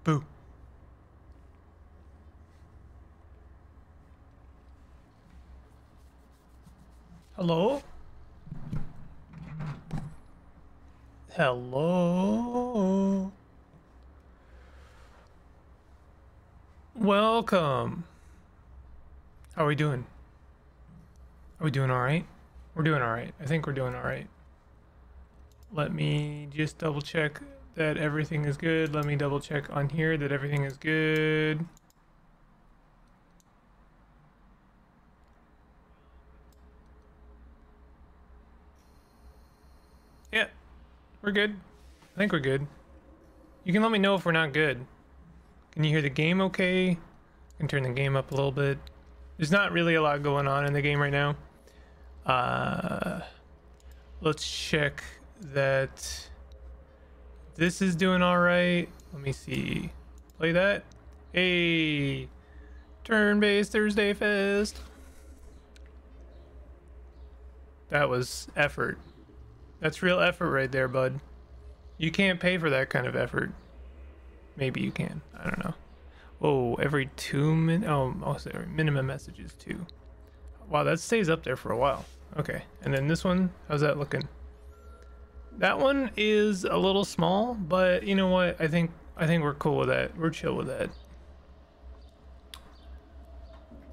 Boo. Hello? Hello? Welcome. How are we doing? Are we doing all right? We're doing all right. I think we're doing all right. Let me just double check that everything is good. Let me double check on here that everything is good. Yeah, we're good. I think we're good. You can let me know if we're not good. Can you hear the game okay? I can turn the game up a little bit. There's not really a lot going on in the game right now. Let's check that this is doing all right. Let me see. Play that. Hey, Turn-Based Thursday Fest. That was effort. That's real effort right there, bud. You can't pay for that kind of effort. Maybe you can. I don't know. Whoa, every 2 minutes. Oh, sorry. Minimum message is 2. Wow, that stays up there for a while. Okay, and then this one, how's that looking? That one is a little small, but you know what? I think we're cool with that. We're chill with that.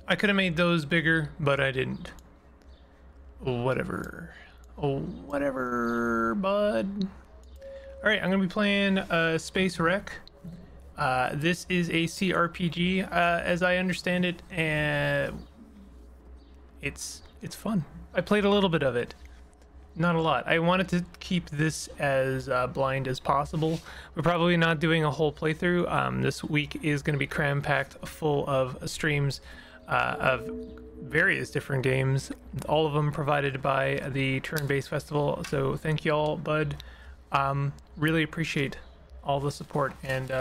I could have made those bigger, but I didn't. Whatever. Oh, whatever, bud. All right, I'm gonna be playing Space Wreck. This is a CRPG, as I understand it, and it's fun. I played a little bit of it, not a lot. I wanted to keep this as blind as possible. We're probably not doing a whole playthrough. This week is going to be cram-packed full of streams of various different games, all of them provided by the Turn-Based Festival. So thank you all, bud. Really appreciate all the support and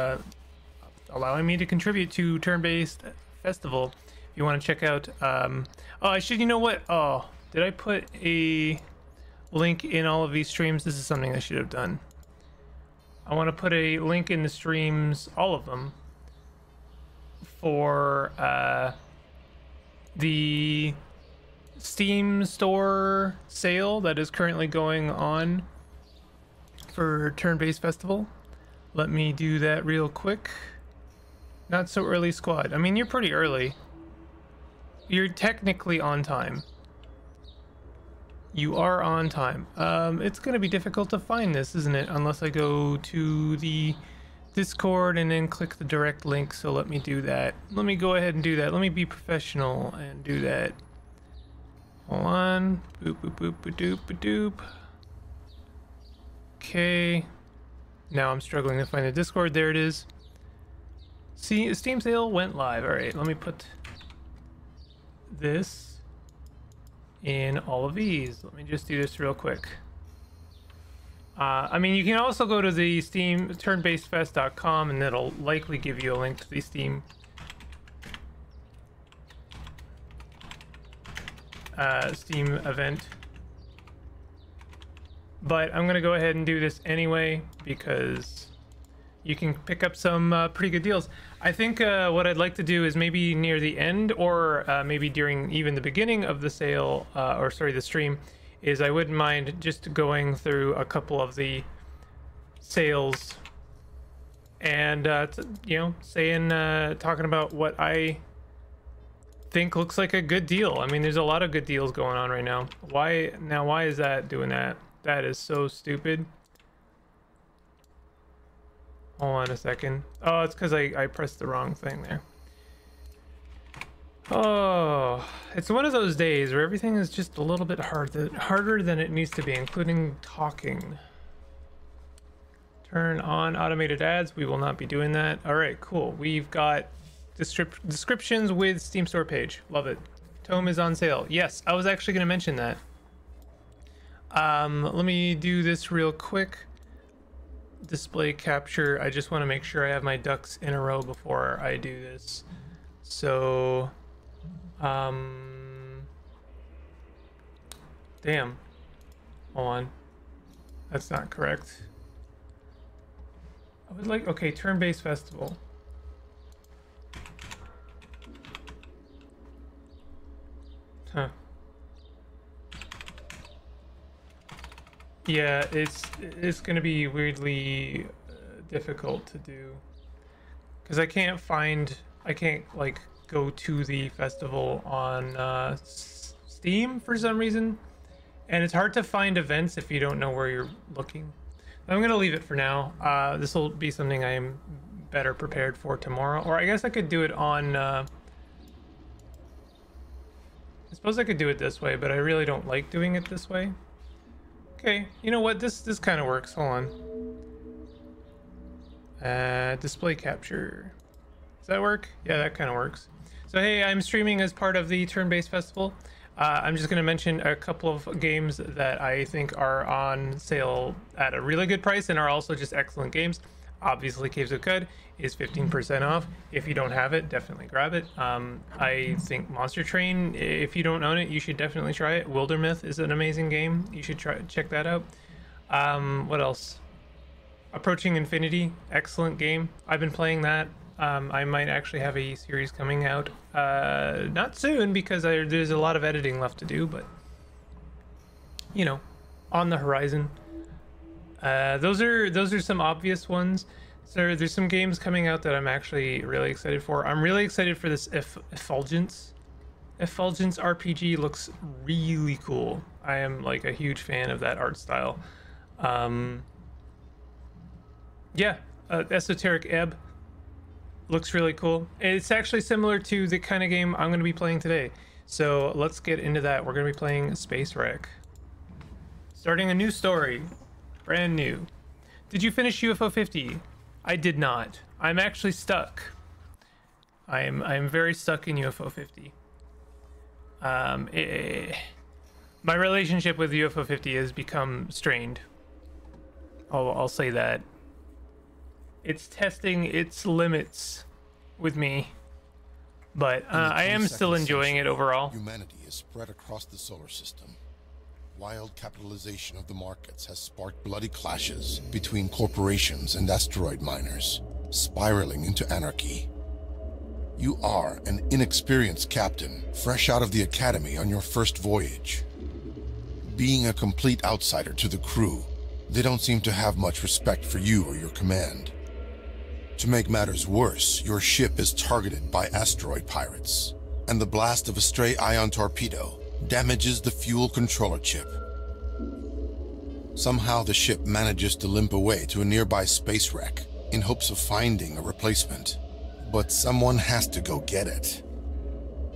allowing me to contribute to Turn-Based Festival. If you want to check out, oh, I should, you know what? Oh, did I put a link in all of these streams? This is something I should have done. I want to put a link in the streams, all of them, for the Steam store sale that is currently going on for Turn-Based Festival. Let me do that real quick. Not so early, squad. I mean, you're pretty early. You're technically on time. You are on time. It's gonna be difficult to find this, isn't it? Unless I go to the Discord and then click the direct link. So let me do that. Let me go ahead and do that. Let me be professional and do that. Hold on. Boop, boop, boop, boop, doop, boop, doop. Okay. Now I'm struggling to find the Discord. There it is. See, Steam sale went live. All right, let me put this in all of these. Let me just do this real quick. I mean, you can also go to the Steam TurnBasedFest.com and that'll likely give you a link to the Steam event. But I'm gonna go ahead and do this anyway because you can pick up some pretty good deals. I think what I'd like to do is maybe near the end or maybe during even the beginning of the sale, or sorry, the stream, is I wouldn't mind just going through a couple of the sales and you know, saying talking about what I think looks like a good deal. I mean, there's a lot of good deals going on right now. Why is that doing that? That is so stupid. Hold on a second. Oh, it's because I pressed the wrong thing there. Oh, it's one of those days where everything is just a little bit harder than it needs to be, including talking. Turn on automated ads. We will not be doing that. All right, cool. We've got descriptions with Steam store page. Love it. Tome is on sale. Yes, I was actually going to mention that. Let me do this real quick. Display capture. I just want to make sure I have my ducks in a row before I do this. So, damn. Hold on. That's not correct. I would like, okay, turn-based festival. Huh. Yeah, it's gonna be weirdly difficult to do because I can't like go to the festival on Steam for some reason, and it's hard to find events if you don't know where you're looking. I'm gonna leave it for now. This will be something I am better prepared for tomorrow, or I guess I could do it on I suppose I could do it this way, but I really don't like doing it this way. Okay, you know what? This kind of works. Hold on. Display capture. Does that work? Yeah, that kind of works. So hey, I'm streaming as part of the Turn-Based Festival. I'm just going to mention a couple of games that I think are on sale at a really good price and are also just excellent games. Obviously, Caves of Cud is 15% off. If you don't have it, definitely grab it. I think Monster Train, if you don't own it, you should definitely try it. Wildermyth is an amazing game. You should check that out. What else? Approaching Infinity, excellent game. I've been playing that. I might actually have a series coming out not soon because there's a lot of editing left to do, but you know, on the horizon. Those are some obvious ones. So there's some games coming out that I'm actually really excited for. I'm really excited for this Effulgence. Effulgence RPG looks really cool. I am like a huge fan of that art style. Yeah, Esoteric Ebb looks really cool. It's actually similar to the kind of game I'm going to be playing today. So let's get into that. We're going to be playing Space Wreck. Starting a new story. Brand new. Did you finish UFO 50? I did not. I'm actually stuck. I'm very stuck in UFO 50. My relationship with UFO 50 has become strained. I'll say that. It's testing its limits with me, but I am still enjoying it overall. Humanity is spread across the solar system. Wild capitalization of the markets has sparked bloody clashes between corporations and asteroid miners, spiraling into anarchy. You are an inexperienced captain, fresh out of the academy on your first voyage. Being a complete outsider to the crew, they don't seem to have much respect for you or your command. To make matters worse, your ship is targeted by asteroid pirates, and the blast of a stray ion torpedo damages the fuel controller chip, Somehow the ship manages to limp away to a nearby space wreck in hopes of finding a replacement. But someone has to go get it.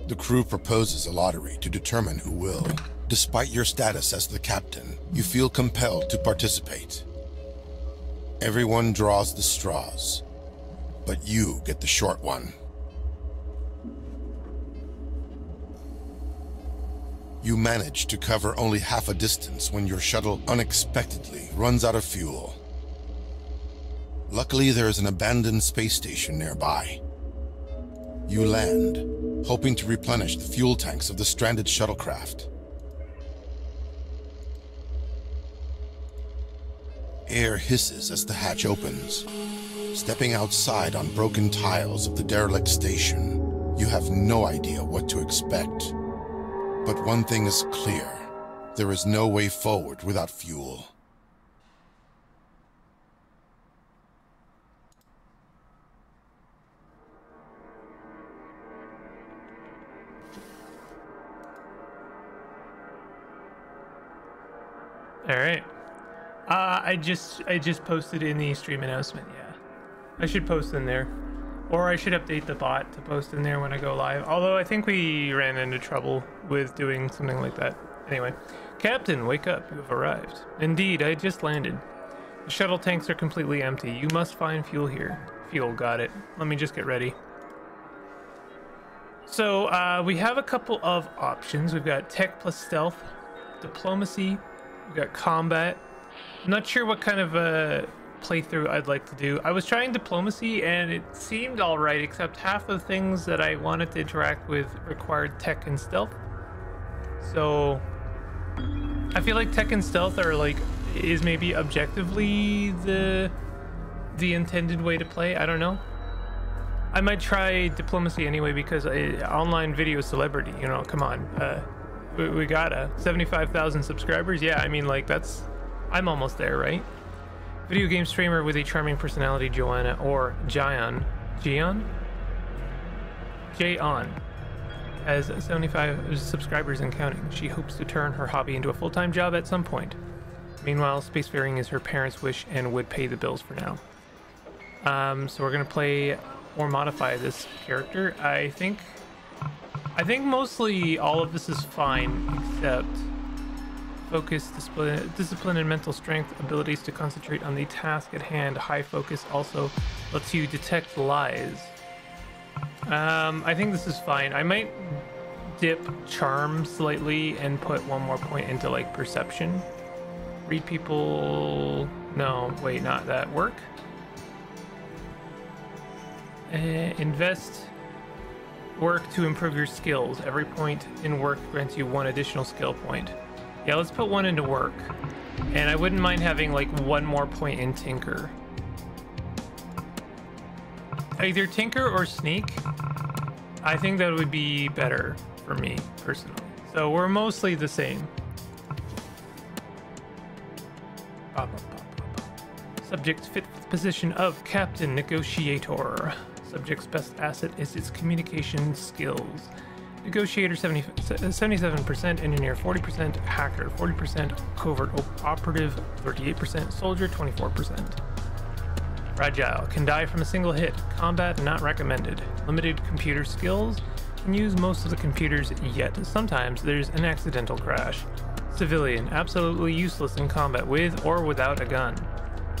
The crew proposes a lottery to determine who will. Despite your status as the captain, you feel compelled to participate. Everyone draws the straws, but you get the short one. You manage to cover only half a distance when your shuttle unexpectedly runs out of fuel. Luckily, there is an abandoned space station nearby. You land, hoping to replenish the fuel tanks of the stranded shuttlecraft. Air hisses as the hatch opens. Stepping outside on broken tiles of the derelict station, you have no idea what to expect. But one thing is clear. There is no way forward without fuel. All right. I just posted in the stream announcement. Yeah, I should post in there, or I should update the bot to post in there when I go live. Although I think we ran into trouble with doing something like that. Anyway, Captain, wake up! You have arrived. Indeed, I just landed. The shuttle tanks are completely empty. You must find fuel here. Fuel, got it. Let me just get ready. So we have a couple of options. We've got tech plus stealth, diplomacy. We've got combat. I'm not sure what kind of playthrough I'd like to do. I was trying diplomacy and it seemed alright, except half of the things that I wanted to interact with required tech and stealth. So I feel like tech and stealth are is maybe objectively the intended way to play. I don't know. I might try diplomacy anyway because online video celebrity, you know, come on. We got 75,000 subscribers. Yeah, I mean, I'm almost there, right? Video game streamer with a charming personality, Joanna, or Jayon, has 75 subscribers and counting. She hopes to turn her hobby into a full-time job at some point. Meanwhile, spacefaring is her parents' wish and would pay the bills for now. So we're gonna play or modify this character. I think mostly all of this is fine, except focus, discipline, and mental strength, abilities to concentrate on the task at hand. High focus also lets you detect lies. I think this is fine. I might dip charm slightly and put one more point into perception. Read people. No, wait, not that. Work. Invest work to improve your skills. Every point in work grants you one additional skill point. Yeah, let's put one into work. And I wouldn't mind having one more point in tinker. Either tinker or sneak. I think that would be better for me personally. So we're mostly the same. Subject's fit for the position of Captain Negotiator. Subject's best asset is its communication skills. Negotiator 77%, engineer 40%, hacker 40%, covert operative 38%, soldier 24%. Fragile, can die from a single hit. Combat not recommended. Limited computer skills, can use most of the computers, yet sometimes there's an accidental crash. Civilian, absolutely useless in combat with or without a gun.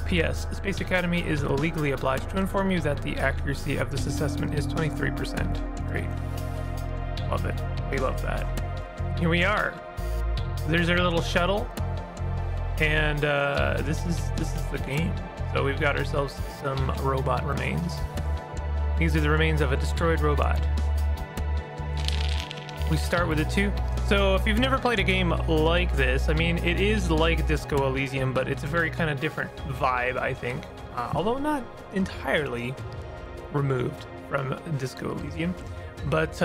P.S. Space Academy is legally obliged to inform you that the accuracy of this assessment is 23%. Great. Love it. We love that. Here we are. There's our little shuttle. And this is the game. So we've got ourselves some robot remains. These are the remains of a destroyed robot. We start with a 2. So if you've never played a game like this, I mean, it is like Disco Elysium, but it's a very kind of different vibe, I think. Although not entirely removed from Disco Elysium. But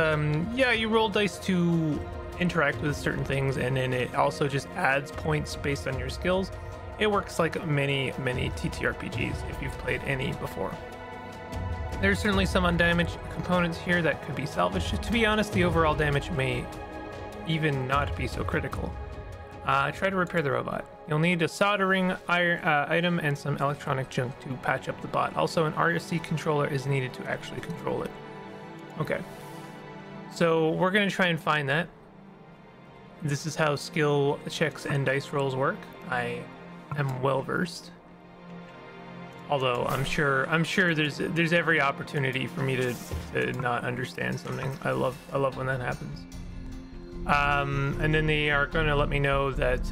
yeah, you roll dice to interact with certain things, and then it also just adds points based on your skills. It works like many TTRPGs if you've played any before. There's certainly some undamaged components here that could be salvaged. To be honest, the overall damage may even not be so critical. Try to repair the robot. You'll need a soldering item and some electronic junk to patch up the bot. Also, an RSC controller is needed to actually control it. Okay. So we're going to try and find that. This is how skill checks and dice rolls work. I am well versed. Although I'm sure there's every opportunity for me to not understand something. I love when that happens. And then they are going to let me know that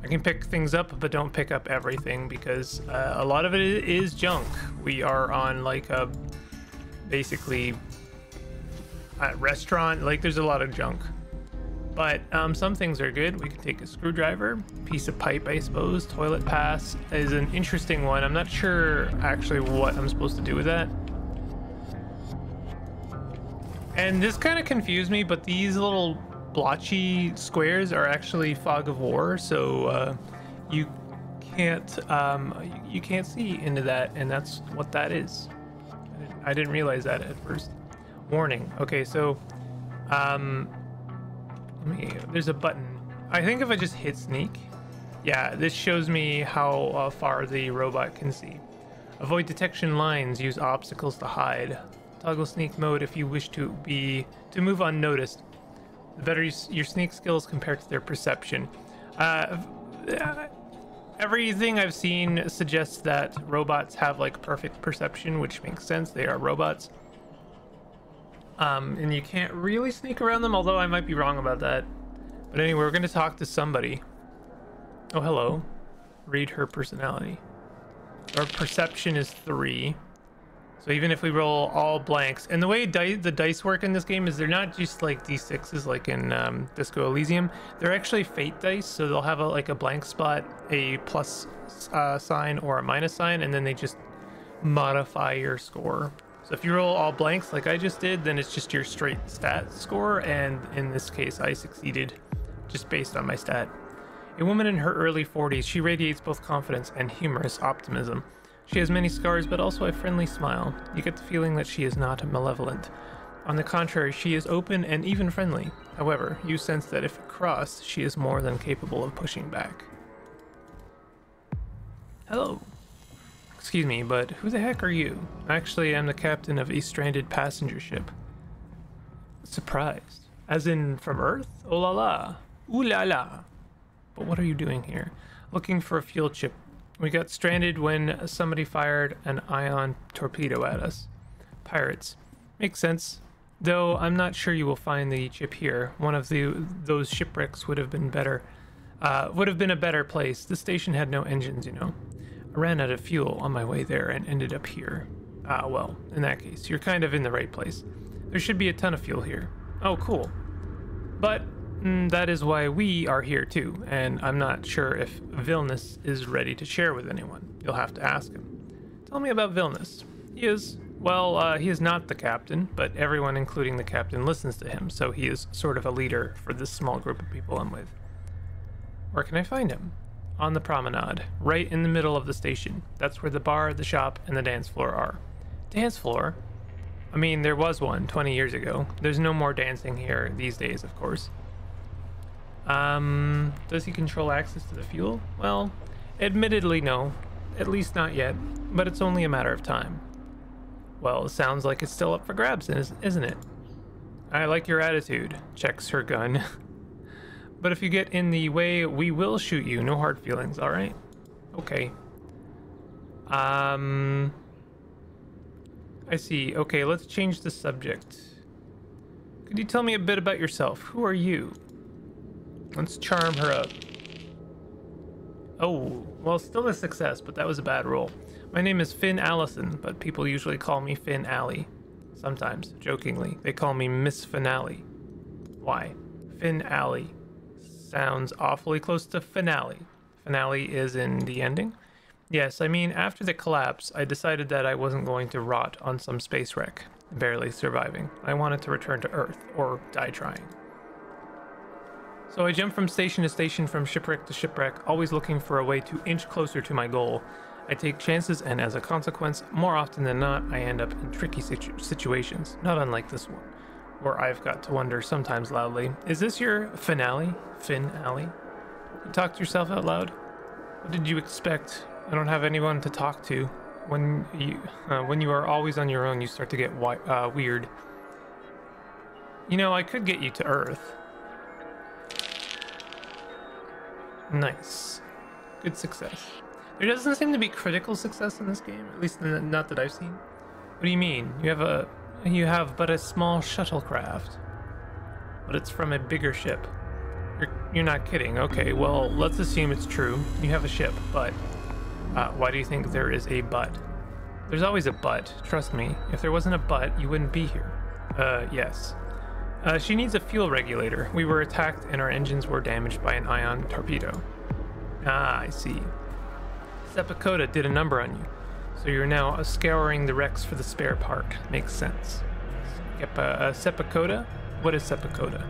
I can pick things up, but don't pick up everything because a lot of it is junk. We are on like a basically a restaurant. Like there's a lot of junk. But some things are good. We can take a screwdriver, piece of pipe, I suppose. Toilet pass is an interesting one. I'm not sure actually what I'm supposed to do with that. And this kind of confused me, but these little blotchy squares are actually fog of war, so you can't see into that, and that's what that is. I didn't realize that at first. Warning. Okay, so there's a button. I think if I just hit sneak, yeah, this shows me how far the robot can see. Avoid detection lines. Use obstacles to hide. Toggle sneak mode if you wish to move unnoticed. The better your sneak skills compared to their perception. Everything I've seen suggests that robots have like perfect perception, which makes sense. They are robots. And you can't really sneak around them, although I might be wrong about that. But anyway, we're going to talk to somebody. Oh, hello. Read her personality. Our perception is 3. So even if we roll all blanks, and the way the dice work in this game is they're not just like d6s like in Disco Elysium. They're actually fate dice, so they'll have like a blank spot, a plus sign, or a minus sign, and then they just modify your score. So if you roll all blanks like I just did, then it's just your straight stat score, and in this case I succeeded just based on my stat. A woman in her early 40s, she radiates both confidence and humorous optimism. She has many scars, but also a friendly smile. You get the feeling that she is not malevolent. On the contrary, she is open and even friendly. However, you sense that if crossed, she is more than capable of pushing back. Hello. Excuse me, but who the heck are you? Actually, I'm the captain of a stranded passenger ship. Surprised. As in from Earth? Oh la la. Ooh la la. But what are you doing here? Looking for a fuel chip. We got stranded when somebody fired an ion torpedo at us. Pirates. Makes sense. Though I'm not sure you will find the chip here. One of those shipwrecks would have been better. Would have been a better place. The station had no engines, you know. I ran out of fuel on my way there and ended up here. Well, in that case, you're kind of in the right place. There should be a ton of fuel here. Oh, cool. But that is why we are here too, and I'm not sure if Vilnius is ready to share with anyone. You'll have to ask him. Tell me about Vilnius. He is not the captain, but everyone, including the captain, listens to him, so he is sort of a leader for this small group of people I'm with. Where can I find him? On the promenade, right in the middle of the station. That's where the bar, the shop, and the dance floor are. Dance floor? I mean, there was one 20 years ago. There's no more dancing here these days, of course. Does he control access to the fuel? Well, admittedly no. At least not yet, but it's only a matter of time. Well, it sounds like it's still up for grabs, isn't it? I like your attitude, checks her gun. But if you get in the way, we will shoot you. No hard feelings, alright? Okay. I see. Okay, let's change the subject. Could you tell me a bit about yourself? Who are you? Let's charm her up. Oh, well, still a success, but that was a bad roll. My name is Finn Allison, but people usually call me Finn Alley. Sometimes, jokingly, they call me Miss Finale. Why? Finn Alley. Sounds awfully close to finale. Finale is in the ending? Yes, I mean, after the collapse, I decided that I wasn't going to rot on some space wreck, barely surviving. I wanted to return to Earth, or die trying. So I jumped from station to station, from shipwreck to shipwreck, always looking for a way to inch closer to my goal. I take chances, and as a consequence, more often than not, I end up in tricky situations, not unlike this one, where I've got to wonder sometimes loudly, is this your finale, Finn Alley? You talk to yourself out loud? What did you expect? I don't have anyone to talk to. When you are always on your own, you start to get weird. You know, I could get you to Earth. Nice. Good success. There doesn't seem to be critical success in this game, at least not that I've seen. What do you mean? You have but a small shuttlecraft, but it's from a bigger ship. You're not kidding. Okay, well, let's assume it's true. You have a ship, but why do you think there is a but? There's always a but. Trust me. If there wasn't a but, you wouldn't be here. Yes. She needs a fuel regulator. We were attacked and our engines were damaged by an ion torpedo. Ah, I see. Sepakota did a number on you, so you're now scouring the wrecks for the spare part. Makes sense. Yep, Sepakota? What is Sepakota?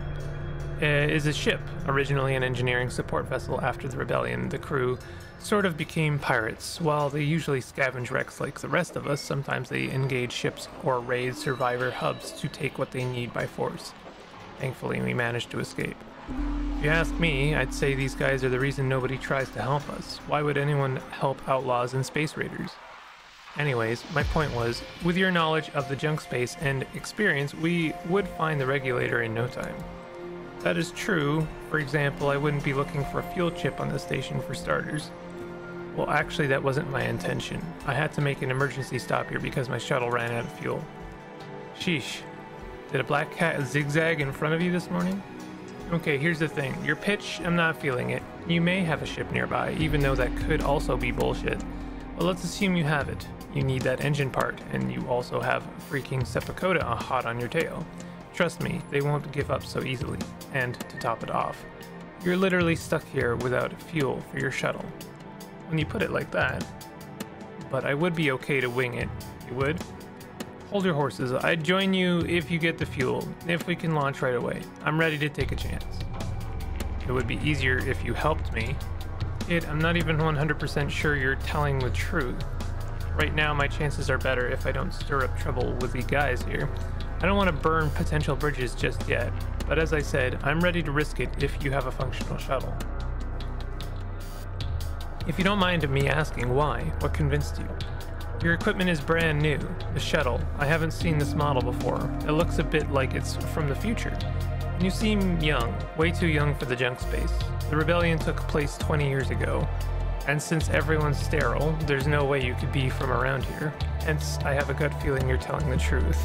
Is a ship, originally an engineering support vessel. After the rebellion, the crew sort of became pirates. While they usually scavenge wrecks like the rest of us, sometimes they engage ships or raid survivor hubs to take what they need by force. Thankfully, we managed to escape. If you ask me, I'd say these guys are the reason nobody tries to help us. Why would anyone help outlaws and space raiders? Anyways, my point was, with your knowledge of the junk space and experience, we would find the regulator in no time. That is true. For example, I wouldn't be looking for a fuel chip on the station for starters. Well, actually, that wasn't my intention. I had to make an emergency stop here because my shuttle ran out of fuel. Sheesh. Did a black cat zigzag in front of you this morning? Okay, here's the thing. Your pitch, I'm not feeling it. You may have a ship nearby, even though that could also be bullshit. But let's assume you have it. You need that engine part, and you also have freaking Sepakota hot on your tail. Trust me, they won't give up so easily. And to top it off, you're literally stuck here without fuel for your shuttle. When you put it like that, but I would be okay to wing it. You would? Hold your horses. I'd join you if you get the fuel, if we can launch right away. I'm ready to take a chance. It would be easier if you helped me. Kid, I'm not even 100% sure you're telling the truth. Right now, my chances are better if I don't stir up trouble with the guys here. I don't want to burn potential bridges just yet, but as I said, I'm ready to risk it if you have a functional shuttle. If you don't mind me asking why, what convinced you? Your equipment is brand new. The shuttle, I haven't seen this model before. It looks a bit like it's from the future. And you seem young, way too young for the junk space. The rebellion took place 20 years ago, and since everyone's sterile, there's no way you could be from around here. Hence, I have a gut feeling you're telling the truth.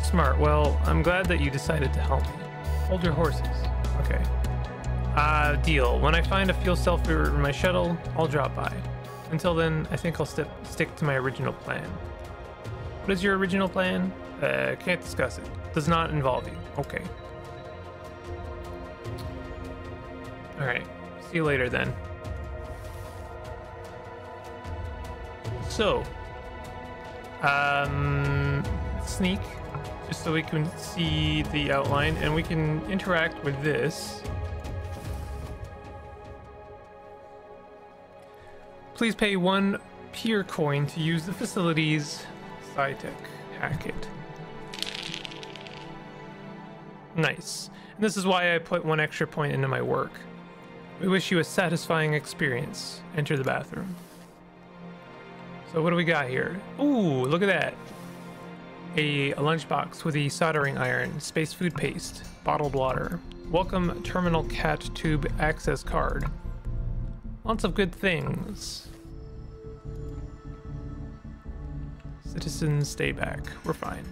Smart. Well, I'm glad that you decided to help me. Hold your horses. Okay. Deal. When I find a fuel cell for my shuttle, I'll drop by. Until then, I think I'll stick to my original plan. What is your original plan? Can't discuss it. Does not involve you. Okay. Alright. See you later then. So, sneak, just so we can see the outline, and we can interact with this. Please pay 1 peer coin to use the facilities. SciTech. Hack it. Nice. And this is why I put 1 extra point into my work. We wish you a satisfying experience. Enter the bathroom. So what do we got here? Ooh, look at that. A lunchbox with a soldering iron, space food paste, bottled water. Welcome terminal cat tube access card. Lots of good things. Citizens, stay back. We're fine.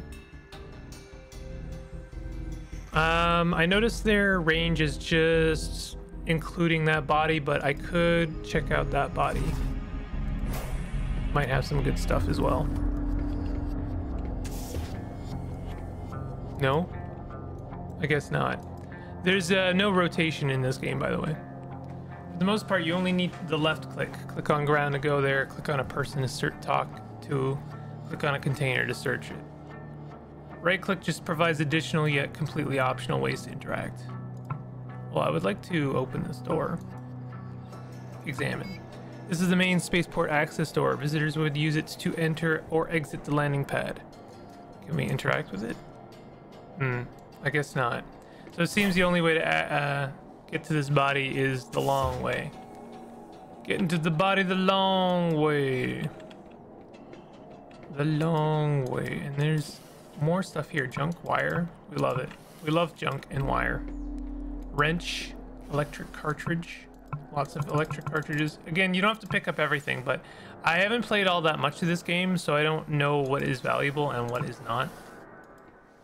I noticed their range is just including that body, but I could check out that body. Might have some good stuff as well. No? I guess not. There's no rotation in this game, by the way. For the most part, you only need the left click. Click on ground to go there, click on a person to talk to, click on a container to search it. Right click just provides additional yet completely optional ways to interact. Well, I would like to open this door. Examine. This is the main spaceport access door. Visitors would use it to enter or exit the landing pad. Can we interact with it? I guess not. So it seems the only way to Get to this body is the long way. Getting to the body the long way. The long way. And there's more stuff here. Junk wire. We love it. We love junk and wire. Wrench. Electric cartridge. Lots of electric cartridges. Again, you don't have to pick up everything, but I haven't played all that much of this game, so I don't know what is valuable and what is not.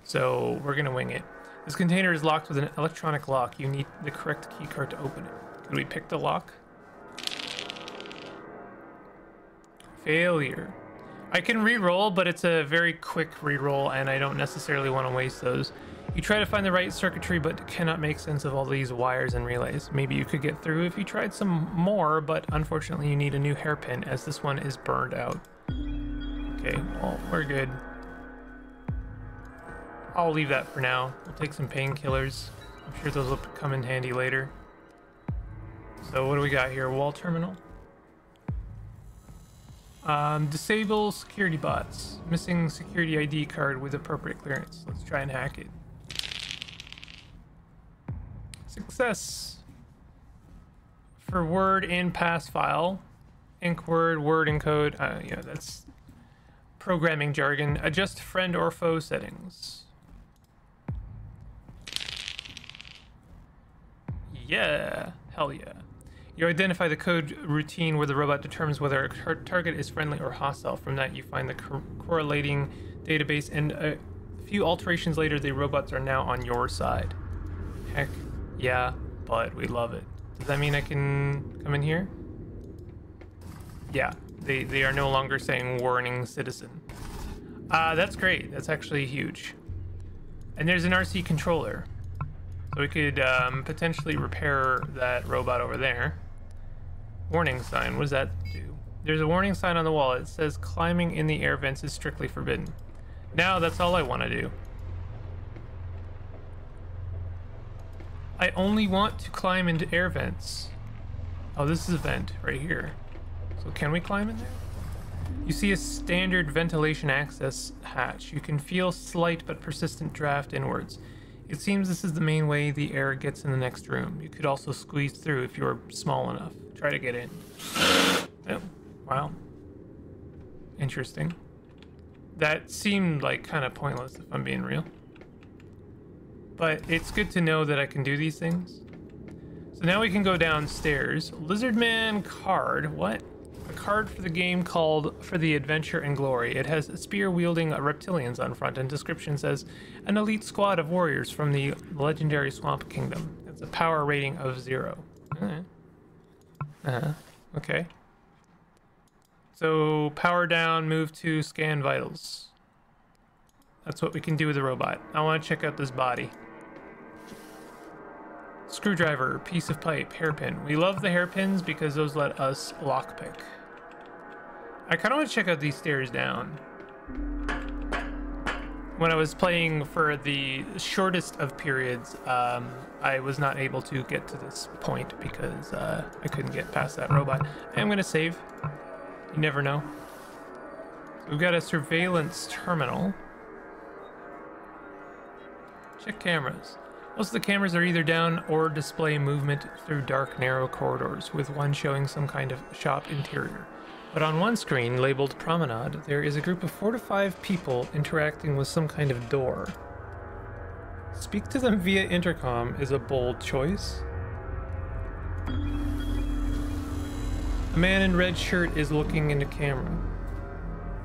So we're gonna wing it. This container is locked with an electronic lock. You need the correct key card to open it. Could we pick the lock? Failure. I can re-roll, but it's a very quick re-roll, and I don't necessarily want to waste those. You try to find the right circuitry, but cannot make sense of all these wires and relays. Maybe you could get through if you tried some more, but unfortunately you need a new hairpin, as this one is burned out. Okay, well, we're good. I'll leave that for now. We'll take some painkillers. I'm sure those will come in handy later. So what do we got here? Wall terminal. Disable security bots. Missing security ID card with appropriate clearance. Let's try and hack it. Success. For word in pass file. Ink word, word encode. Yeah, that's programming jargon. Adjust friend or foe settings. Yeah, hell yeah. You identify the code routine where the robot determines whether a target is friendly or hostile. From that, you find the correlating database, and a few alterations later, the robots are now on your side. Heck yeah, but we love it. Does that mean I can come in here? Yeah, they are no longer saying warning citizen. That's great. That's actually huge. And there's an RC controller. So we could potentially repair that robot over there. Warning sign, what does that do? There's a warning sign on the wall. It says climbing in the air vents is strictly forbidden. Now that's all I want to do. I only want to climb into air vents. Oh, this is a vent right here. So can we climb in there? You see a standard ventilation access hatch. You can feel slight but persistent draft inwards. It seems this is the main way the air gets in the next room. You could also squeeze through if you're small enough. Try to get in. Oh, wow. Interesting. That seemed like kind of pointless if I'm being real. But it's good to know that I can do these things. So now we can go downstairs. Lizardman card. What? A card for the game called For the Adventure and Glory. It has spear-wielding reptilians on front, and description says, an elite squad of warriors from the legendary Swamp Kingdom. It's a power rating of 0. Okay. So, power down, move to scan vitals. That's what we can do with the robot. I want to check out this body. Screwdriver, piece of pipe, hairpin. We love the hairpins because those let us lockpick. I kind of want to check out these stairs down. When I was playing for the shortest of periods, I was not able to get to this point because I couldn't get past that robot. I'm going to save. You never know. So we've got a surveillance terminal. Check cameras. Most of the cameras are either down or display movement through dark, narrow corridors, with one showing some kind of shop interior. But on one screen, labeled Promenade, there is a group of 4 to 5 people interacting with some kind of door. Speak to them via intercom is a bold choice. A man in red shirt is looking into camera.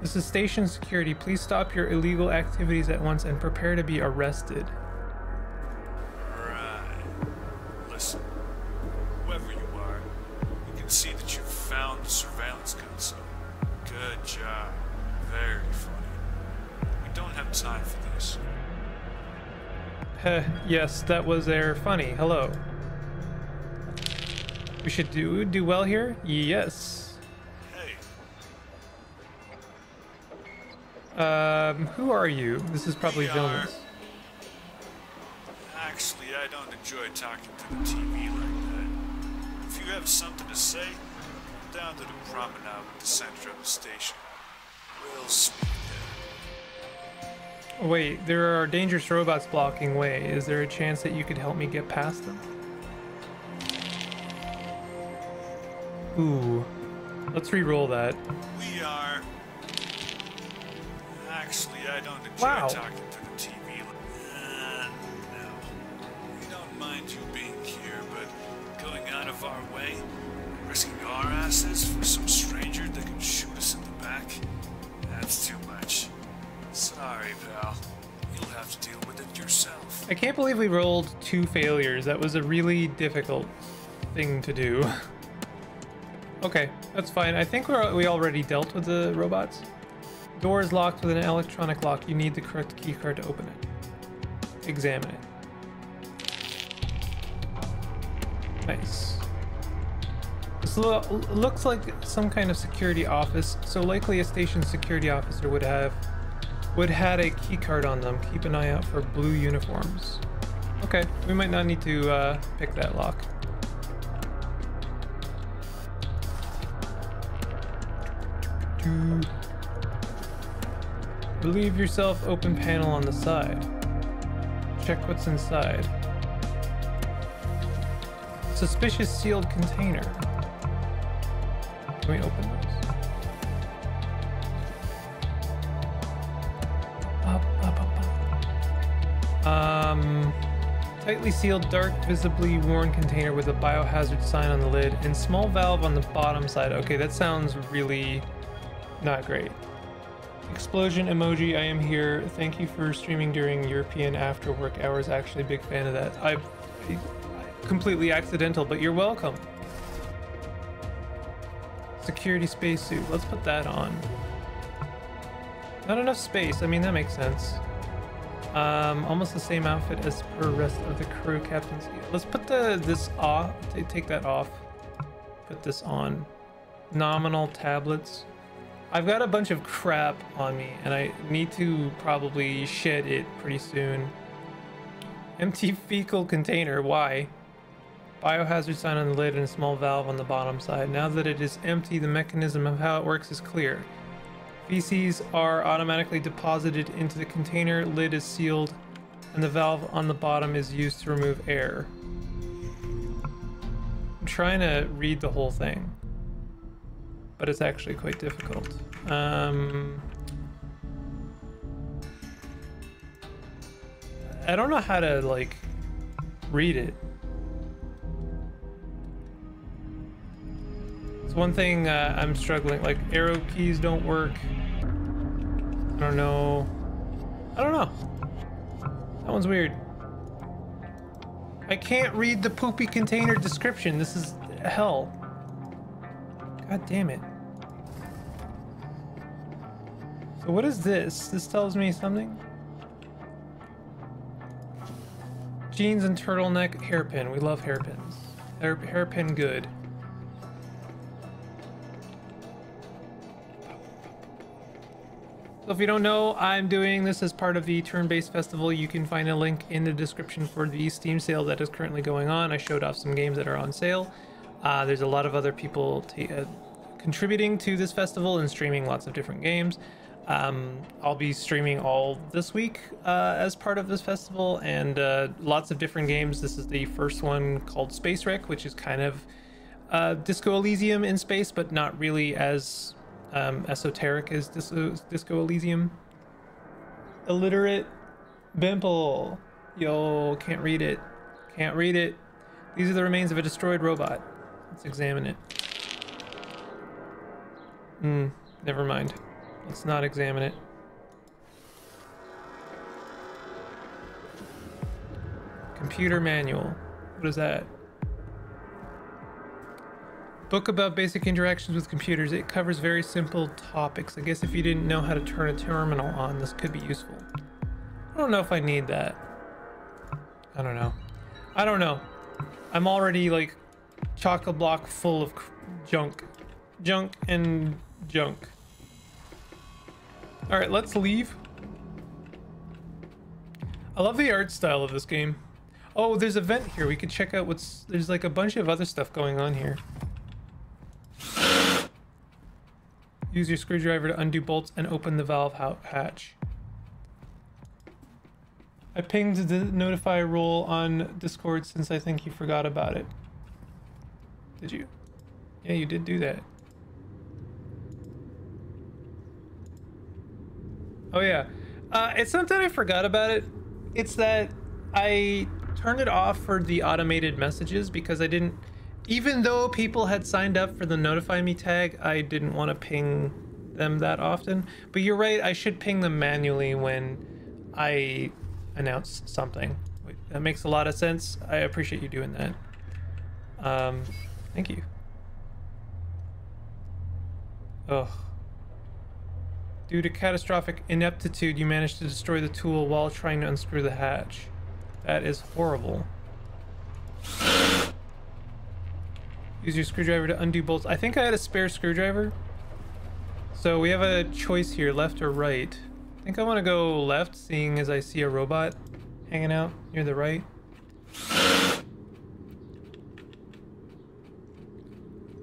This is station security. Please stop your illegal activities at once and prepare to be arrested. Listen, whoever you are, you can see that you've found the surveillance console. Good job. Very funny. We don't have time for this. Yes, that was funny. Hello. We should do well here? Yes. Hey. Who are you? This is probably villainous. Actually, I don't enjoy talking to the TV like that. If you have something to say, come down to the promenade at the center of the station. We'll speak there. Wait, there are dangerous robots blocking way. Is there a chance that you could help me get past them? Ooh. Let's re-roll that. We are... Actually, I don't enjoy Wow. talking to the TV. No. We don't mind you being here, but going out of our way, risking our asses for some stranger that can shoot us in the back, that's too much. Sorry, pal. You'll have to deal with it yourself. I can't believe we rolled 2 failures. That was a really difficult thing to do. Okay, that's fine. I think we already dealt with the robots. Door is locked with an electronic lock. You need the correct key card to open it. Examine it. Nice. This looks like some kind of security office, so likely a station security officer would had a key card on them. Keep an eye out for blue uniforms. Okay, we might not need to pick that lock. Relieve yourself, open panel on the side. Check what's inside. Suspicious sealed container. Can we open this? Tightly sealed, dark, visibly worn container with a biohazard sign on the lid and small valve on the bottom side. Okay, that sounds really not great. Explosion emoji, I am here. Thank you for streaming during European after work hours. Actually a big fan of that. I completely accidental, but you're welcome. Security spacesuit. Let's put that on. Not enough space. I mean, that makes sense. Almost the same outfit as per rest of the crew, captain's. Let's put this off. Take that off. Put this on. Nominal tablets. I've got a bunch of crap on me, and I need to probably shed it pretty soon. Empty fecal container. Why? Biohazard sign on the lid and a small valve on the bottom side. Now that it is empty, the mechanism of how it works is clear. Feces are automatically deposited into the container, lid is sealed, and the valve on the bottom is used to remove air. I'm trying to read the whole thing, but it's actually quite difficult. I don't know how to, like, read it. It's one thing I'm struggling, like arrow keys don't work. I don't know. That one's weird. I can't read the poopy container description. This is hell. God damn it. So what is this? This tells me something? Jeans and turtleneck hairpin. We love hairpins. Hairpin good. So if you don't know, I'm doing this as part of the Turn-Based Festival. You can find a link in the description for the Steam sale that is currently going on. I showed off some games that are on sale. There's a lot of other people contributing to this festival and streaming lots of different games. I'll be streaming all this week as part of this festival, and lots of different games. This is the first one called Space Wreck, which is kind of Disco Elysium in space, but not really as esoteric as Disco Elysium. Illiterate Bimple. Yo, can't read it. Can't read it. These are the remains of a destroyed robot. Let's examine it. Never mind. Let's not examine it. Computer manual. What is that? Book about basic interactions with computers. It covers very simple topics. I guess if you didn't know how to turn a terminal on, this could be useful. I don't know if I need that. I don't know. I'm already like chock-a-block full of junk. Junk and junk. All right, let's leave. I love the art style of this game. Oh, there's a vent here. We could check out there's like a bunch of other stuff going on here. Use your screwdriver to undo bolts and open the valve hatch. I pinged the notify rule on Discord since I think you forgot about it. Did you? Yeah, you did do that. Oh yeah. It's not that I forgot about it. It's that I turned it off for the automated messages because I didn't, even though people had signed up for the notify me tag, I didn't want to ping them that often. But you're right, I should ping them manually when I announce something. That makes a lot of sense. I appreciate you doing that. Thank you. Ugh. Due to catastrophic ineptitude, you managed to destroy the tool while trying to unscrew the hatch. That is horrible. Use your screwdriver to undo bolts. I think I had a spare screwdriver. So we have a choice here, left or right. I think I want to go left, seeing as I see a robot hanging out near the right.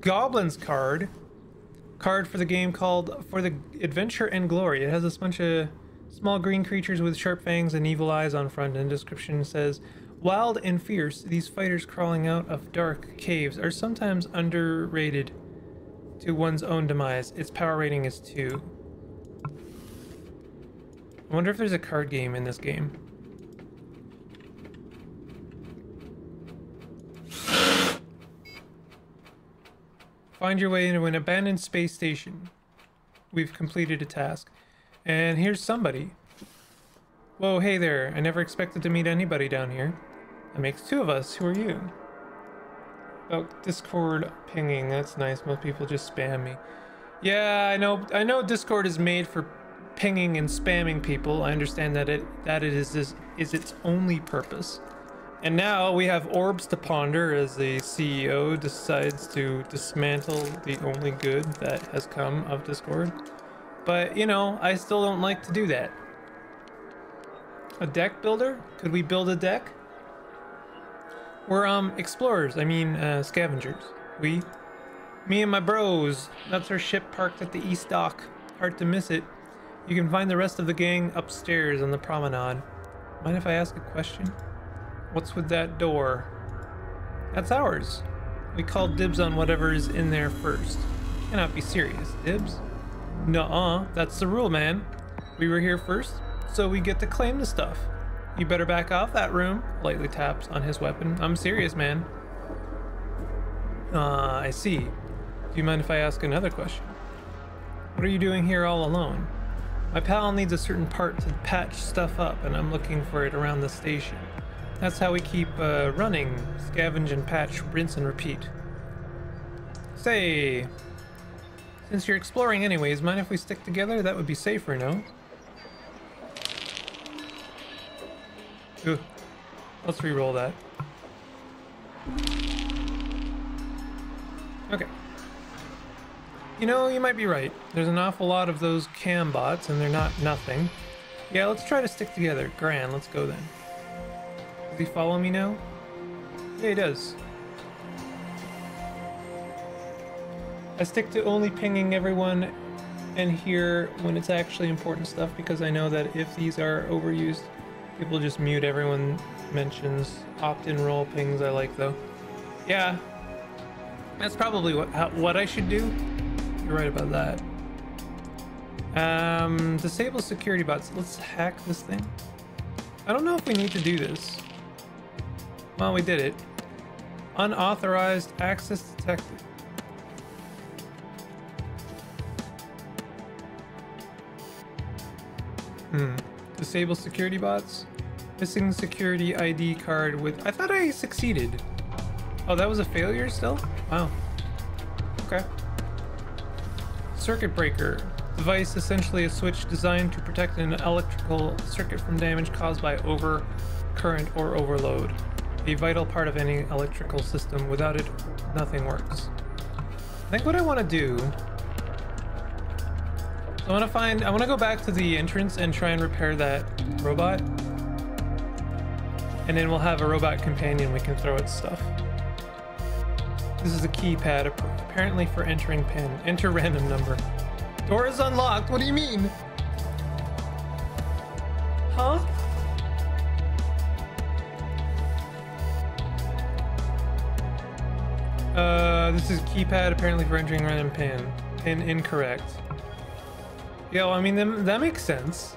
Goblin's card. Card for the game called For the Adventure and Glory. It has a bunch of small green creatures with sharp fangs and evil eyes on front, and the description says, wild and fierce, these fighters crawling out of dark caves are sometimes underrated to one's own demise. Its power rating is 2. I wonder if there's a card game in this game. Find your way into an abandoned space station. We've completed a task. And here's somebody. Whoa, hey there. I never expected to meet anybody down here. That makes 2 of us. Who are you? Oh, Discord pinging. That's nice. Most people just spam me. Yeah, I know Discord is made for pinging and spamming people. I understand that it is its only purpose. And now we have orbs to ponder as the CEO decides to dismantle the only good that has come of Discord. But, you know, I still don't like to do that. A deck builder? Could we build a deck? We're, explorers. I mean, scavengers. Me and my bros. That's our ship parked at the East Dock. Hard to miss it. You can find the rest of the gang upstairs on the promenade. Mind if I ask a question? What's with that door? That's ours. We called dibs on whatever is in there first. Cannot be serious. Dibs? Nuh-uh. That's the rule, man. We were here first, so we get to claim the stuff. You better back off that room. Lightly taps on his weapon. I'm serious, man. I see. Do you mind if I ask another question? What are you doing here all alone? My pal needs a certain part to patch stuff up, and I'm looking for it around the station. That's how we keep running. Scavenge and patch, rinse and repeat. Say, since you're exploring anyways, mind if we stick together? That would be safer, no? Ooh. Let's re-roll that. Okay. You know, you might be right. There's an awful lot of those cam bots, and they're not nothing. Yeah, let's try to stick together. Grand, let's go then. Does he follow me now? Yeah, he does. I stick to only pinging everyone and here when it's actually important stuff, because I know that if these are overused, people just mute everyone mentions. Opt-in role pings I like though. Yeah, that's probably what I should do. You're right about that. Disable security bots. Let's hack this thing. I don't know if we need to do this. Well, we did it. Unauthorized access detected. Disable security bots. Missing security ID card with... I thought I succeeded. Oh, that was a failure still? Wow. Okay. Circuit breaker. Device, essentially a switch designed to protect an electrical circuit from damage caused by overcurrent or overload. A vital part of any electrical system. Without it, nothing works. I think what I want to do... I want to go back to the entrance and try and repair that robot. And then we'll have a robot companion we can throw at stuff. This is a keypad, apparently for entering pin. Enter random number. Door is unlocked. What do you mean? Huh? This is keypad apparently for entering random pin. Pin incorrect. Yeah, well, I mean, that makes sense.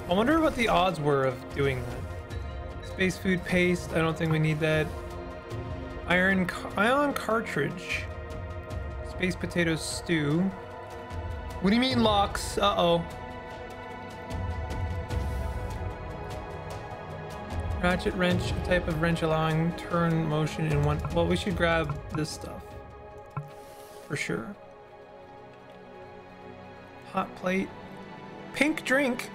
I wonder what the odds were of doing that. Space food paste. I don't think we need that. Ion cartridge. Space potato stew. What do you mean locks? Uh-oh. Ratchet wrench, a type of wrench allowing turn motion in one. Well, we should grab this stuff for sure. Hot plate, pink drink.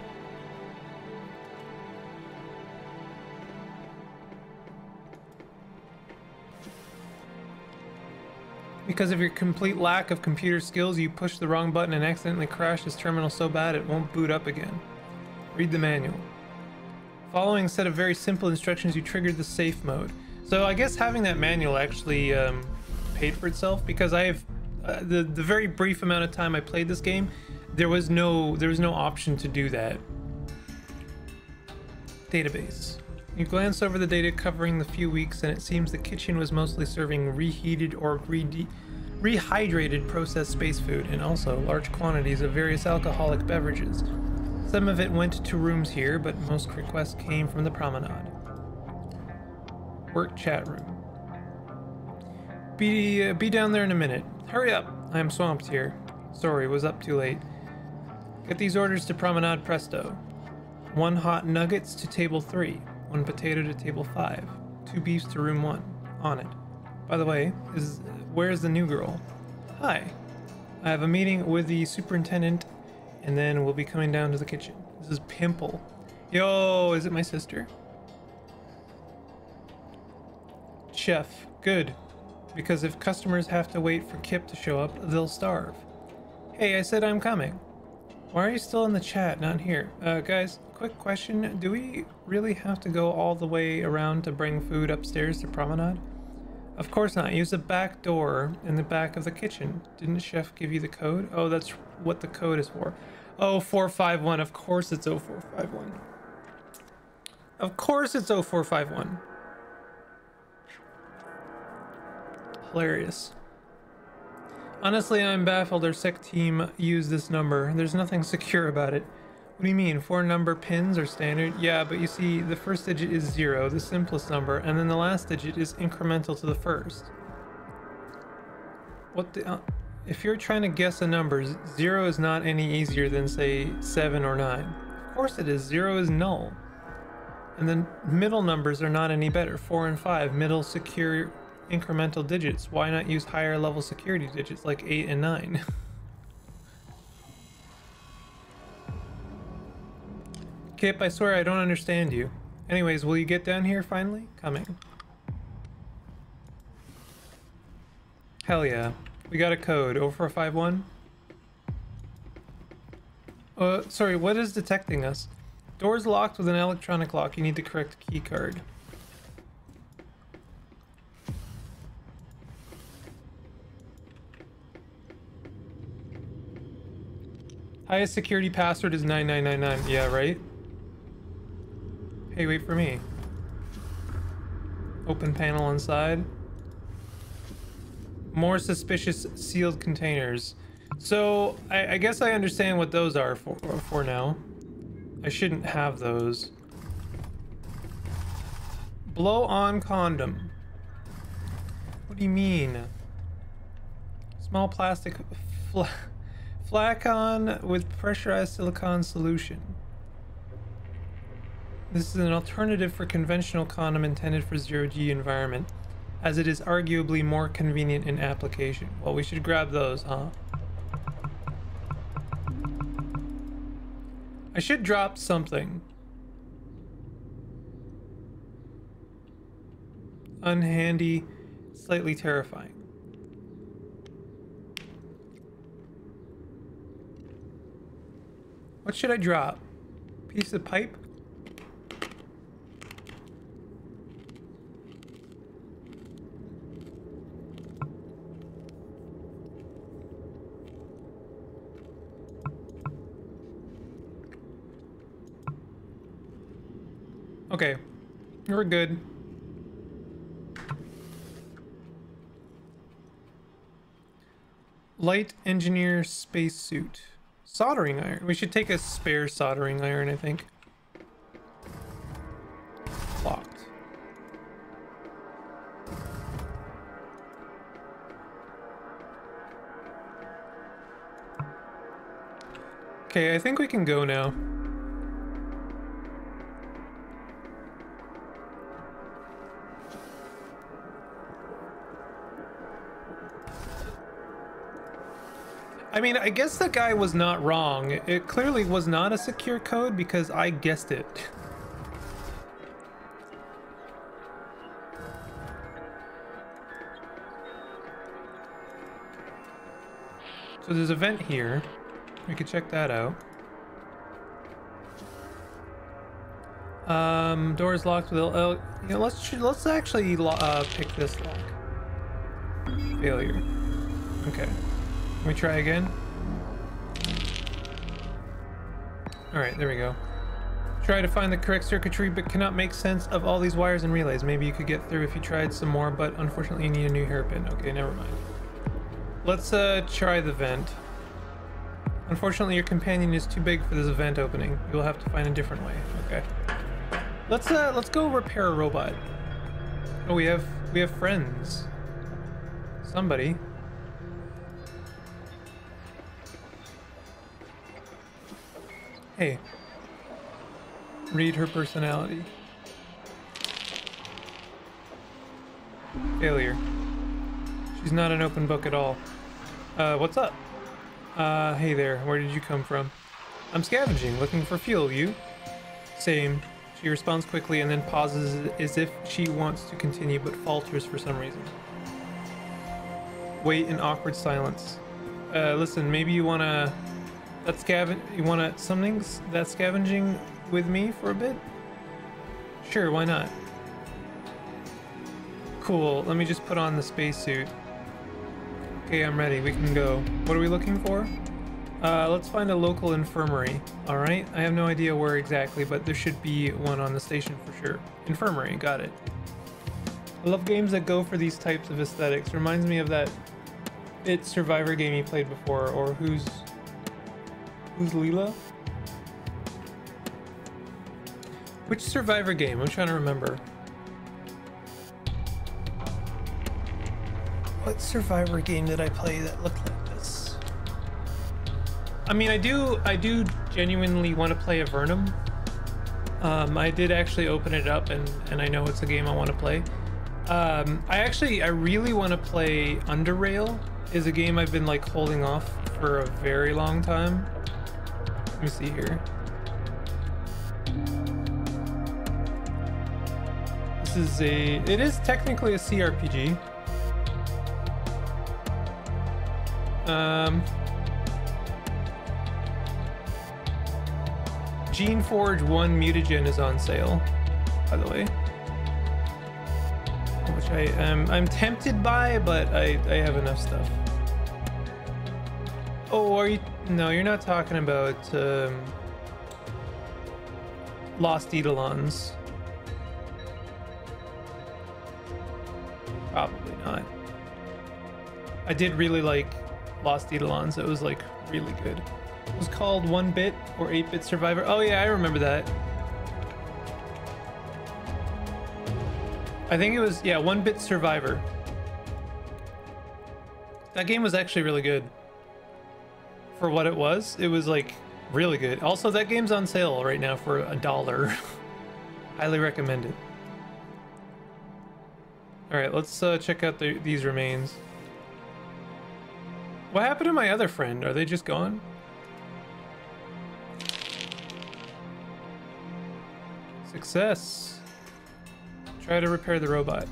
Because of your complete lack of computer skills, you pushed the wrong button and accidentally crashed this terminal so bad it won't boot up again. Read the manual. Following a set of very simple instructions, you triggered the safe mode. So I guess having that manual actually paid for itself, because I have the very brief amount of time I played this game, there was no option to do that. Database. You glance over the data covering the few weeks, and it seems the kitchen was mostly serving reheated or rehydrated processed space food, and also large quantities of various alcoholic beverages. Some of it went to rooms here, but most requests came from the promenade. Work chat room. Be down there in a minute. Hurry up! I am swamped here. Sorry, was up too late. Get these orders to promenade presto. 1 hot nuggets to table 3. 1 potato to table 5. 2 beefs to room 1. On it. By the way, where's the new girl? Hi. I have a meeting with the superintendent, and then we'll be coming down to the kitchen. This is Pimple. Yo, is it my sister? Chef, good. Because if customers have to wait for Kip to show up, they'll starve. Hey, I said I'm coming. Why are you still in the chat, not here? Guys, quick question. Do we really have to go all the way around to bring food upstairs to Promenade? Of course not. Use the back door in the back of the kitchen. Didn't Chef give you the code? Oh, that's what the code is for. Oh, 0451. Of course it's 0451. Of course it's 0451. Hilarious. Honestly, I'm baffled our sec team used this number. There's nothing secure about it. What do you mean? 4 number pins are standard? Yeah, but you see, the first digit is 0, the simplest number, and then the last digit is incremental to the first. What the... if you're trying to guess a number, 0 is not any easier than, say, 7 or 9. Of course it is. 0 is null. And then middle numbers are not any better. 4 and 5, middle secure incremental digits. Why not use higher level security digits like 8 and 9? Kip, I swear I don't understand you. Anyways, will you get down here finally? Coming. Hell yeah. We got a code. 0451. Sorry, what is detecting us? Doors locked with an electronic lock. You need the correct key card. Highest security password is 9999. Yeah, right? Hey, wait for me. Open panel inside. More suspicious sealed containers. So, I guess I understand what those are for now. I shouldn't have those. Blow-on condom. What do you mean? Small plastic flacon with pressurized silicone solution. This is an alternative for conventional condom intended for zero-G environment, as it is arguably more convenient in application. Well, we should grab those, huh? I should drop something. Unhandy, slightly terrifying. What should I drop? Piece of pipe? Okay, we're good. Light engineer spacesuit. Soldering iron. We should take a spare soldering iron, I think. Locked. Okay, I think we can go now. I mean, I guess the guy was not wrong. It clearly was not a secure code because I guessed it. So there's a vent here. We could check that out. Door's locked with you know, let's actually pick this lock. Failure. Okay. Can we try again? Alright, there we go. Try to find the correct circuitry, but cannot make sense of all these wires and relays. Maybe you could get through if you tried some more, but unfortunately you need a new hairpin. Okay, never mind. Let's try the vent. Unfortunately, your companion is too big for this vent opening. You'll have to find a different way. Okay. Let's go repair a robot. Oh, we have friends. Somebody. Hey. Read her personality. Failure. She's not an open book at all. What's up? Hey there, where did you come from? I'm scavenging, looking for fuel, you? Same. She responds quickly and then pauses as if she wants to continue but falters for some reason. Wait in awkward silence. Listen, maybe you wanna... That scavenging with me for a bit? Sure, why not? Cool, let me just put on the spacesuit. Okay, I'm ready. We can go. What are we looking for? Let's find a local infirmary. Alright, I have no idea where exactly, but there should be one on the station for sure. Infirmary, got it. I love games that go for these types of aesthetics. Reminds me of that Survivor game you played before, or Who's Leela? Which Survivor game? I'm trying to remember. What Survivor game did I play that looked like this? I mean, I do genuinely want to play Avernum. I did actually open it up and I know it's a game I want to play. I really want to play Underrail. Is a game I've been like holding off for a very long time. Let me see here. It is technically a CRPG. Geneforge 1 Mutagen is on sale, by the way, which I'm tempted by, but I have enough stuff. Oh, are you? No, you're not talking about Lost Eidolons. Probably not. I did really like Lost Eidolons. It was like really good. It was called 1-Bit or 8-Bit Survivor. Oh yeah, I remember that. I think it was, yeah, 1-Bit Survivor. That game was actually really good. For what it was like really good. Also, that game's on sale right now for $1. Highly recommend it. Alright, let's check out these remains. What happened to my other friend? Are they just gone? Success. Try to repair the robot.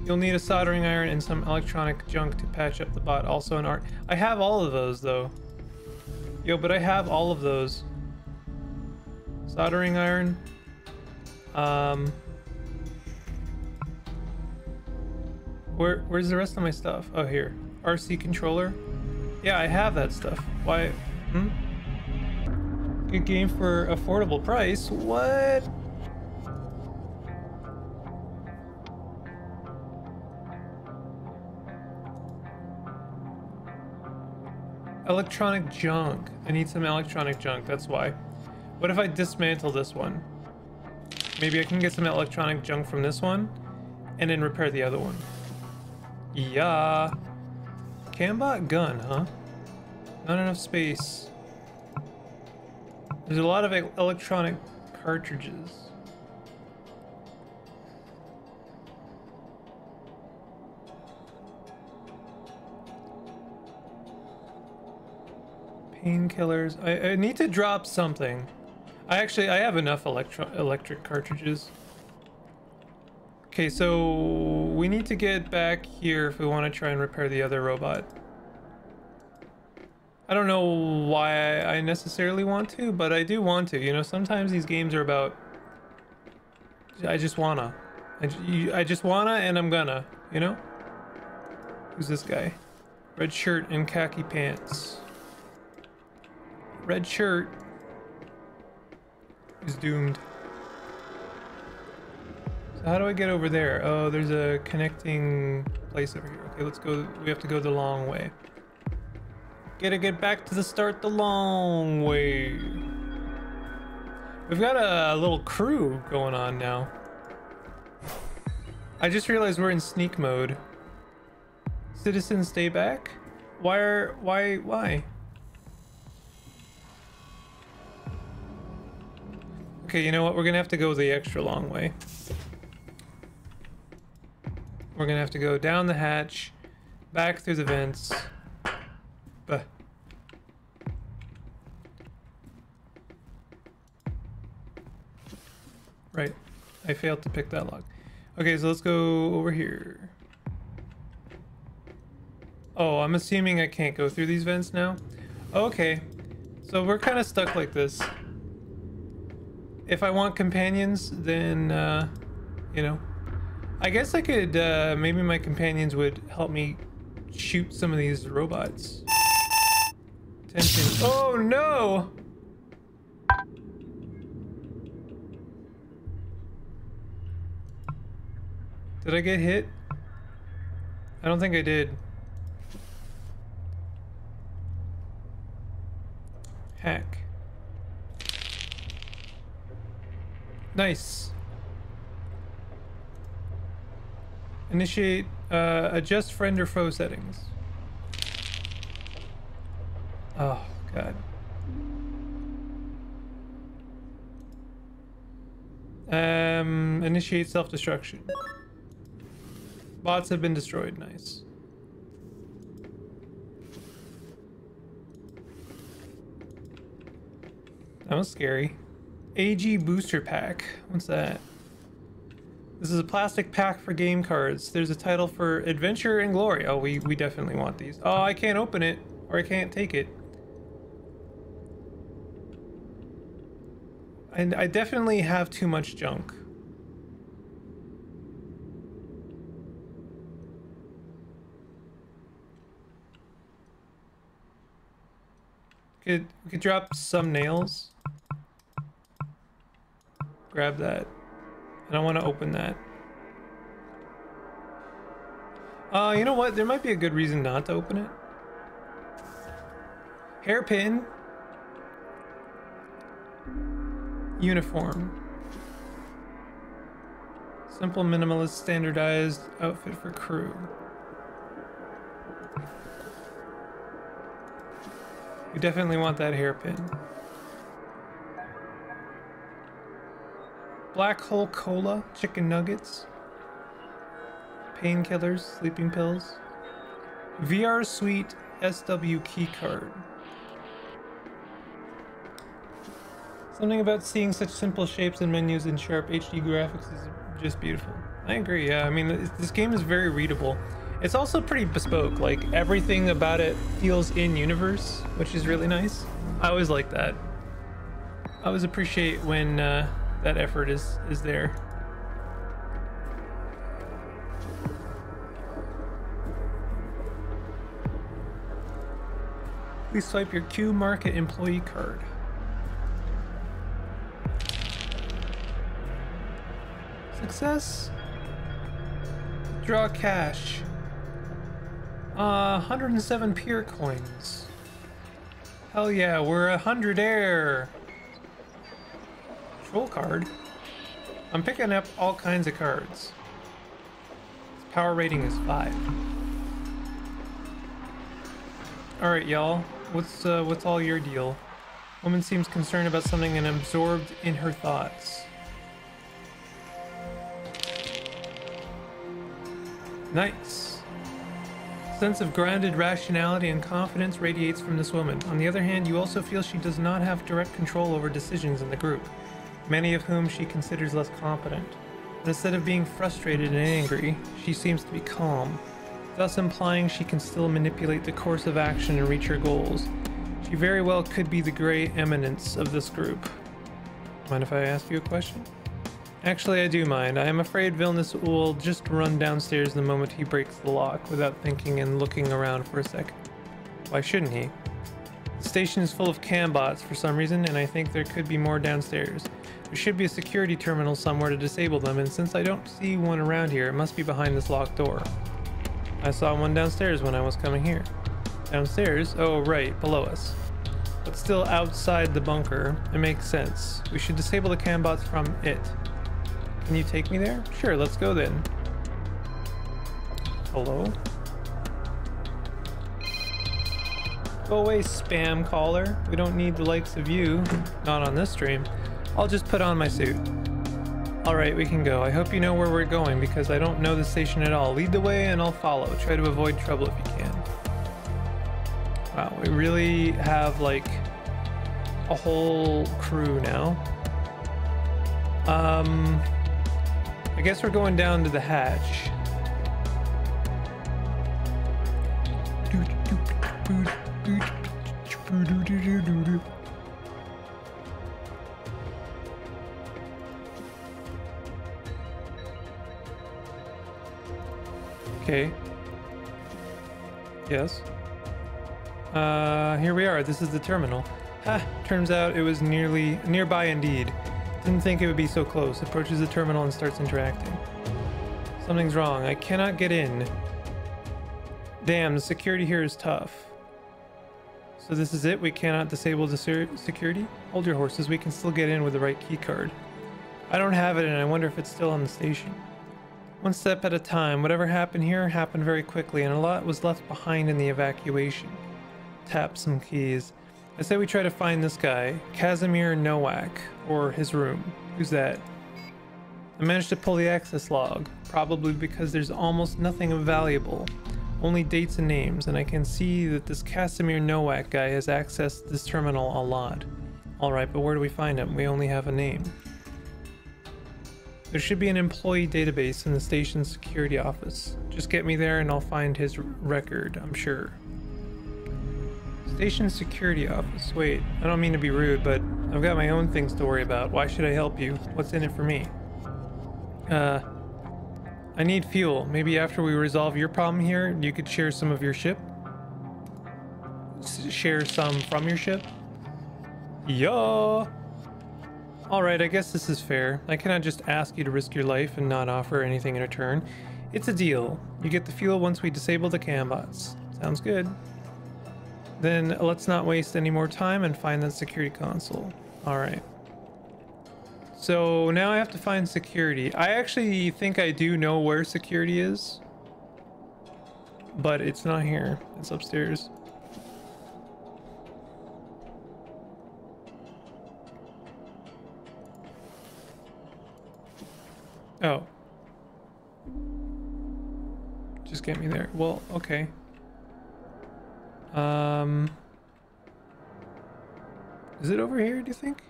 You'll need a soldering iron and some electronic junk to patch up the bot. Also an art. I have all of those though. Yo, but I have all of those. Soldering iron. Where's the rest of my stuff? Oh, here. RC controller. Yeah, I have that stuff. Why? Good game for affordable price. What? Electronic junk. I need some electronic junk, that's why. What if I dismantle this one? Maybe I can get some electronic junk from this one and then repair the other one. Yeah. Cambot gun, huh? Not enough space. There's a lot of electronic cartridges. Painkillers. I need to drop something. I have enough electric cartridges. Okay, so we need to get back here if we want to try and repair the other robot. I don't know why I necessarily want to, but I do want to. You know, sometimes these games are about... I just wanna. I just wanna and I'm gonna, you know? Who's this guy? Red shirt and khaki pants. Red shirt is doomed. So how do I get over there? Oh, there's a connecting place over here. Okay, let's go. We have to go the long way. Gotta get back to the start the long way. We've got a little crew going on now. I just realized we're in sneak mode. Citizens stay back? Why? Okay, you know what? We're gonna have to go the extra long way. We're gonna have to go down the hatch, back through the vents. Right. I failed to pick that lock. Okay, so let's go over here. Oh, I'm assuming I can't go through these vents now? Okay. So we're kind of stuck like this. If I want companions, then, you know. I guess I could, maybe my companions would help me shoot some of these robots. Attention. Oh, no! Did I get hit? I don't think I did. Hack. Nice. Initiate, adjust friend or foe settings. Oh, God. Initiate self-destruction. Bots have been destroyed. Nice. That was scary. AG booster pack. What's that? This is a plastic pack for game cards. There's a title for Adventure and Glory. Oh, we definitely want these. Oh, I can't open it. Or I can't take it. And I definitely have too much junk. We could drop some nails. Grab that. I don't want to open that. You know what? There might be a good reason not to open it. Hairpin. Uniform. Simple, minimalist, standardized outfit for crew. We definitely want that hairpin. Black hole cola, chicken nuggets, painkillers, sleeping pills, VR suite, SW key card. Something about seeing such simple shapes and menus in sharp HD graphics is just beautiful. I agree, yeah. I mean, this game is very readable. It's also pretty bespoke, like everything about it feels in-universe, which is really nice. I always like that. I always appreciate when that effort is there. Please swipe your Q Market employee card. Success. Draw cash. 107 peer coins. Hell yeah, we're 100 air. Troll card. I'm picking up all kinds of cards. Its power rating is 5. All right, y'all. What's all your deal? Woman seems concerned about something and absorbed in her thoughts. Nice. Sense of grounded rationality and confidence radiates from this woman. On the other hand, you also feel she does not have direct control over decisions in the group, many of whom she considers less competent. But instead of being frustrated and angry, she seems to be calm, thus implying she can still manipulate the course of action and reach her goals. She very well could be the gray eminence of this group. Mind if I ask you a question? Actually, I do mind. I am afraid Vilnius will just run downstairs the moment he breaks the lock without thinking and looking around for a second. Why shouldn't he? The station is full of cam bots for some reason, and I think there could be more downstairs. There should be a security terminal somewhere to disable them, and since I don't see one around here, it must be behind this locked door. I saw one downstairs when I was coming here. Downstairs? Oh, right, below us. But still outside the bunker. It makes sense. We should disable the cam bots from it. Can you take me there? Sure, let's go then. Hello? Go away, spam caller. We don't need the likes of you. Not on this stream. I'll just put on my suit. Alright, we can go. I hope you know where we're going because I don't know the station at all. Lead the way and I'll follow. Try to avoid trouble if you can. Wow, we really have like a whole crew now. I guess we're going down to the hatch. Okay. Yes. Here we are. This is the terminal. Ha! Turns out it was nearby indeed. Didn't think it would be so close. Approaches the terminal and starts interacting. Something's wrong. I cannot get in. Damn, the security here is tough. So this is it? We cannot disable the security? Hold your horses. We can still get in with the right key card. I don't have it and I wonder if it's still on the station. One step at a time. Whatever happened here happened very quickly and a lot was left behind in the evacuation. Tap some keys. I say we try to find this guy, Casimir Nowak, or his room. Who's that? I managed to pull the access log, probably because there's almost nothing valuable, only dates and names, and I can see that this Casimir Nowak guy has accessed this terminal a lot. Alright, but where do we find him? We only have a name. There should be an employee database in the station's security office. Just get me there and I'll find his record, I'm sure. Station security office. Wait, I don't mean to be rude, but I've got my own things to worry about. Why should I help you? What's in it for me? I need fuel. Maybe after we resolve your problem here, you could share some of your ship? Share some from your ship? Yeah. Alright, I guess this is fair. I cannot just ask you to risk your life and not offer anything in return. It's a deal. You get the fuel once we disable the cam bots. Sounds good. Then let's not waste any more time and find that security console. Alright. So now I have to find security. I actually think I do know where security is. But it's not here. It's upstairs. Oh. Just get me there. Well, okay. Is it over here, do you think?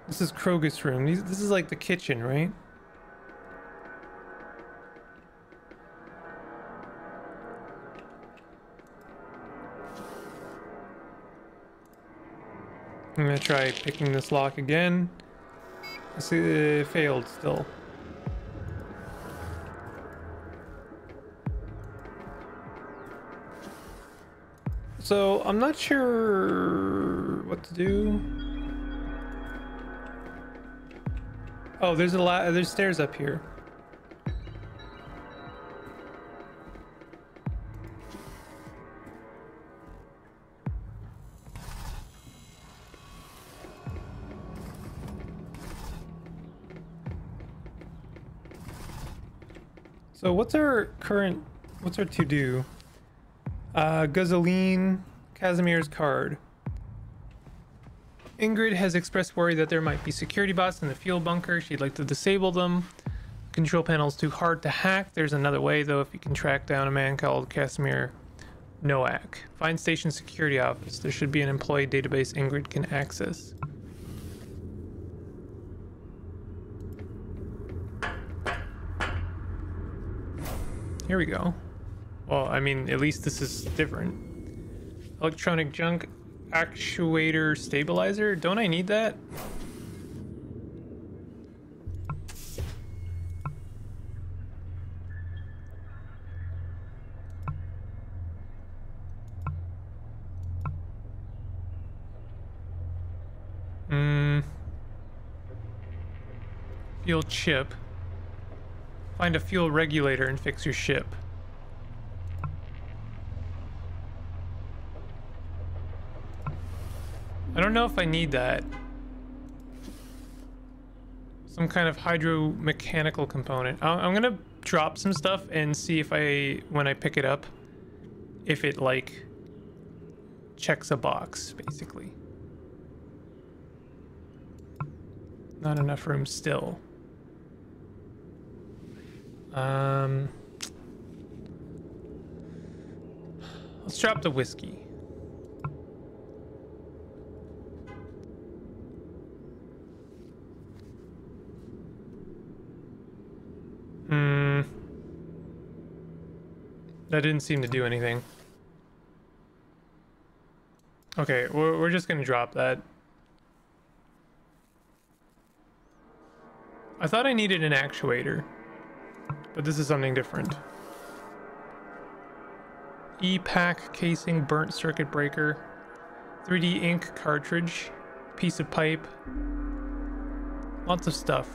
This is Krogus' room. This is like the kitchen, right? I'm gonna try picking this lock again. I see it failed still. So I'm not sure what to do. Oh, there's stairs up here. So what's our to-do? Gasoline, Casimir's card. Ingrid has expressed worry that there might be security bots in the fuel bunker. She'd like to disable them. Control panel's too hard to hack. There's another way though, if you can track down a man called Casimir Noack. Find station security office. There should be an employee database Ingrid can access. Here we go. Well, I mean, at least this is different. Electronic junk actuator stabilizer. Don't I need that? Fuel chip. Find a fuel regulator and fix your ship. I don't know if I need that. Some kind of hydromechanical component. I'm gonna drop some stuff and see if when I pick it up, if it like checks a box, basically. Not enough room still. Let's drop the whiskey. That didn't seem to do anything. Okay, we're just gonna drop that. I thought I needed an actuator, but this is something different. E-pack casing, burnt circuit breaker, 3D ink cartridge, piece of pipe, lots of stuff.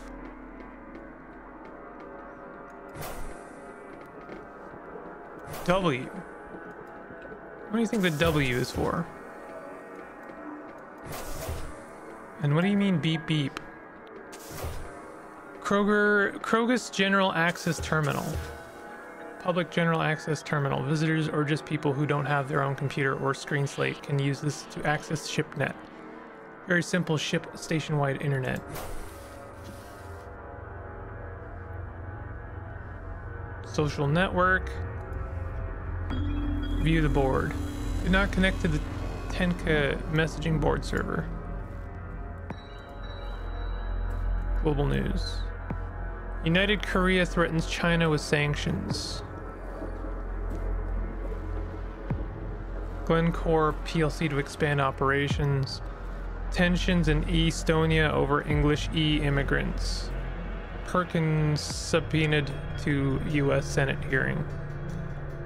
W. What do you think the W is for? And what do you mean beep beep? Krogus General Access Terminal. Public General Access Terminal. Visitors or just people who don't have their own computer or screen slate can use this to access ShipNet. Very simple ship station-wide internet. Social network. View the board. Do not connect to the Tenka messaging board server. Global news. United Korea threatens China with sanctions. Glencore PLC to expand operations. Tensions in Estonia over English immigrants. Perkins subpoenaed to U.S. Senate hearing.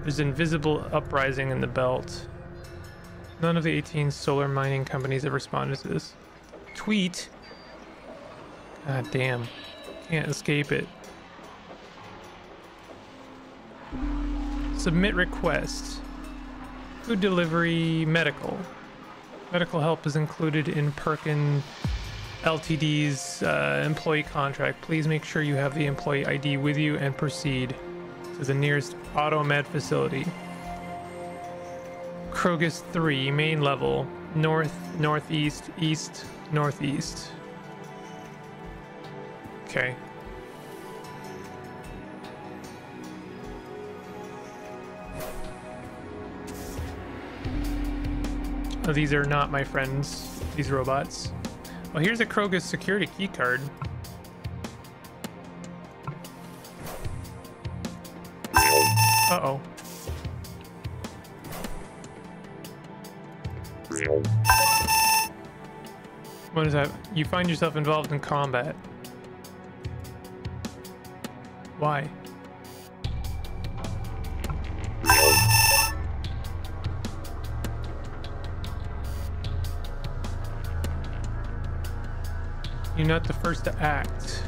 There's invisible uprising in the belt. None of the 18 solar mining companies have responded to this. Tweet. God damn. Can't escape it. Submit request. Food delivery, medical. Medical help is included in Perkin Ltd's employee contract. Please make sure you have the employee ID with you and proceed to the nearest AutoMed facility. Krogus 3, main level, north, northeast, east, northeast. Okay. Oh, these are not my friends, these robots. Well, here's a Krogus security key card. Uh-oh. What is that? You find yourself involved in combat. Why? You're not the first to act.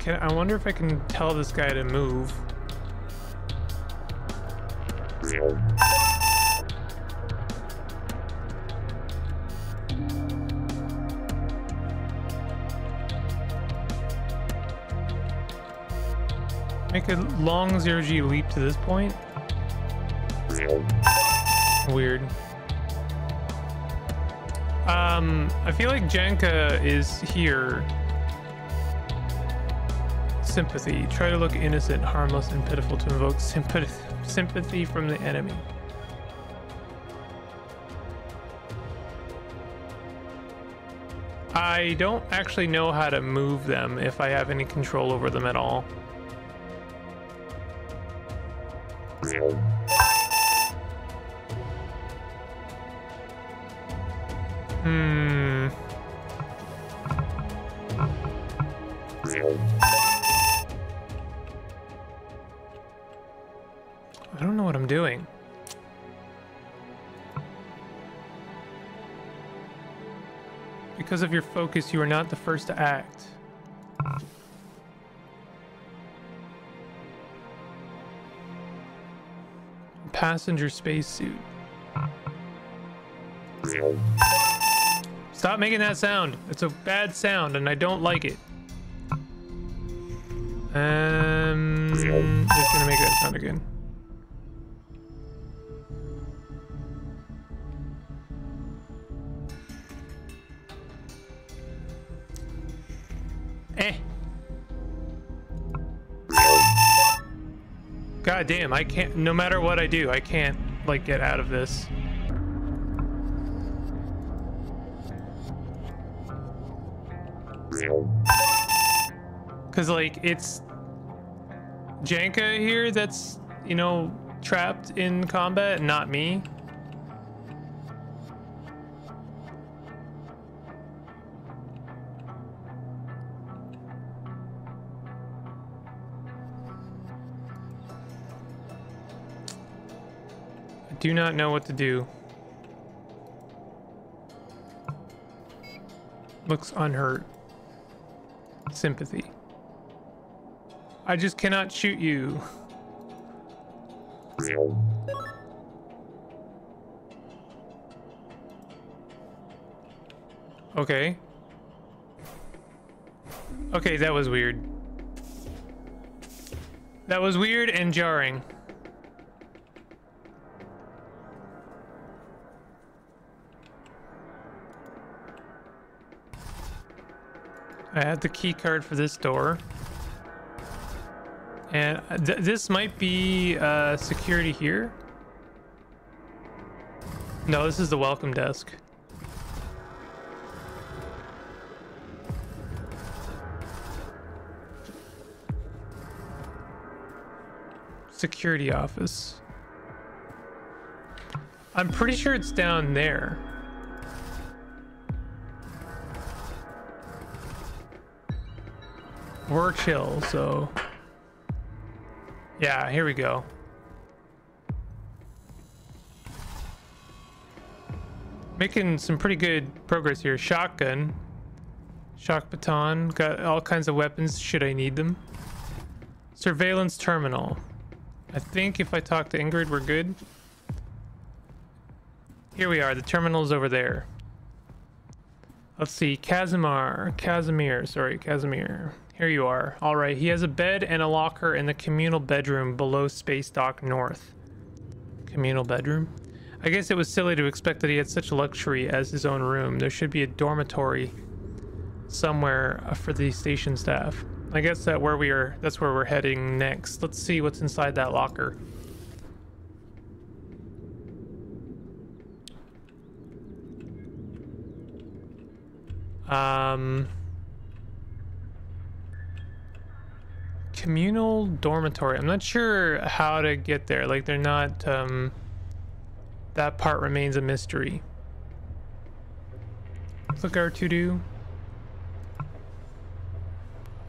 I wonder if I can tell this guy to move. Make a long 0G leap to this point. Weird. I feel like Janka is here. Sympathy. Try to look innocent, harmless, and pitiful to invoke sympathy from the enemy. I don't actually know how to move them if I have any control over them at all. I don't know what I'm doing. Because of your focus, you are not the first to act. Passenger spacesuit. Stop making that sound. It's a bad sound and I don't like it. Just gonna make that sound again. God damn, I can't, no matter what I do, I can't, like, get out of this. Cause, like, it's Janka here that's, you know, trapped in combat, not me. Do not know what to do. Looks unhurt. Sympathy. I just cannot shoot you. Okay. Okay, that was weird. That was weird and jarring. I have the key card for this door. And this might be security here. No, this is the welcome desk. Security office. I'm pretty sure it's down there. We're chill, so yeah, here we go. Making some pretty good progress here. Shotgun, shock baton, got all kinds of weapons should I need them. Surveillance terminal. I think if I talk to Ingrid, we're good. Here we are. The terminal's over there. Let's see. Casimir. Here you are. All right. He has a bed and a locker in the communal bedroom below Space Dock North. Communal bedroom? I guess it was silly to expect that he had such luxury as his own room. There should be a dormitory somewhere for the station staff. I guess that's where we're heading next. Let's see what's inside that locker. Communal dormitory. I'm not sure how to get there. Like, they're not, that part remains a mystery. Look, R2-2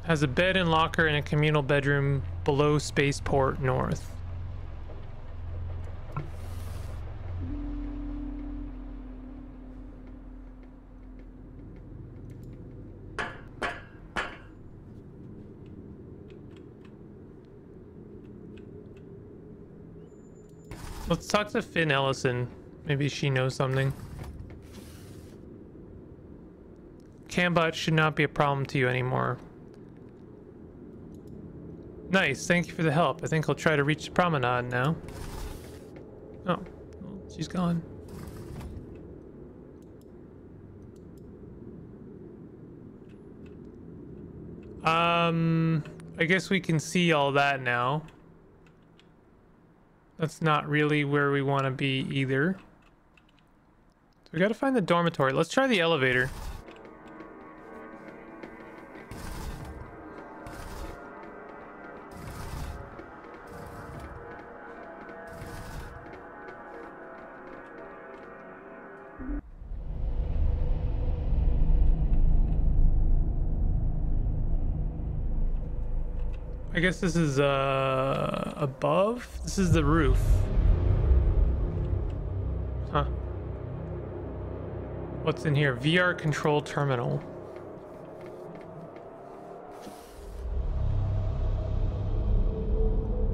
has a bed and locker in a communal bedroom below Spaceport North. Let's talk to Finn Ellison. Maybe she knows something. Cambot should not be a problem to you anymore. Nice, thank you for the help. I think I'll try to reach the promenade now. Oh, well, she's gone. I guess we can see all that now. That's not really where we want to be either. So we got to find the dormitory. Let's try the elevator. I guess this is above. This is the roof. Huh. What's in here? VR control terminal.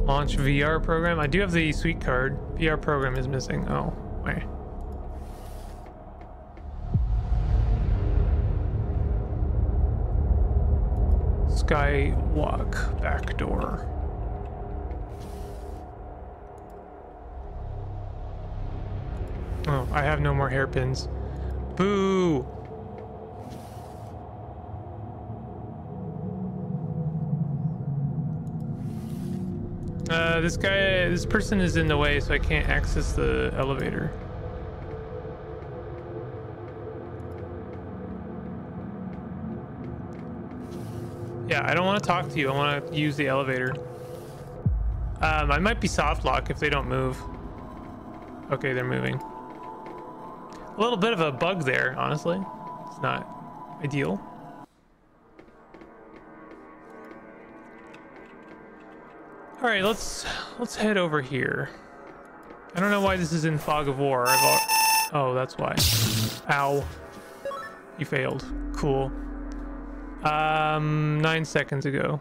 Launch VR program. I do have the suite card. VR program is missing. Oh, wait. Skywalk back door. Oh, I have no more hairpins. Boo! This person is in the way, so I can't access the elevator. Yeah, I don't want to talk to you. I want to use the elevator. I might be soft lock if they don't move. Okay, they're moving. A little bit of a bug there, honestly. It's not ideal. All right, let's head over here. I don't know why this is in fog of war. Oh, that's why. Ow. You failed. Cool. 9 seconds ago.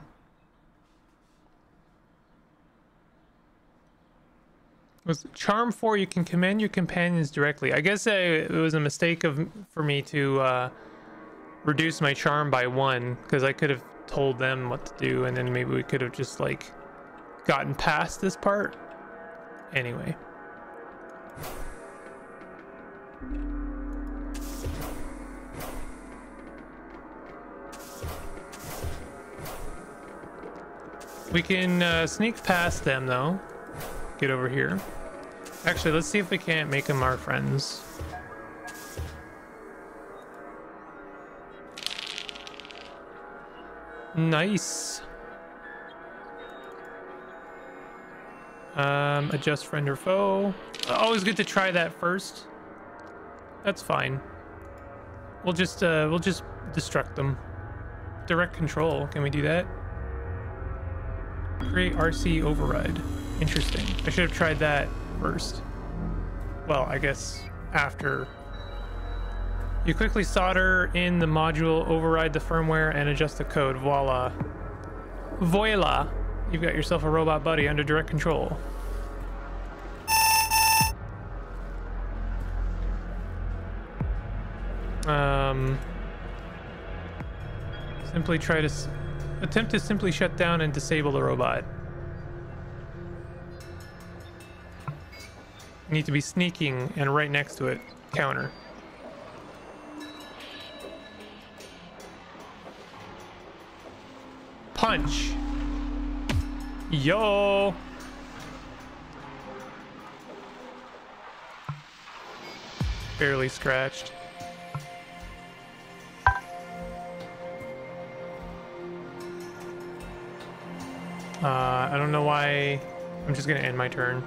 Was charm 4, you can command your companions directly. I guess it was a mistake for me to reduce my charm by 1, because I could have told them what to do, and then maybe we could have just like gotten past this part. Anyway. We can sneak past them though. Get over here. Actually, let's see if we can't make them our friends. Nice. Adjust friend or foe. Always good to try that first. That's fine. We'll just destruct them. Direct control. Can we do that? Create RC override. Interesting. I should have tried that first. Well, I guess after. You quickly solder in the module, override the firmware, and adjust the code. Voila. Voila. You've got yourself a robot buddy under direct control. Simply try to attempt to simply shut down and disable the robot. You need to be sneaking and right next to it. Counter. Punch. Yo. Barely scratched. I don't know why. I'm just gonna end my turn.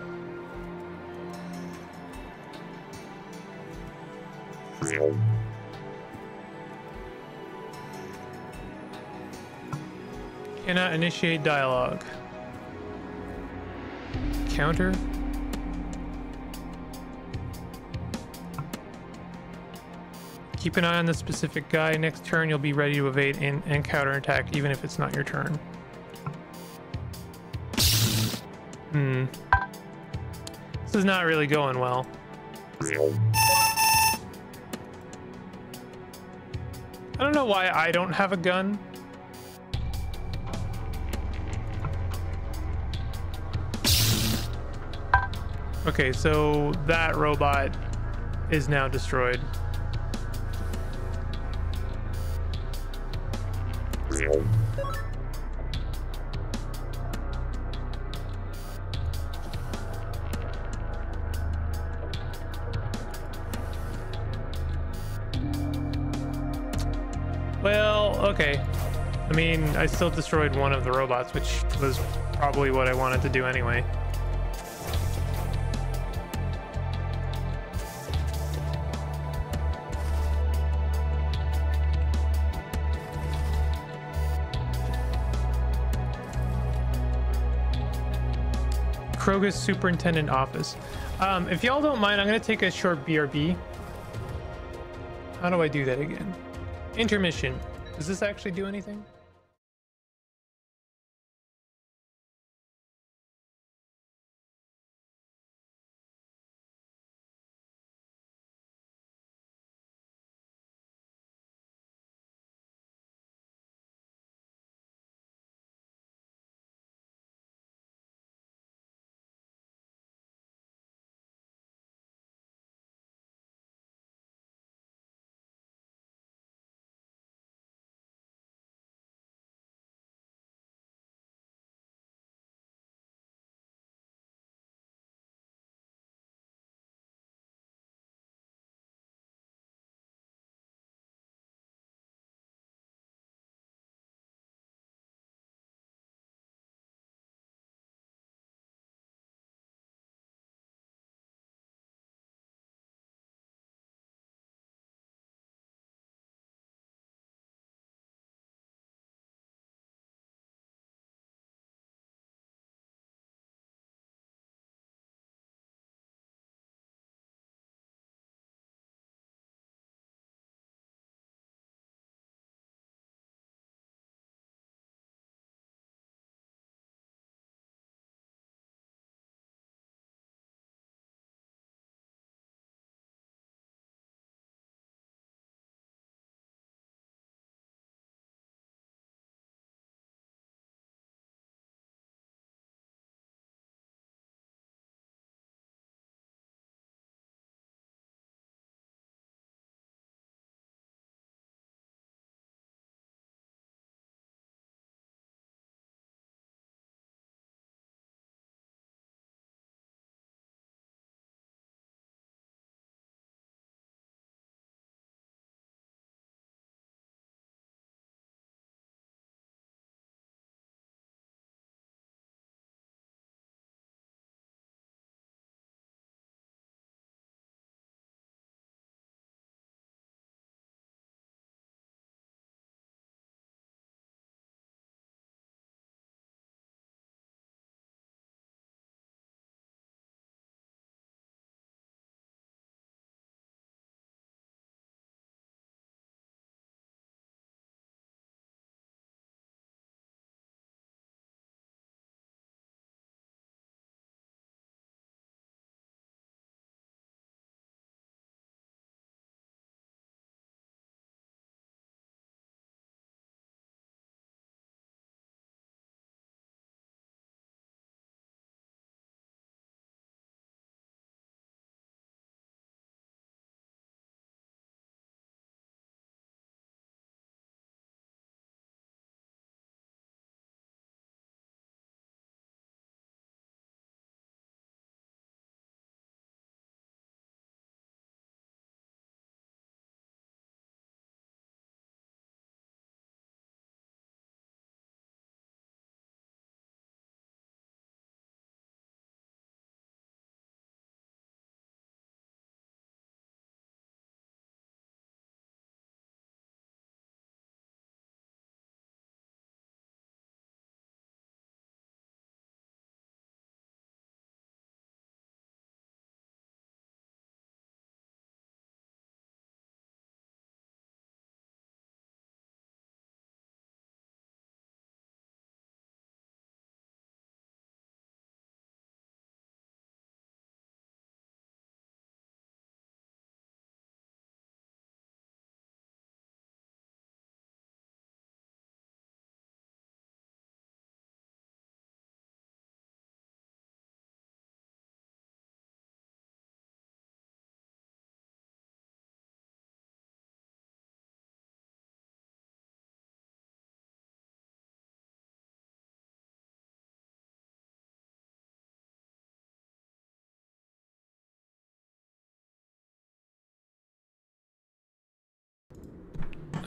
Cannot initiate dialogue. Counter. Keep an eye on the specific guy. Next turn, you'll be ready to evade and counterattack, even if it's not your turn. This is not really going well. I don't know why I don't have a gun. Okay, so that robot is now destroyed. Well, okay. I mean, I still destroyed one of the robots, which was probably what I wanted to do anyway. Krogus Superintendent Office. If y'all don't mind, I'm going to take a short BRB. How do I do that again? Intermission. Does this actually do anything?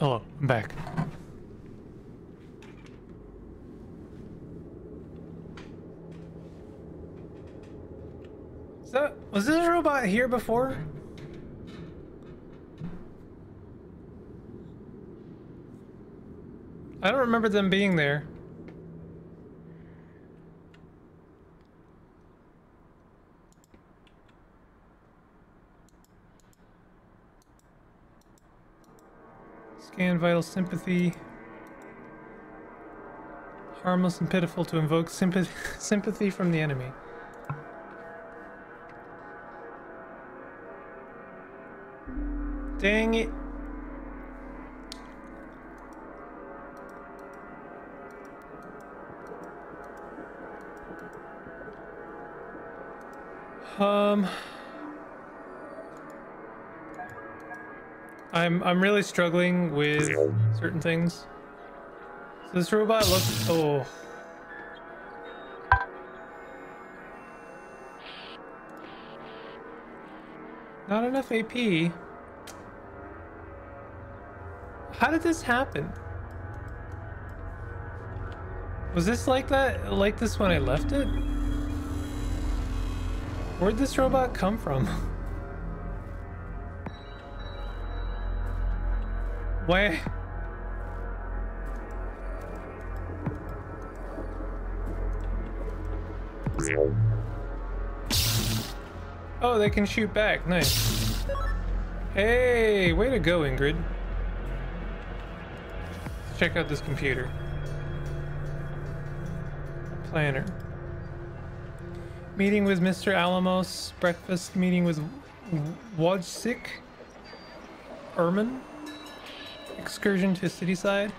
Hello, I'm back. Was this robot here before? I don't remember them being there. Scan vital sympathy. Harmless and pitiful to invoke sympathy from the enemy. Dang it. I'm really struggling with certain things. So this robot looks, oh. Not enough AP. How did this happen? Was this like that, like this when I left it? Where'd this robot come from? Why? Oh, they can shoot back. Nice. Hey, way to go, Ingrid. Let's check out this computer. Planner. Meeting with Mr. Alamos. Breakfast meeting with Wojcik. Erman. Excursion to Cityside.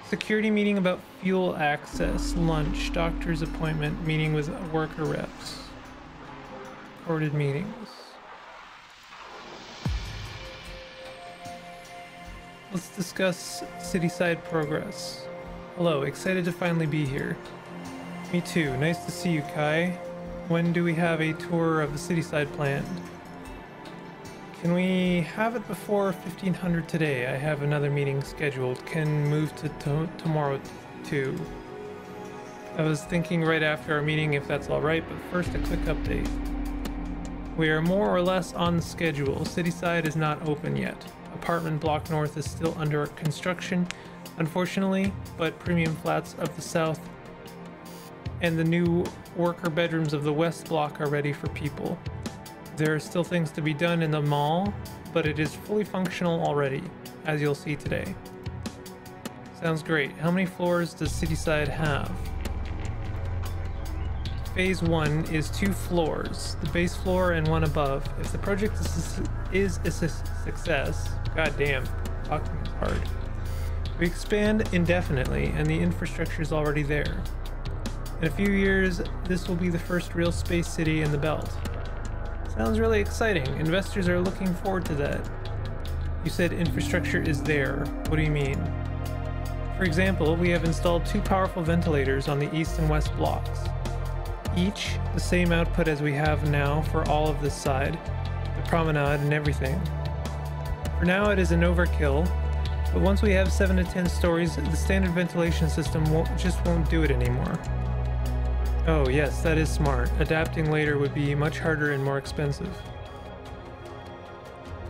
Security meeting about fuel access. Lunch. Doctor's appointment. Meeting with worker reps. Recorded meetings. Let's discuss Cityside progress. Hello, excited to finally be here. Me too. Nice to see you, Kai. When do we have a tour of the Cityside planned? Can we have it before 1500 today? I have another meeting scheduled. Can move to tomorrow too. I was thinking right after our meeting if that's alright, but first a quick update. We are more or less on the schedule. Cityside is not open yet. Apartment block north is still under construction, unfortunately, but premium flats of the south and the new worker bedrooms of the west block are ready for people. There are still things to be done in the mall, but it is fully functional already, as you'll see today. Sounds great. How many floors does Cityside have? Phase 1 is 2 floors, the base floor and one above. If the project is a success, goddamn, talking is hard. We expand indefinitely and the infrastructure is already there. In a few years, this will be the first real space city in the belt. Sounds really exciting. Investors are looking forward to that. You said infrastructure is there. What do you mean? For example, we have installed 2 powerful ventilators on the east and west blocks. Each the same output as we have now for all of this side, the promenade and everything. For now it is an overkill, but once we have 7 to 10 stories, the standard ventilation system just won't do it anymore. Oh yes, that is smart. Adapting later would be much harder and more expensive.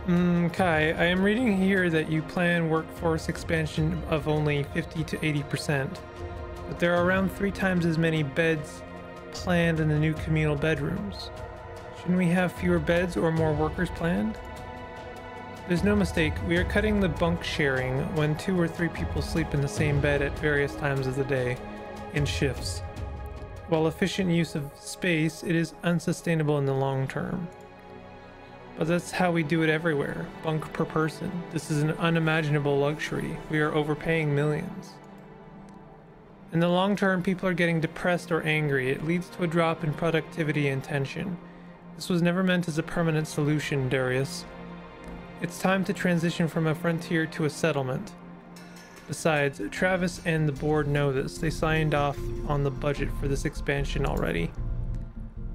Kai, I am reading here that you plan workforce expansion of only 50 to 80%, but there are around 3 times as many beds planned in the new communal bedrooms. Shouldn't we have fewer beds or more workers planned? There's no mistake, we are cutting the bunk sharing when 2 or 3 people sleep in the same bed at various times of the day, in shifts. While efficient use of space, it is unsustainable in the long term. But that's how we do it everywhere, bunk per person. This is an unimaginable luxury. We are overpaying millions. In the long term, people are getting depressed or angry. It leads to a drop in productivity and tension. This was never meant as a permanent solution, Darius. It's time to transition from a frontier to a settlement. Besides, Travis and the board know this. They signed off on the budget for this expansion already.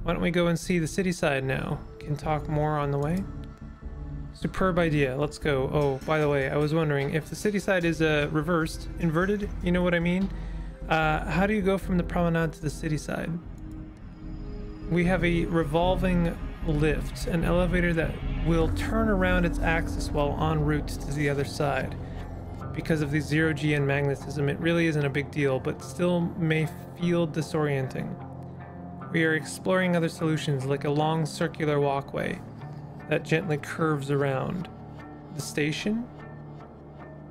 Why don't we go and see the city side now? Can talk more on the way? Superb idea. Let's go. Oh, by the way, I was wondering if the city side is reversed, inverted, you know what I mean? How do you go from the promenade to the city side? We have a revolving lift, an elevator that will turn around its axis while en route to the other side. Because of the zero-G and magnetism, it really isn't a big deal, but still may feel disorienting. We are exploring other solutions, like a long circular walkway that gently curves around. The station?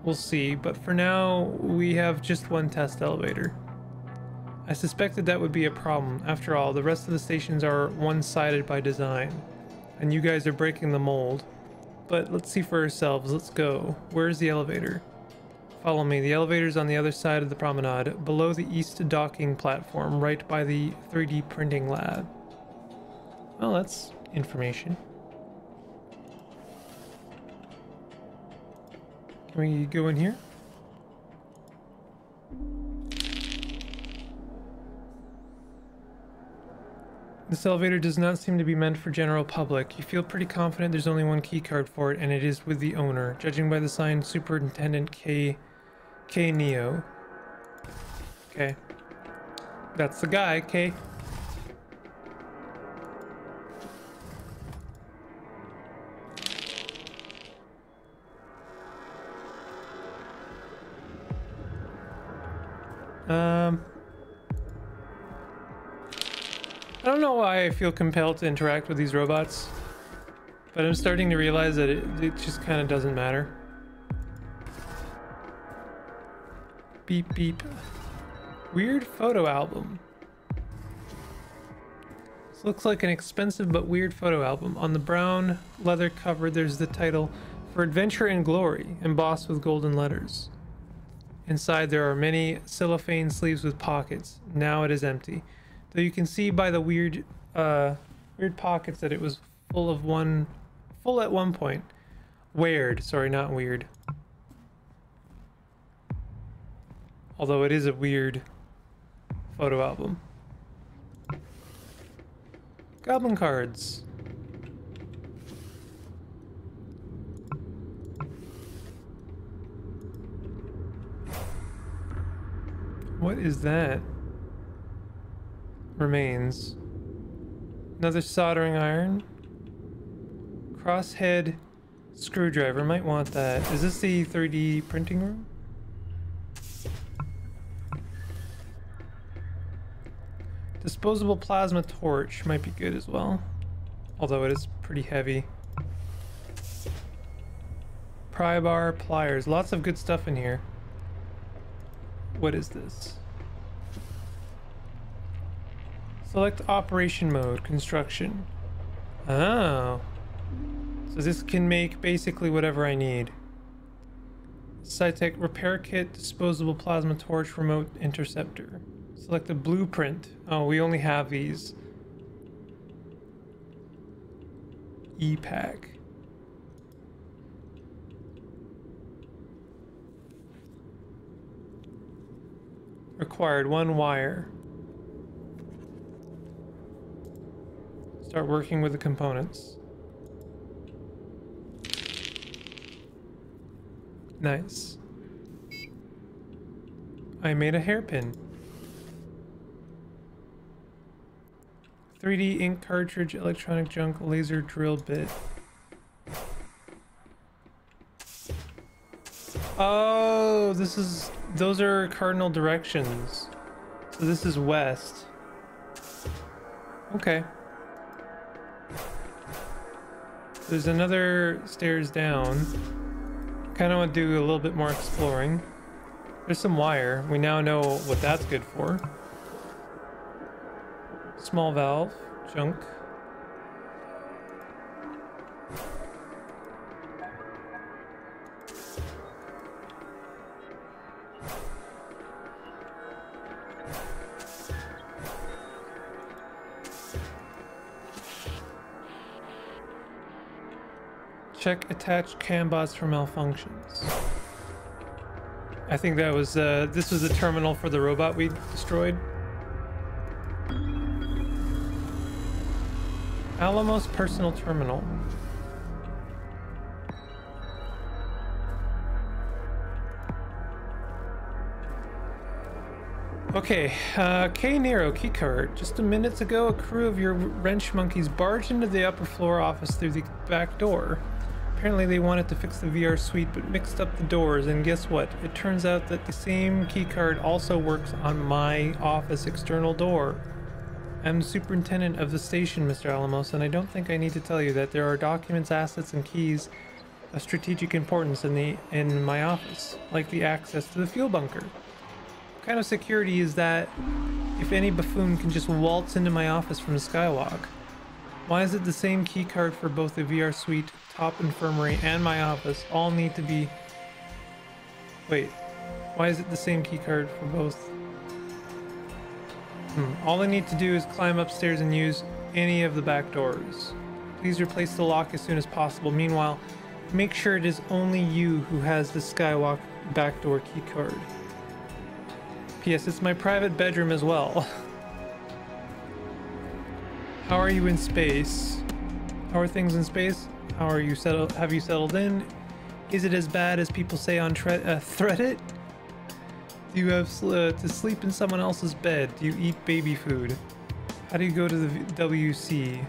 We'll see, but for now, we have just one test elevator. I suspected that would be a problem. After all, the rest of the stations are one-sided by design, and you guys are breaking the mold. But let's see for ourselves. Let's go. Where's the elevator? Follow me. The elevator's on the other side of the promenade, below the east docking platform, right by the 3D printing lab. Well, that's information. Can we go in here? This elevator does not seem to be meant for general public. You feel pretty confident there's only one key card for it, and it is with the owner, judging by the sign Superintendent K Neo. Okay. That's the guy, K. I don't know why I feel compelled to interact with these robots, but I'm starting to realize that it just kind of doesn't matter. Beep beep. Weird photo album. This looks like an expensive but weird photo album. On the brown leather cover there's the title For Adventure and Glory, embossed with golden letters. Inside there are many cellophane sleeves with pockets. Now it is empty. Though you can see by the weird pockets that it was full at one point. Weird, sorry, not weird. Although it is a weird photo album. Goblin cards. What is that? Remains. Another soldering iron. Crosshead screwdriver. Might want that. Is this the 3D printing room? Disposable plasma torch might be good as well. Although it is pretty heavy. Pry bar, pliers. Lots of good stuff in here. What is this? Select operation mode, construction. Oh. So this can make basically whatever I need. Sci-Tech repair kit, disposable plasma torch, remote interceptor. Select the blueprint. Oh, we only have these. E-pack. Required 1 wire. Start working with the components. Nice. I made a hairpin. 3D ink cartridge, electronic junk, laser drill bit. Oh, those are cardinal directions. So this is west. Okay. There's another stairs down. Kind of want to do a little bit more exploring. There's some wire. We now know what that's good for. Small valve, junk. Check attached cam bots for malfunctions. I think that was, this was the terminal for the robot we destroyed. Alamos personal terminal. Okay, K. Nero, keycard. Just a minutes ago, a crew of your wrench monkeys barged into the upper floor office through the back door. Apparently they wanted to fix the VR suite, but mixed up the doors, and guess what? It turns out that the same keycard also works on my office external door. I'm the superintendent of the station, Mr. Alamos, and I don't think I need to tell you that there are documents, assets, and keys of strategic importance in my office, like the access to the fuel bunker. What kind of security is that if any buffoon can just waltz into my office from the skywalk? Why is it the same key card for both the VR suite, top infirmary, and my office all need to be... Wait, why is it the same key card for both? All I need to do is climb upstairs and use any of the back doors. Please replace the lock as soon as possible. Meanwhile, make sure it is only you who has the skywalk backdoor key card. P.S. It's my private bedroom as well. How are you in space? How are things in space? How are you settled? Have you settled in? Is it as bad as people say on Threadit? Do you have to sleep in someone else's bed? Do you eat baby food? How do you go to the WC?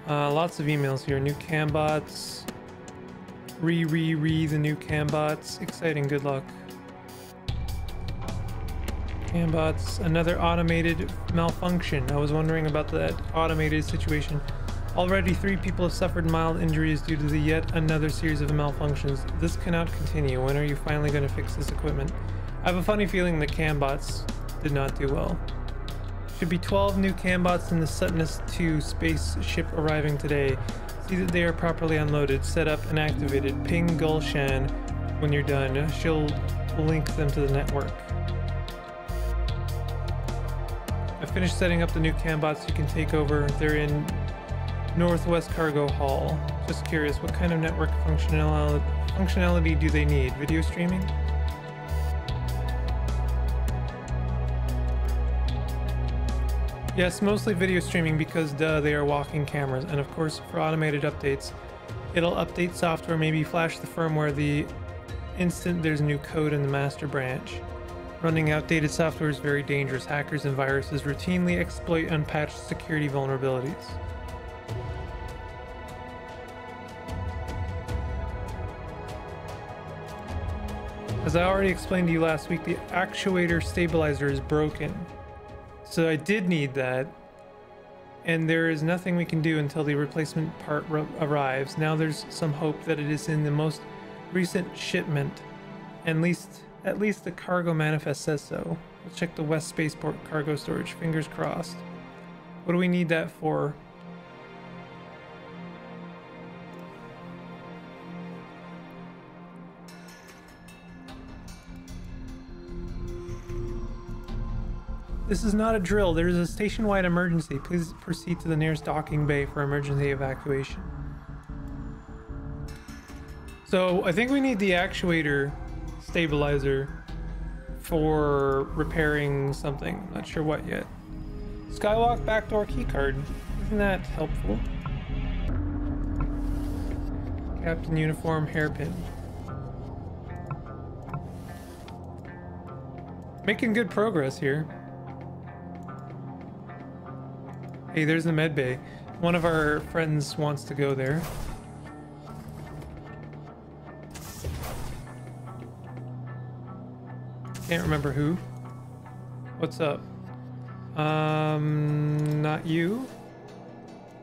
Lots of emails here. New cambots. The new cambots. Exciting. Good luck. Cambots. Another automated malfunction. I was wondering about that automated situation. Already 3 people have suffered mild injuries due to the yet another series of malfunctions. This cannot continue. When are you finally going to fix this equipment? I have a funny feeling the cambots did not do well. Should be 12 new cambots in the Sutness 2 spaceship arriving today. See that they are properly unloaded, set up, and activated. Ping Gulshan when you're done. She'll link them to the network. I finished setting up the new cambots you can take over. They're in Northwest Cargo Hall. Just curious, what kind of network functionality do they need? Video streaming? Yes, mostly video streaming because duh, they are walking cameras. And of course, for automated updates, it'll update software, maybe flash the firmware the instant there's new code in the master branch. Running outdated software is very dangerous. Hackers and viruses routinely exploit unpatched security vulnerabilities. As I already explained to you last week, the actuator stabilizer is broken. So I did need that. And there is nothing we can do until the replacement part arrives. Now there's some hope that it is in the most recent shipment. At least the cargo manifest says so. We'll check the West Spaceport cargo storage. Fingers crossed. What do we need that for? This is not a drill. There is a station-wide emergency. Please proceed to the nearest docking bay for emergency evacuation. So I think we need the actuator stabilizer for repairing something. I'm not sure what yet. Skywalk backdoor keycard. Isn't that helpful? Captain uniform hairpin. Making good progress here. Hey, there's the med bay. One of our friends wants to go there. Can't remember who. What's up? Not you?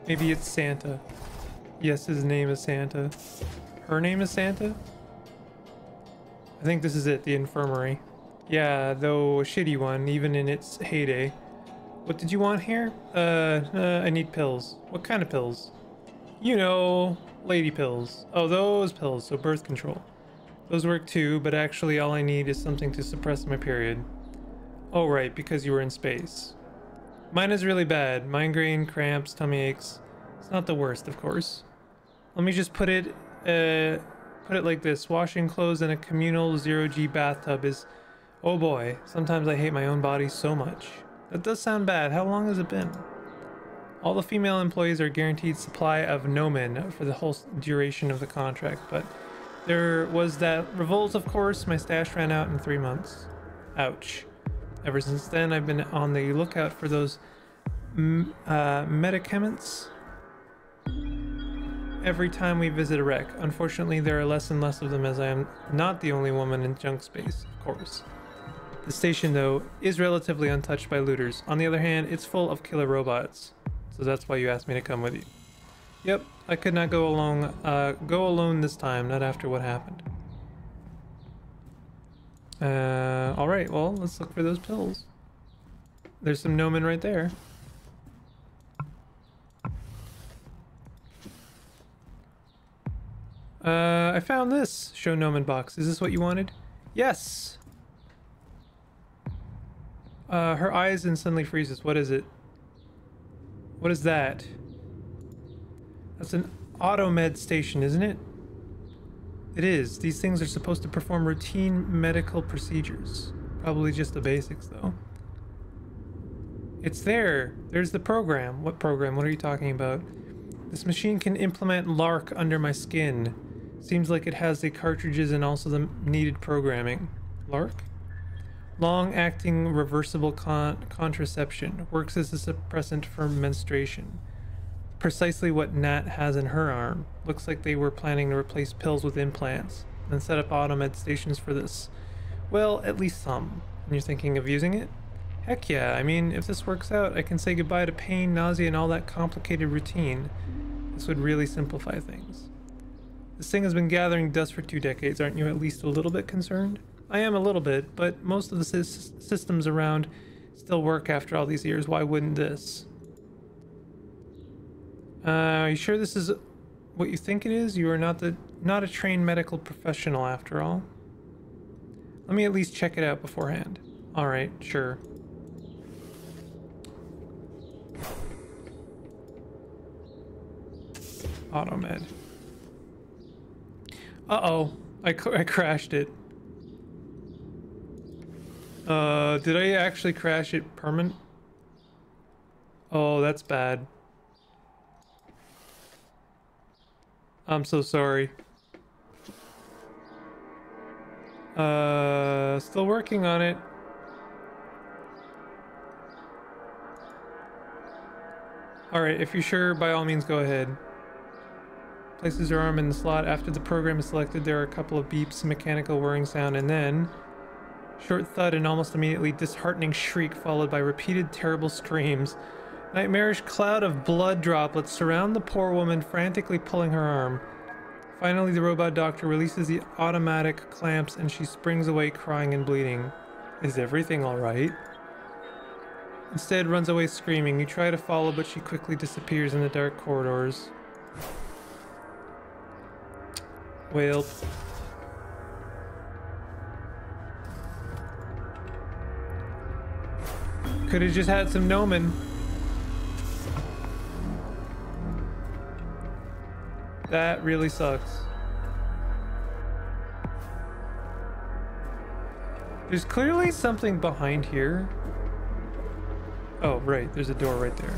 Maybe it's Santa. Yes, his name is Santa. Her name is Santa? I think this is it, the infirmary. Yeah, though a shitty one, even in its heyday. What did you want here? I need pills. What kind of pills? You know, lady pills. Oh, those pills, so birth control. Those work too, but actually all I need is something to suppress my period. Oh right, because you were in space. Mine is really bad. Migraine, cramps, tummy aches. It's not the worst, of course. Let me just put it like this. Washing clothes in a communal 0G bathtub is... Oh boy, sometimes I hate my own body so much. That does sound bad. How long has it been? All the female employees are guaranteed supply of Nomen for the whole duration of the contract, but there was that revolt, of course. My stash ran out in 3 months. Ouch. Ever since then, I've been on the lookout for those medicaments every time we visit a wreck. Unfortunately, there are less and less of them, as I am not the only woman in junk space, of course. The station, though, is relatively untouched by looters. On the other hand, it's full of killer robots. So that's why you asked me to come with you. Yep, I could not go alone this time, not after what happened. Alright, well, let's look for those pills. There's some gnomon right there. I found this show gnomon box. Is this what you wanted? Yes! Her eyes instantly freezes. What is it? What is that? That's an automed station, isn't it? It is. These things are supposed to perform routine medical procedures. Probably just the basics, though. It's there. There's the program. What program? What are you talking about? This machine can implement LARC under my skin. Seems like it has the cartridges and also the needed programming. LARC? Long-acting reversible contraception. Works as a suppressant for menstruation. Precisely what Nat has in her arm. Looks like they were planning to replace pills with implants and set up automed stations for this. Well, at least some. And you're thinking of using it? Heck yeah, I mean, if this works out, I can say goodbye to pain, nausea, and all that complicated routine. This would really simplify things. This thing has been gathering dust for 2 decades. Aren't you at least a little bit concerned? I am a little bit, but most of the systems around still work after all these years. Why wouldn't this? Are you sure this is what you think it is? You are not a trained medical professional after all. Let me at least check it out beforehand. Alright, sure. Automed. Uh-oh. I crashed it. Did I actually crash it permanent? Oh, that's bad. I'm so sorry. Still working on it. Alright, if you're sure, by all means go ahead. Places her arm in the slot. After the program is selected, there are a couple of beeps, mechanical whirring sound, and then... short thud and almost immediately disheartening shriek followed by repeated terrible screams. Nightmarish cloud of blood droplets surround the poor woman, frantically pulling her arm. Finally, the robot doctor releases the automatic clamps and she springs away crying and bleeding. Is everything alright? Instead, runs away screaming. You try to follow, but she quickly disappears in the dark corridors. Well... could have just had some gnomon. That really sucks. There's clearly something behind here. Oh, right. There's a door right there.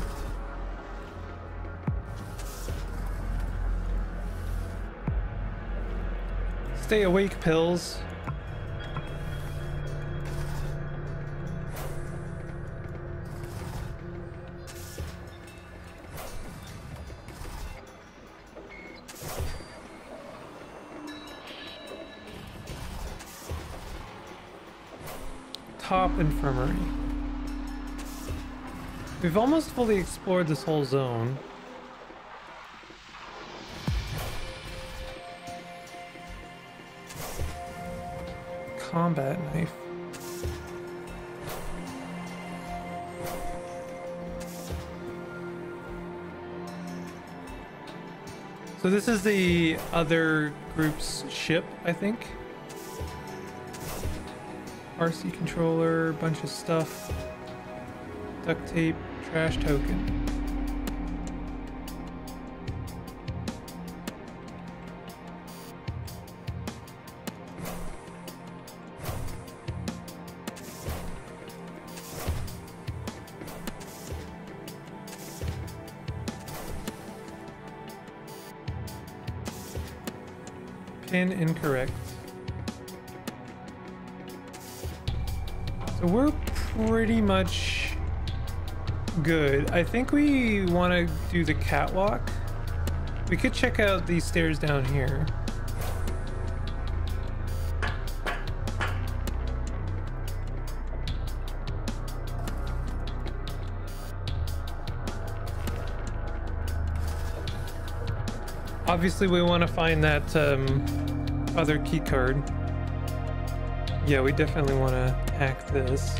Stay awake, pills. Top infirmary. We've almost fully explored this whole zone. Combat knife. So this is the other group's ship, I think. RC controller, bunch of stuff, duct tape, trash token. Pin incorrect. So we're pretty much good. I think we want to do the catwalk. We could check out these stairs down here. Obviously, we want to find that other key card. Yeah, we definitely want to hack this.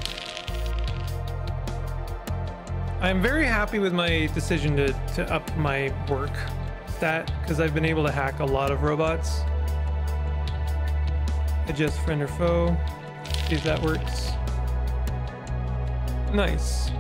I'm very happy with my decision to up my work stat, because I've been able to hack a lot of robots. Adjust friend or foe. See if that works. Nice.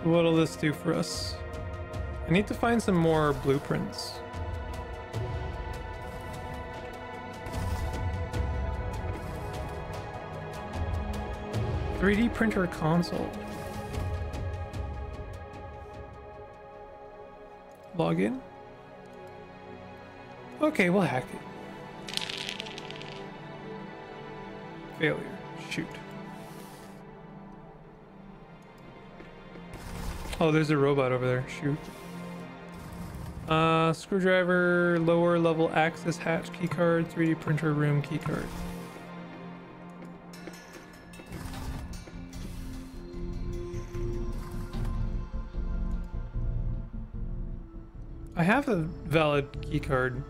So what'll this do for us? I need to find some more blueprints. "3D printer console." Login. Okay, we'll hack it. Failure. Shoot. Oh, there's a robot over there. Shoot. Screwdriver, lower level access hatch keycard, 3D printer room keycard. I have a valid keycard.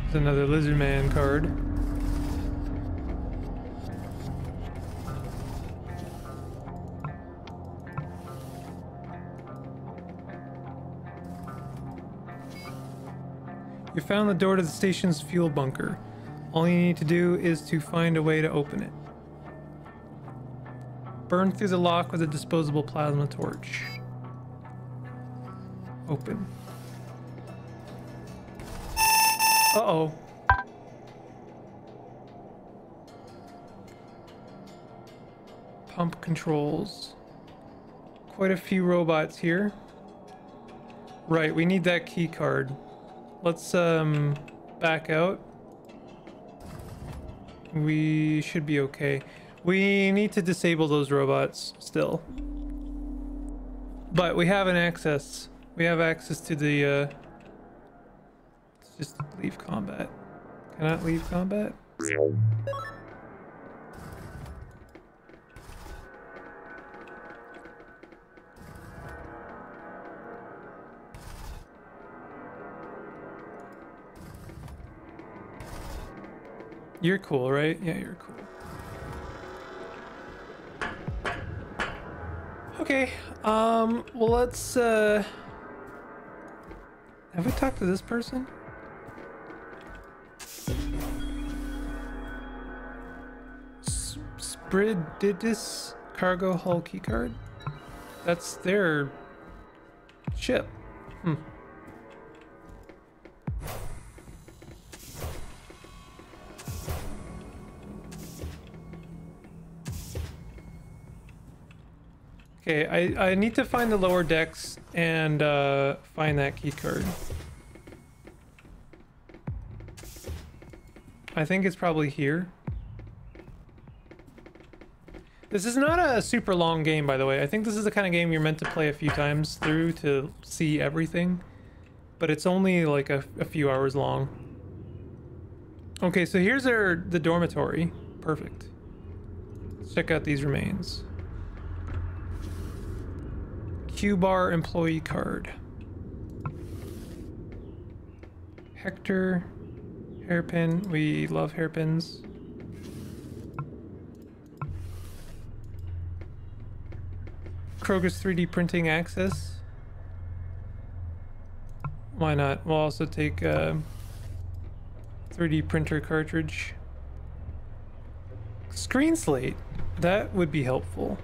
There's another lizard man card. You found the door to the station's fuel bunker. All you need to do is to find a way to open it. Burn through the lock with a disposable plasma torch. Open. Uh-oh. Pump controls. Quite a few robots here. Right, we need that key card. Let's back out. We should be okay. We need to disable those robots still. But we have an access. We have access to the let's just leave combat. Cannot leave combat? You're cool, right? Yeah, you're cool. Okay, well, let's, have we talked to this person? Sprididis cargo hull keycard? That's their ship. Okay, I need to find the lower decks and find that key card. I think it's probably here. This is not a super long game, by the way. I think this is the kind of game you're meant to play a few times through to see everything. But it's only like a few hours long. Okay, so here's the dormitory. Perfect. Let's check out these remains. Q-Bar employee card. Hector. Hairpin. We love hairpins. Kroger's 3D printing access. Why not? We'll also take 3D printer cartridge. Screen slate. That would be helpful.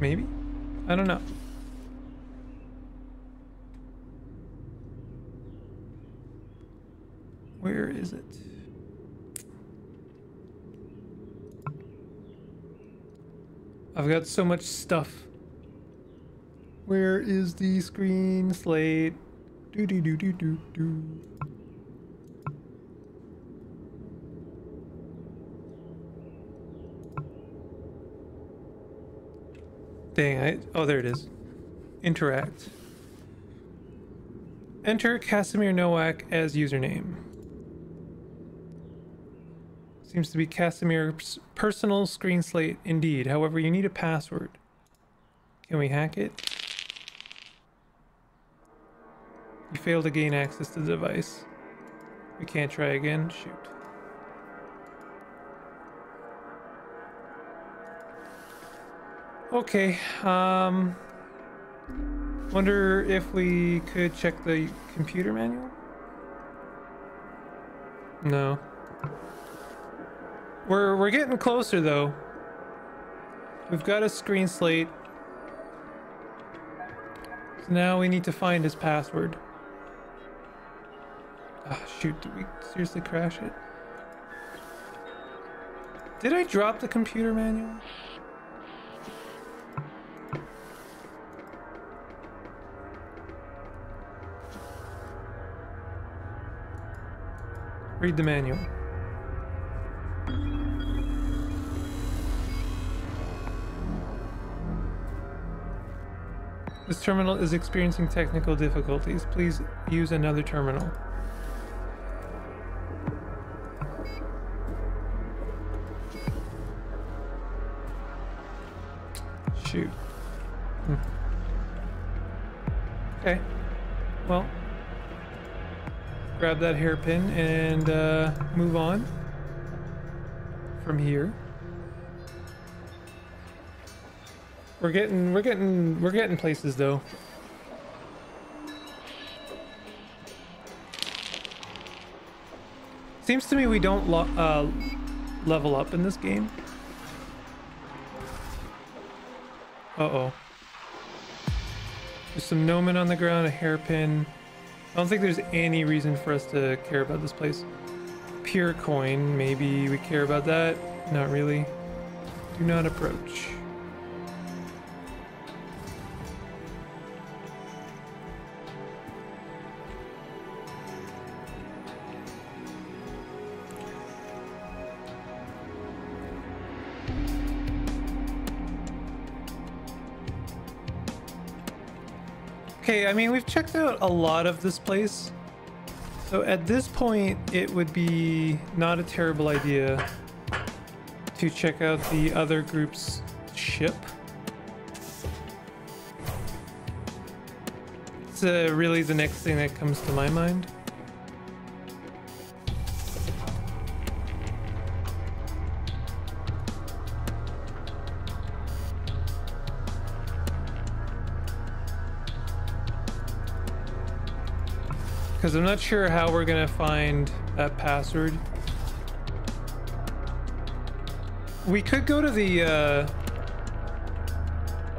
Maybe? I don't know. Where is it? I've got so much stuff. Where is the screen slate? Do do do do do do. Dang, oh, there it is. Interact. Enter Casimir Nowak as username. Seems to be Casimir's personal screen slate indeed. However, you need a password. Can we hack it? You failed to gain access to the device. We can't try again. Shoot. Okay, wonder if we could check the computer manual? No. We're getting closer though. We've got a screen slate. So now we need to find his password. Ah, shoot, did we seriously crash it? Did I drop the computer manual? Read the manual. This terminal is experiencing technical difficulties. Please use another terminal. Shoot. Okay. Well. Grab that hairpin and move on from here. We're getting places though. Seems to me we don't level up in this game. Uh-oh. There's some gnomon on the ground, a hairpin. I don't think there's any reason for us to care about this place. Pure coin, maybe we care about that. Not really. Do not approach. Okay, I mean, we've checked out a lot of this place. So at this point, it would be not a terrible idea to check out the other group's ship. It's really the next thing that comes to my mind. Because I'm not sure how we're gonna find that password. We could go to the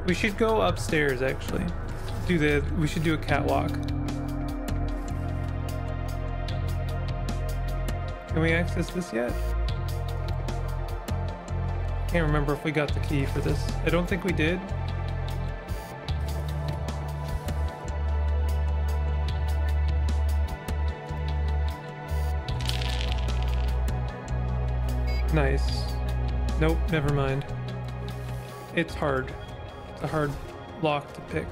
we should go upstairs actually. We should do a catwalk. Can we access this yet? Can't remember if we got the key for this. I don't think we did. Nice. Nope, never mind. It's hard. It's a hard lock to pick.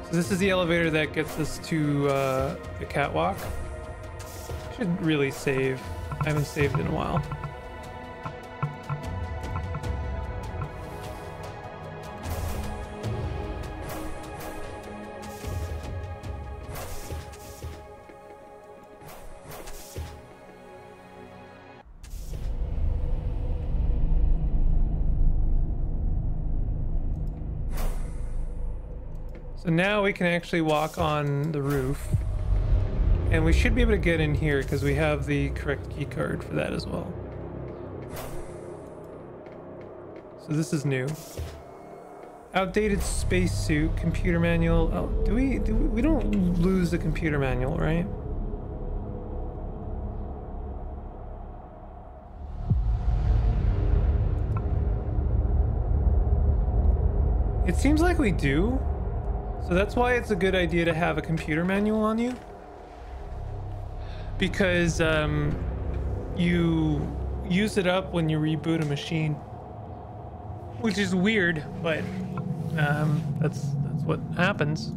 So this is the elevator that gets us to the catwalk. Should really save. I haven't saved in a while. So now we can actually walk on the roof. And we should be able to get in here because we have the correct key card for that as well. So this is new. Outdated spacesuit, computer manual. Oh, we don't lose the computer manual, right? It seems like we do. So that's why it's a good idea to have a computer manual on you. Because you use it up when you reboot a machine. Which is weird, but that's what happens.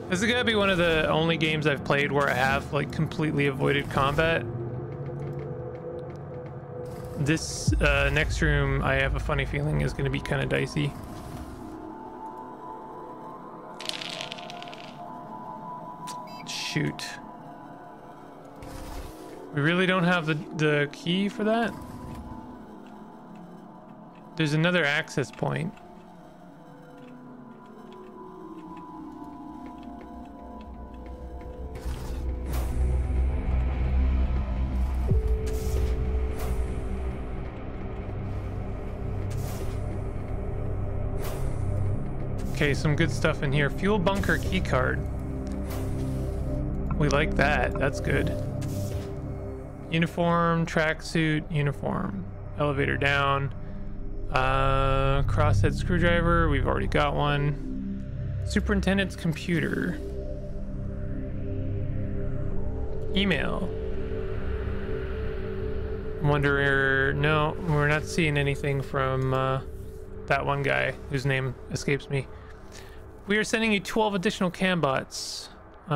This is gonna be one of the only games I've played where I have like completely avoided combat. This next room, I have a funny feeling, is gonna be kind of dicey. Shoot. We really don't have the key for that? There's another access point. Okay, some good stuff in here. Fuel bunker key card. We like that. That's good. Uniform, tracksuit, uniform. Elevator down. Crosshead screwdriver. We've already got one. Superintendent's computer. Email. Wonder. No, we're not seeing anything from that one guy whose name escapes me. We are sending you 12 additional cambots. We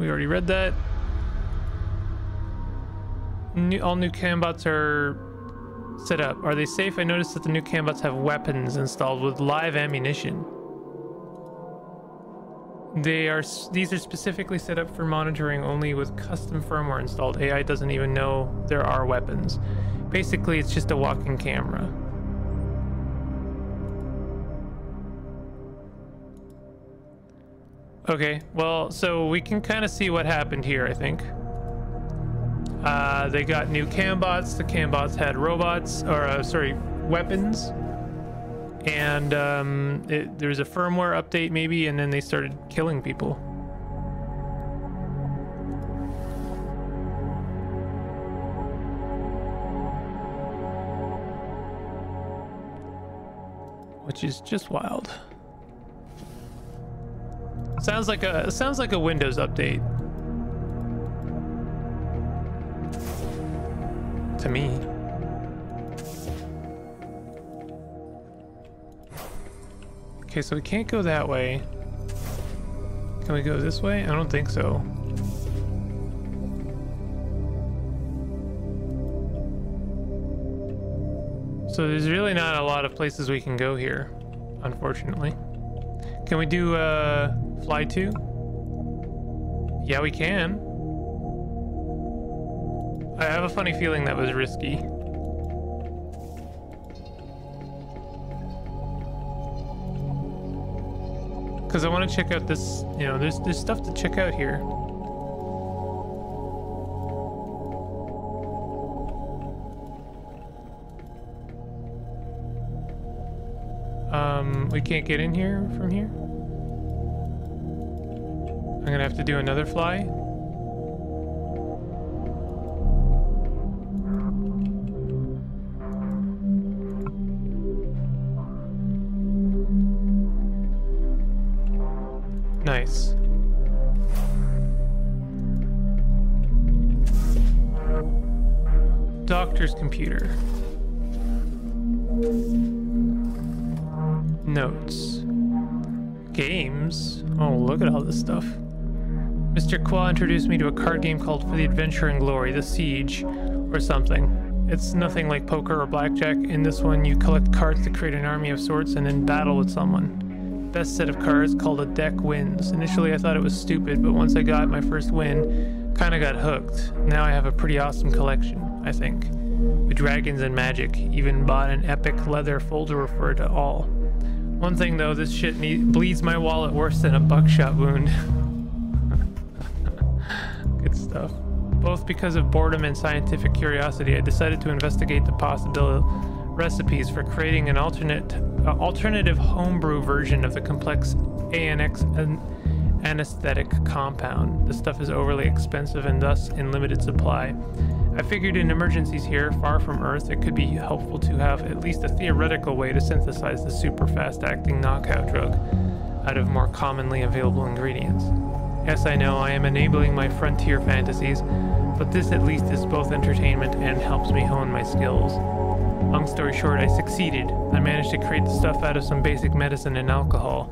already read that. All new cambots are set up. Are they safe? I noticed that the new cambots have weapons installed with live ammunition. These are specifically set up for monitoring only with custom firmware installed. AI doesn't even know there are weapons. Basically, it's just a walking camera. Okay, well, so we can kind of see what happened here, I think. They got new cambots. The cambots had robots, or sorry, weapons. And there was a firmware update maybe, and then they started killing people. Which is just wild. Sounds like a Windows update to me. Okay, so we can't go that way. Can we go this way? I don't think so. So there's really not a lot of places we can go here, unfortunately. Can we do fly to? Yeah, we can. I have a funny feeling that was risky. Because I want to check out this, you know, there's stuff to check out here. We can't get in here from here. I'm gonna have to do another fly. Nice. Doctor's computer. Notes. Games. Oh, look at all this stuff. Mr. Qua introduced me to a card game called For the Adventure and Glory, The Siege, or something. It's nothing like poker or blackjack. In this one, you collect cards to create an army of sorts and then battle with someone. Best set of cards, called a deck, wins. Initially, I thought it was stupid, but once I got my first win, kinda got hooked. Now I have a pretty awesome collection, I think. with dragons and magic. Even bought an epic leather folder for it all. One thing though, this shit bleeds my wallet worse than a buckshot wound. Good stuff. Both because of boredom and scientific curiosity, I decided to investigate the possible recipes for creating an alternative homebrew version of the complex ANX anesthetic compound. The stuff is overly expensive and thus in limited supply. I figured in emergencies here, far from Earth, it could be helpful to have at least a theoretical way to synthesize the super fast-acting knockout drug out of more commonly available ingredients. Yes, I know I am enabling my frontier fantasies, but this at least is both entertainment and helps me hone my skills. Long story short, I succeeded. I managed to create the stuff out of some basic medicine and alcohol.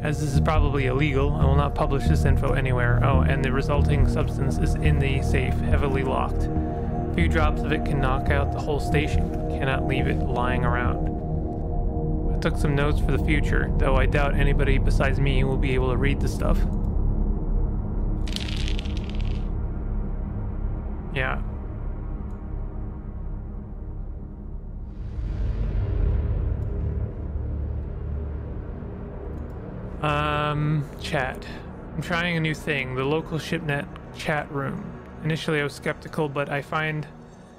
As this is probably illegal, I will not publish this info anywhere. Oh, and the resulting substance is in the safe, heavily locked. A few drops of it can knock out the whole station. Cannot leave it lying around. I took some notes for the future, though I doubt anybody besides me will be able to read the stuff. Yeah. Chat. I'm trying a new thing, the local ShipNet chat room. Initially I was skeptical, but I find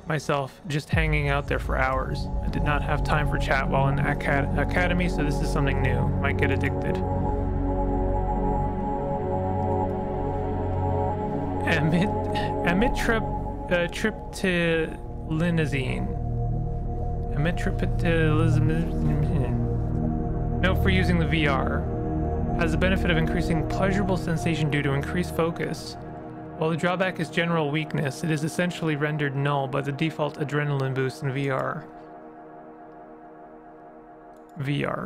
myself just hanging out there for hours. I did not have time for chat while in academy, so this is something new. Might get addicted. Amitriptylinazine. Note for using the VR. Has the benefit of increasing pleasurable sensation due to increased focus. While the drawback is general weakness, it is essentially rendered null by the default adrenaline boost in VR.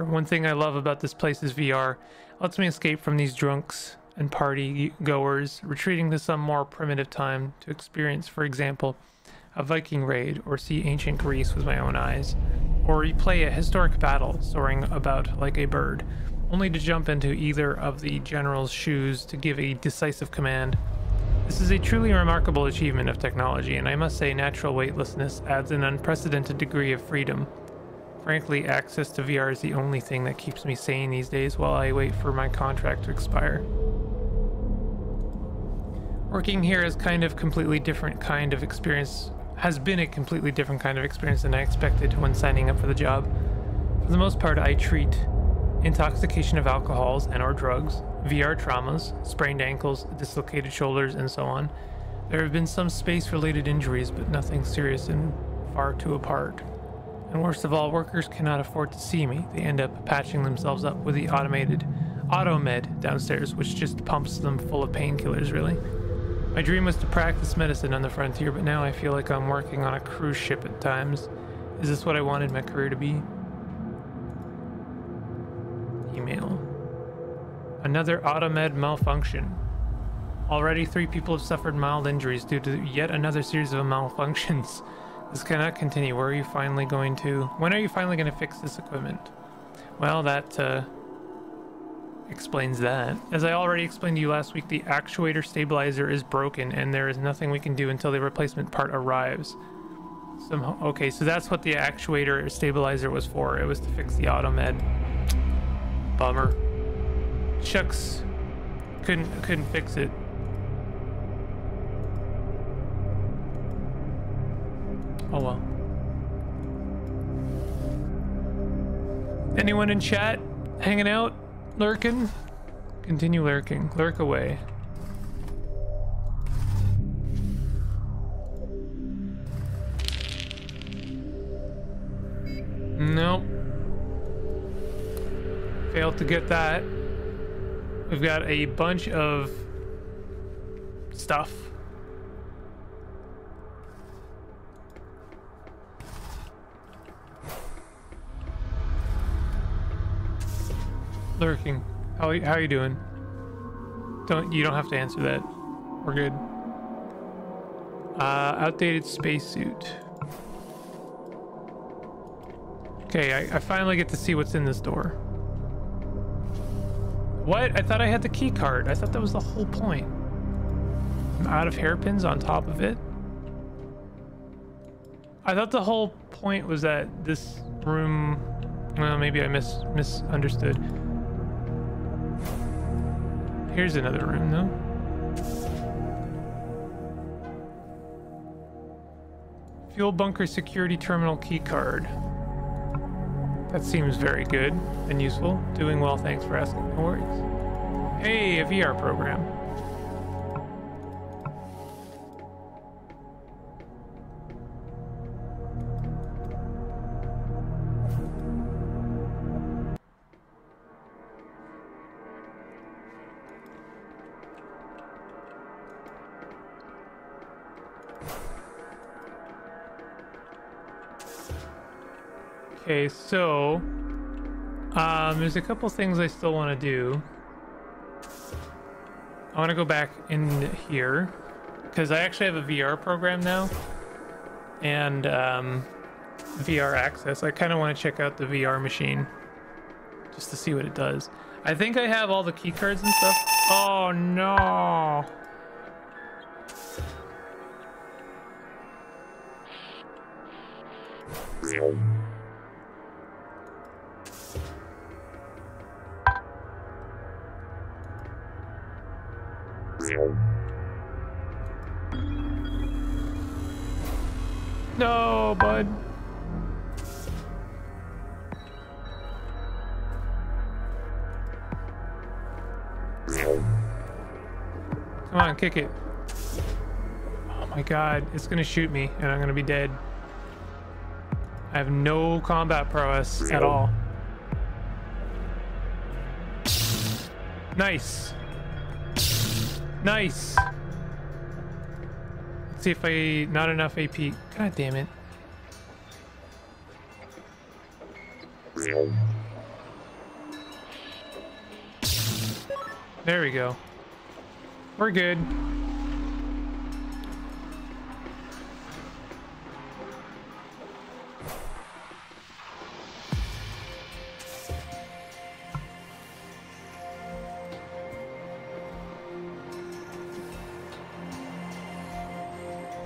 One thing I love about this place is VR. It lets me escape from these drunks and party goers, retreating to some more primitive time to experience, for example, a Viking raid or see ancient Greece with my own eyes, or replay a historic battle soaring about like a bird, only to jump into either of the general's shoes to give a decisive command. This is a truly remarkable achievement of technology, and I must say natural weightlessness adds an unprecedented degree of freedom. Frankly, access to VR is the only thing that keeps me sane these days while I wait for my contract to expire. Working here is has been a completely different kind of experience than I expected when signing up for the job. For the most part, I treat intoxication of alcohols and or drugs, VR traumas, sprained ankles, dislocated shoulders, and so on. There have been some space-related injuries, but nothing serious and far too apart. And worst of all, workers cannot afford to see me. They end up patching themselves up with the automated AutoMed downstairs, which just pumps them full of painkillers, really. My dream was to practice medicine on the frontier, but now I feel like I'm working on a cruise ship at times. Is this what I wanted my career to be? Email. Another AutoMed malfunction. Already 3 people have suffered mild injuries due to yet another series of malfunctions. This cannot continue. When are you finally going to fix this equipment? Well, that explains that. As I already explained to you last week, the actuator stabilizer is broken and there is nothing we can do until the replacement part arrives. Okay, so that's what the actuator stabilizer was for. It was to fix the AutoMed. Bummer. Shucks. Couldn't fix it. Oh well. Anyone in chat? Hanging out? Lurking? Continue lurking. Lurk away. Nope. Failed to get that. We've got a bunch of stuff. Lurking. How are you doing? You don't have to answer that. We're good. Outdated spacesuit. Okay, I finally get to see what's in this door. What? I thought I had the key card. I thought that was the whole point. I'm out of hairpins on top of it. I thought the whole point was that this room... Well, maybe I misunderstood. Here's another room, though. Fuel bunker security terminal key card. That seems very good and useful. Doing well, thanks for asking. No worries. Hey, a VR program. Okay, so there's a couple things I still want to do. I want to go back in here because I actually have a VR program now and VR access. I kind of want to check out the VR machine just to see what it does. I think I have all the key cards and stuff. Oh no. No, bud. Come on, kick it. Oh my god, it's gonna shoot me and I'm gonna be dead. I have no combat prowess at all. Nice. Nice. Let's see if I... Not enough AP. God damn it. There we go. We're good.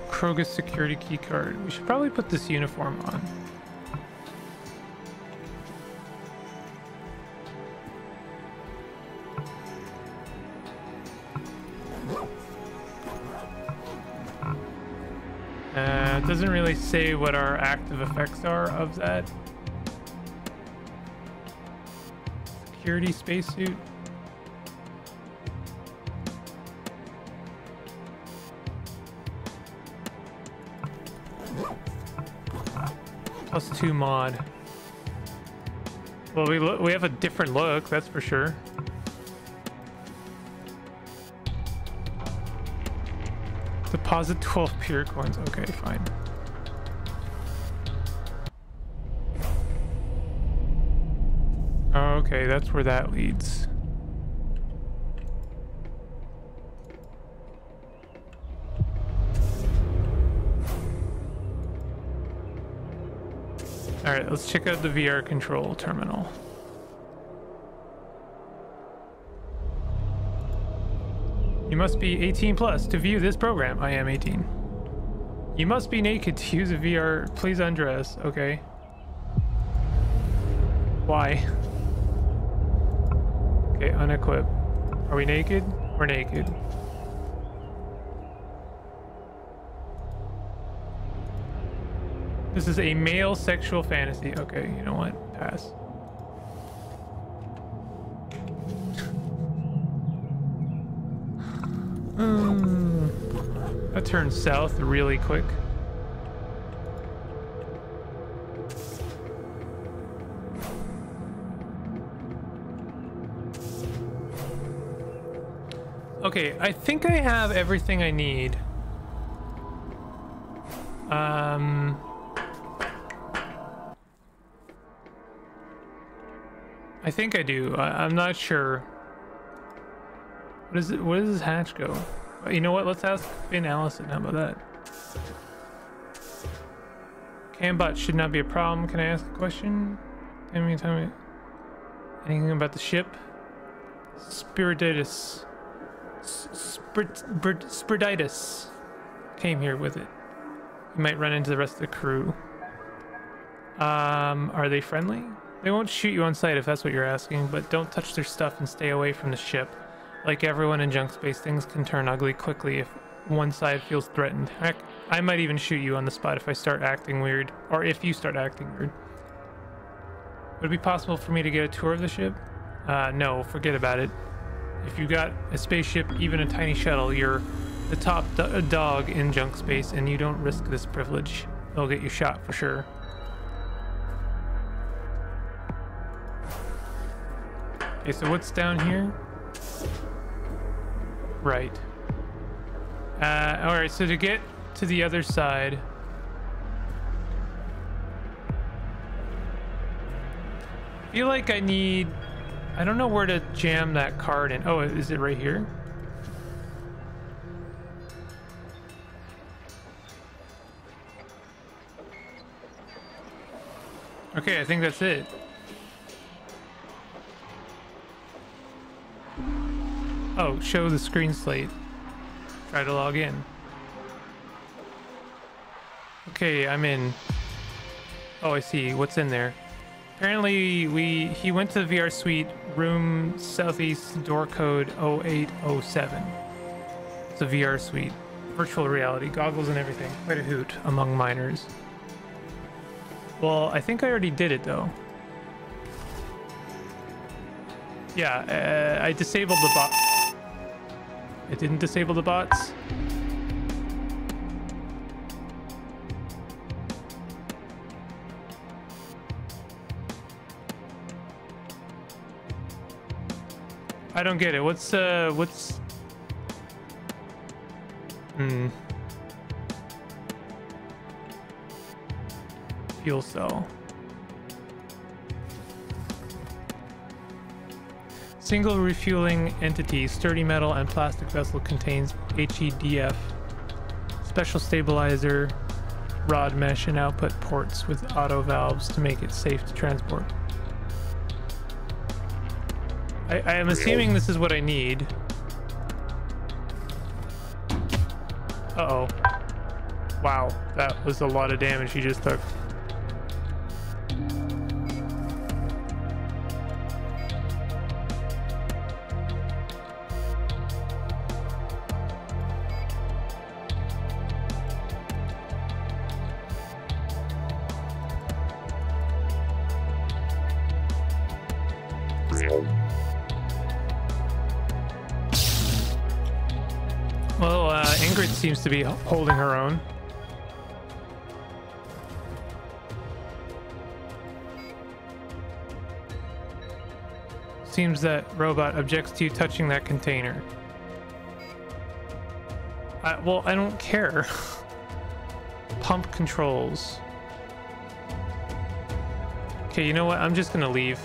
Krogus security key card. We should probably put this uniform on. It doesn't really say what our active effects are of that. Security spacesuit. +2 mod. Well, we have a different look, that's for sure. Deposit 12 pure coins. Okay, fine. Okay, that's where that leads. All right, let's check out the VR control terminal. You must be 18 plus to view this program. I am 18. You must be naked to use a VR. Please undress. Okay. Why? Okay, unequip. Are we naked? We're naked. This is a male sexual fantasy. Okay, you know what? Pass. That turned south really quick. Okay, I think I have everything I need. I think I do. I'm not sure. What is it? Where does this hatch go? You know what? Let's ask Finn Allison. How about that? Cambot should not be a problem. Can I ask a question? Tell me anything about the ship? Spiriditis. Spiriditis came here with it. You might run into the rest of the crew. Are they friendly? They won't shoot you on sight if that's what you're asking, but don't touch their stuff and stay away from the ship. Like everyone in junk space, things can turn ugly quickly if one side feels threatened. Heck, I might even shoot you on the spot if I start acting weird, or if you start acting weird. Would it be possible for me to get a tour of the ship? No, forget about it. If you got a spaceship, even a tiny shuttle, you're the top dog in junk space, and you don't risk this privilege. They'll get you shot for sure. Okay, so what's down here? Right. Alright, so to get to the other side... I feel like I need... I don't know where to jam that card in. Oh, is it right here? Okay, I think that's it. Oh, show the screen slate. Try to log in. Okay, I'm in. Oh, I see. What's in there? Apparently, he went to the VR suite, room southeast, door code 0807. It's a VR suite. Virtual reality, goggles and everything. Quite a hoot among miners. Well, I think I already did it, though. Yeah, I disabled the bot. I didn't disable the bots. I don't get it. What's fuel cell. Single refueling entity, sturdy metal and plastic vessel contains HEDF, special stabilizer, rod mesh and output ports with auto valves to make it safe to transport. I am assuming this is what I need. Uh-oh. Wow, that was a lot of damage he just took. Well, Ingrid seems to be holding her own. Seems that robot objects to you touching that container. Well, I don't care. Pump controls. Okay, you know what? I'm just gonna leave.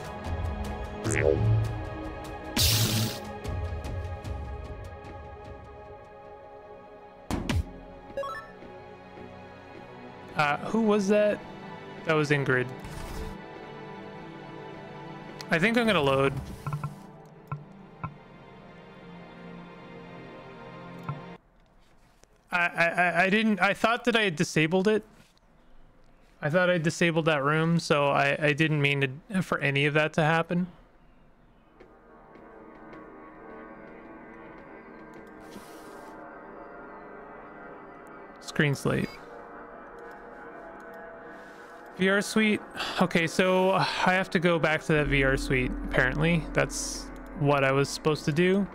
Who was that? That was Ingrid. I think I'm gonna load. I didn't. I thought that I had disabled it. I thought I disabled that room, so I didn't mean to, for any of that to happen. Screen slate. VR suite. Okay, so I have to go back to that VR suite, apparently. That's what I was supposed to do.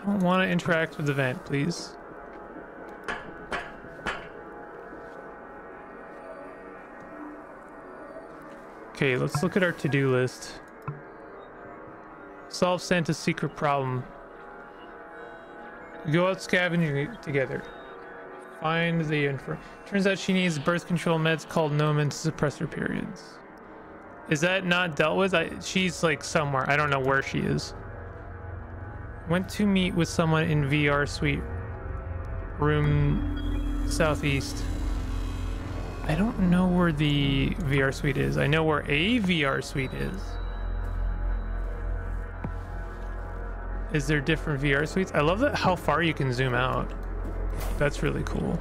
I don't want to interact with the vent, please. Okay, let's look at our to-do list. Solve Santa's secret problem. Go out scavenging together. Find the info. Turns out she needs birth control meds called Nomen to suppress her periods. Is that not dealt with? She's like somewhere. I don't know where she is. Went to meet with someone in VR suite. Room southeast. I don't know where the VR suite is. I know where a VR suite is. Is there different VR suites? I love that how far you can zoom out. That's really cool.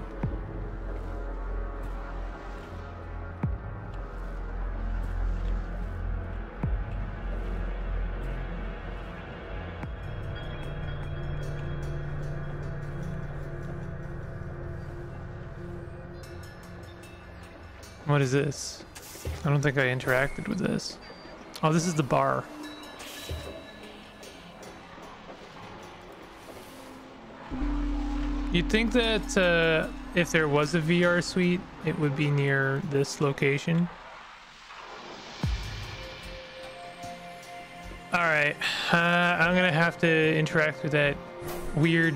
What is this? I don't think I interacted with this. Oh, this is the bar. You'd think that if there was a VR suite, it would be near this location. Alright, I'm gonna have to interact with that weird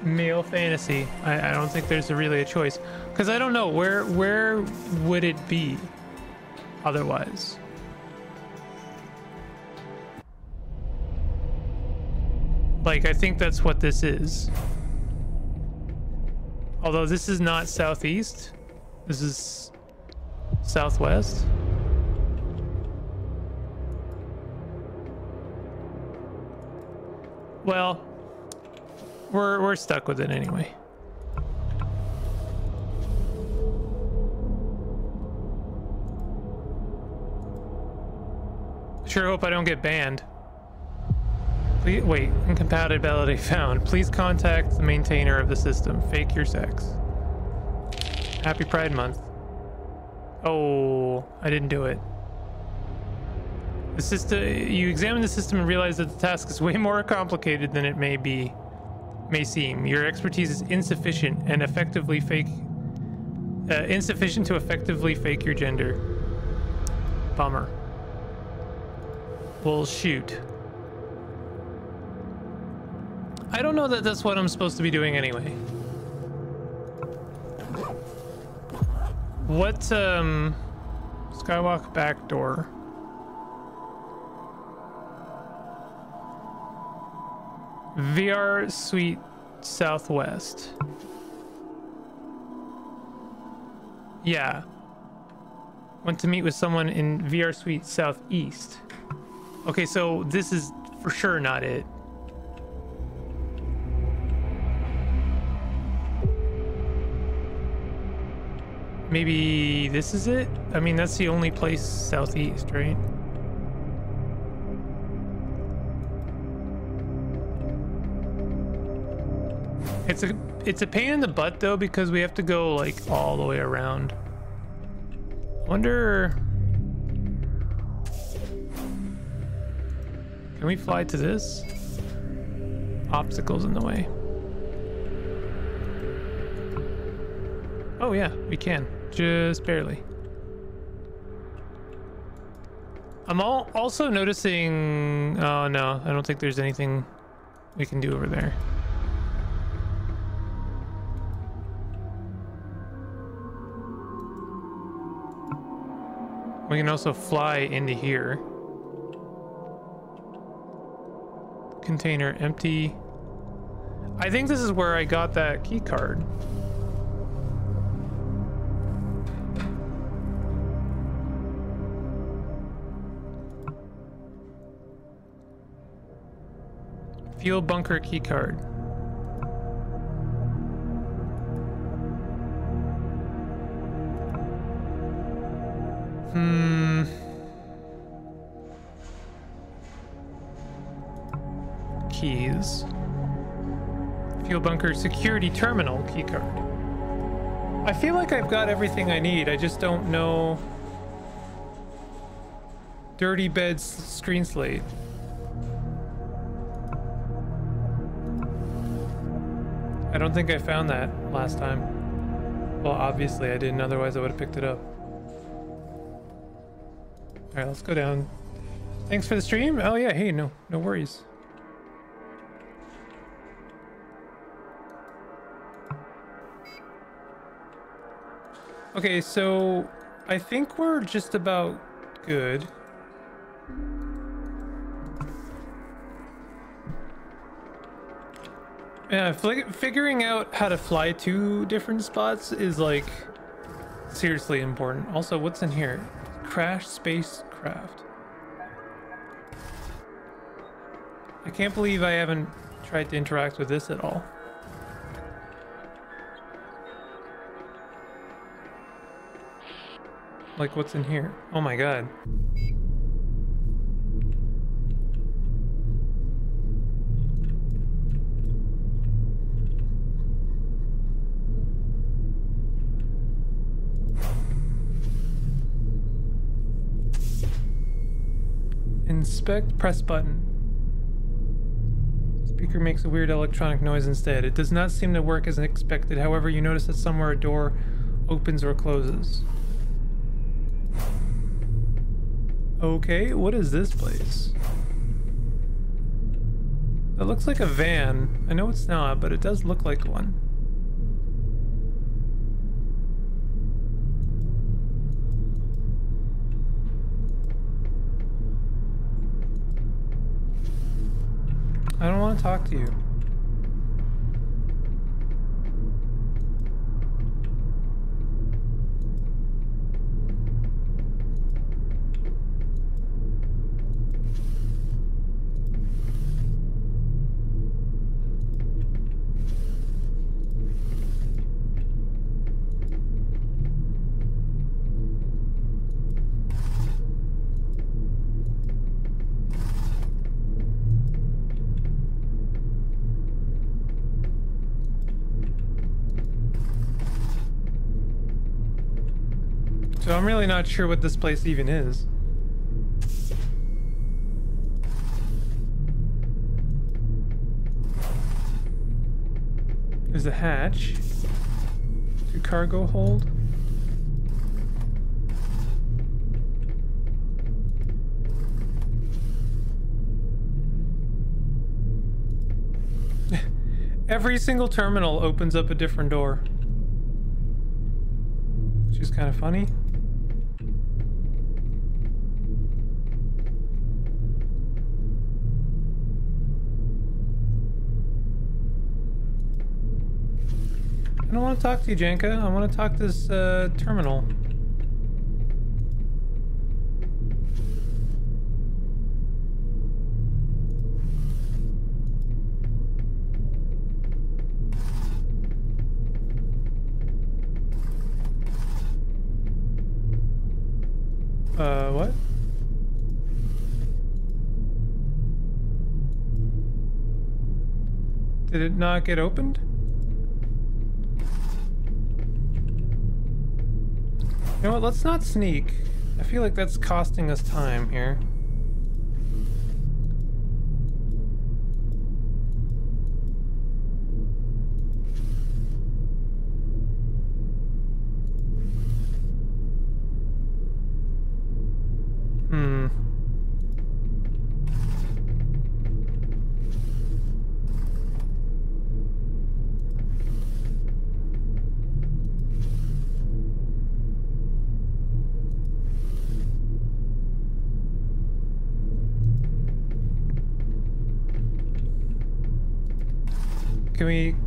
male fantasy. I don't think there's really a choice. Because I don't know, where would it be otherwise? Like, I think that's what this is. Although this is not southeast. This is southwest. Well, we're stuck with it anyway. Sure hope I don't get banned. Please, wait, incompatibility found. Please contact the maintainer of the system. Fake your sex. Happy Pride Month. Oh, I didn't do it. The system, you examine the system and realize that the task is way more complicated than it may seem. Your expertise is insufficient to effectively fake your gender. Bummer. Well, shoot. I don't know that that's what I'm supposed to be doing anyway. What, Skywalk back door. VR Suite Southwest. Yeah. Went to meet with someone in VR Suite Southeast. Okay, so this is for sure not it. Maybe this is it? I mean, that's the only place southeast, right? It's a pain in the butt though, because we have to go like all the way around. I wonder, can we fly to this? Obstacles in the way. Oh yeah, we can. Just barely. I'm also noticing... Oh no, I don't think there's anything we can do over there. We can also fly into here. Container empty. I think this is where I got that key card. Fuel bunker key card. Keys. Fuel bunker security terminal key card. I feel like I've got everything I need. I just don't know. Dirty beds screen slate. I don't think I found that last time. Well, obviously I didn't, otherwise I would have picked it up. Alright, let's go down. Thanks for the stream. Oh yeah, hey, no worries. Okay, so I think we're just about good. Yeah, figuring out how to fly to different spots is like seriously important. Also, what's in here? Crash spacecraft. I can't believe I haven't tried to interact with this at all. Like, what's in here? Oh my god. Inspect, press button. Speaker makes a weird electronic noise instead. It does not seem to work as expected. However, you notice that somewhere a door opens or closes. Okay, what is this place? It looks like a van. I know it's not, but it does look like one. I don't want to talk to you. So I'm really not sure what this place even is. There's a hatch to cargo hold. Every single terminal opens up a different door, which is kind of funny. I don't want to talk to you, Janka. I want to talk to this terminal. What? Did it not get opened? You know what, let's not sneak. I feel like that's costing us time here.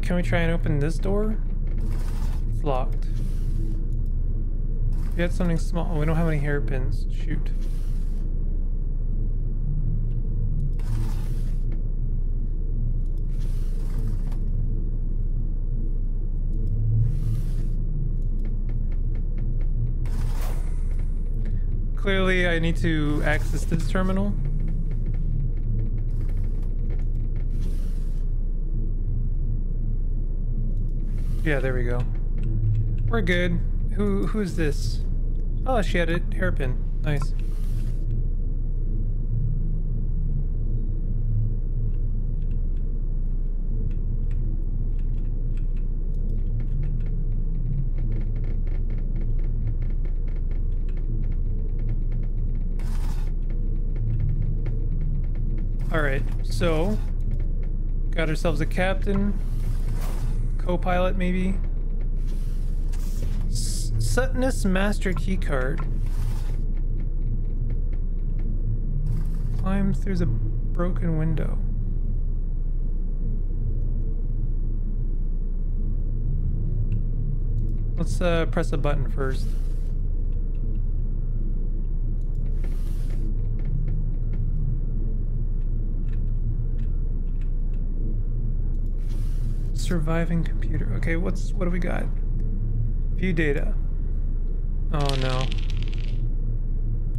Can we try and open this door? It's locked. We had something small. Oh, we don't have any hairpins. Shoot. Clearly, I need to access this terminal. Yeah, there we go. We're good. Who's this? Oh, she had a hairpin. Nice. Alright, so got ourselves a captain. Co-pilot, maybe? Sutness Master Keycard. Climb through the broken window. Let's press a button first. Surviving computer. Okay, what do we got? View data. Oh no.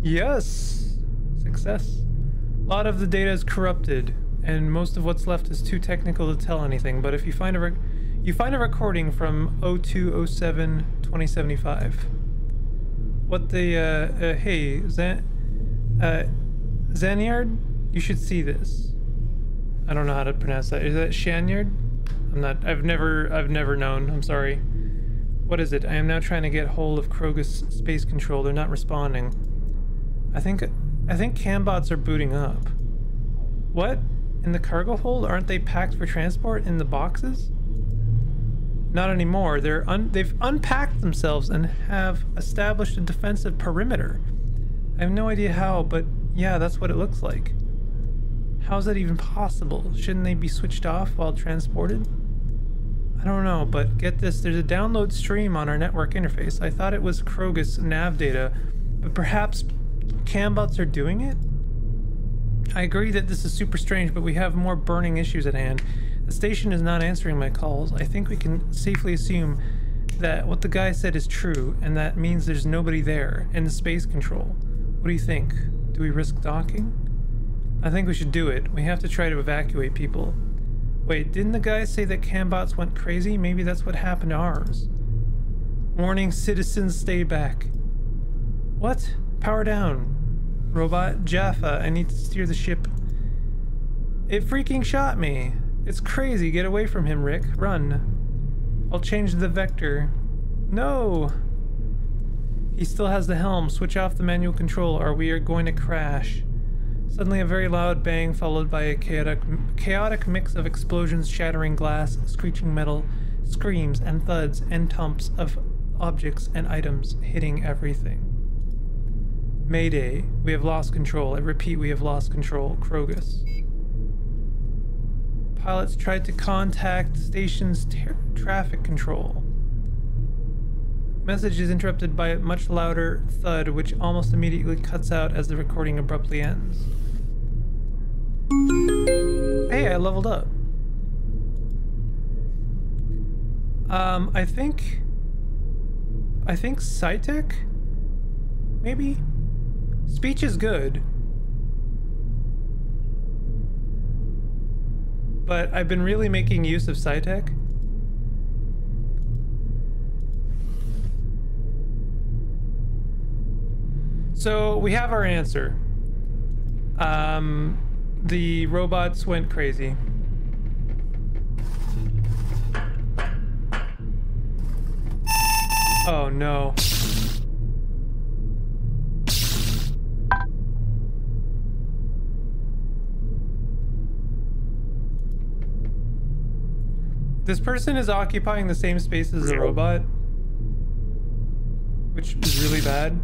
Yes! Success. A lot of the data is corrupted, and most of what's left is too technical to tell anything, but if you find a recording from 0207-2075. What the, hey, Zanyard, you should see this. I don't know how to pronounce that. Is that Shanyard? I've never known. I'm sorry. What is it? I am now trying to get hold of Krogus space control. They're not responding. I think cambots are booting up. What? In the cargo hold? Aren't they packed for transport in the boxes? Not anymore. They've unpacked themselves and have established a defensive perimeter. I have no idea how, but yeah, that's what it looks like. How's that even possible? Shouldn't they be switched off while transported? I don't know, but get this, there's a download stream on our network interface. I thought it was Krogus nav data, but perhaps cambots are doing it? I agree that this is super strange, but we have more burning issues at hand. The station is not answering my calls. I think we can safely assume that what the guy said is true, and that means there's nobody there in the space control. What do you think? Do we risk docking? I think we should do it. We have to try to evacuate people. Wait, didn't the guy say that cambots went crazy? Maybe that's what happened to ours. Warning, citizens, stay back. What? Power down. Robot, Jaffa, I need to steer the ship. It freaking shot me. It's crazy. Get away from him, Rick. Run. I'll change the vector. No! He still has the helm. Switch off the manual control or we are going to crash. Suddenly a very loud bang followed by a chaotic mix of explosions, shattering glass, screeching metal, screams and thuds and thumps of objects and items hitting everything. Mayday. We have lost control. I repeat, we have lost control. Krogus. Pilots tried to contact station's traffic control. Message is interrupted by a much louder thud, which almost immediately cuts out as the recording abruptly ends. Hey, I leveled up. I think Psytech? Maybe? Speech is good. But I've been really making use of Psytech. So we have our answer. The robots went crazy. Oh no. This person is occupying the same space as the robot, which is really bad.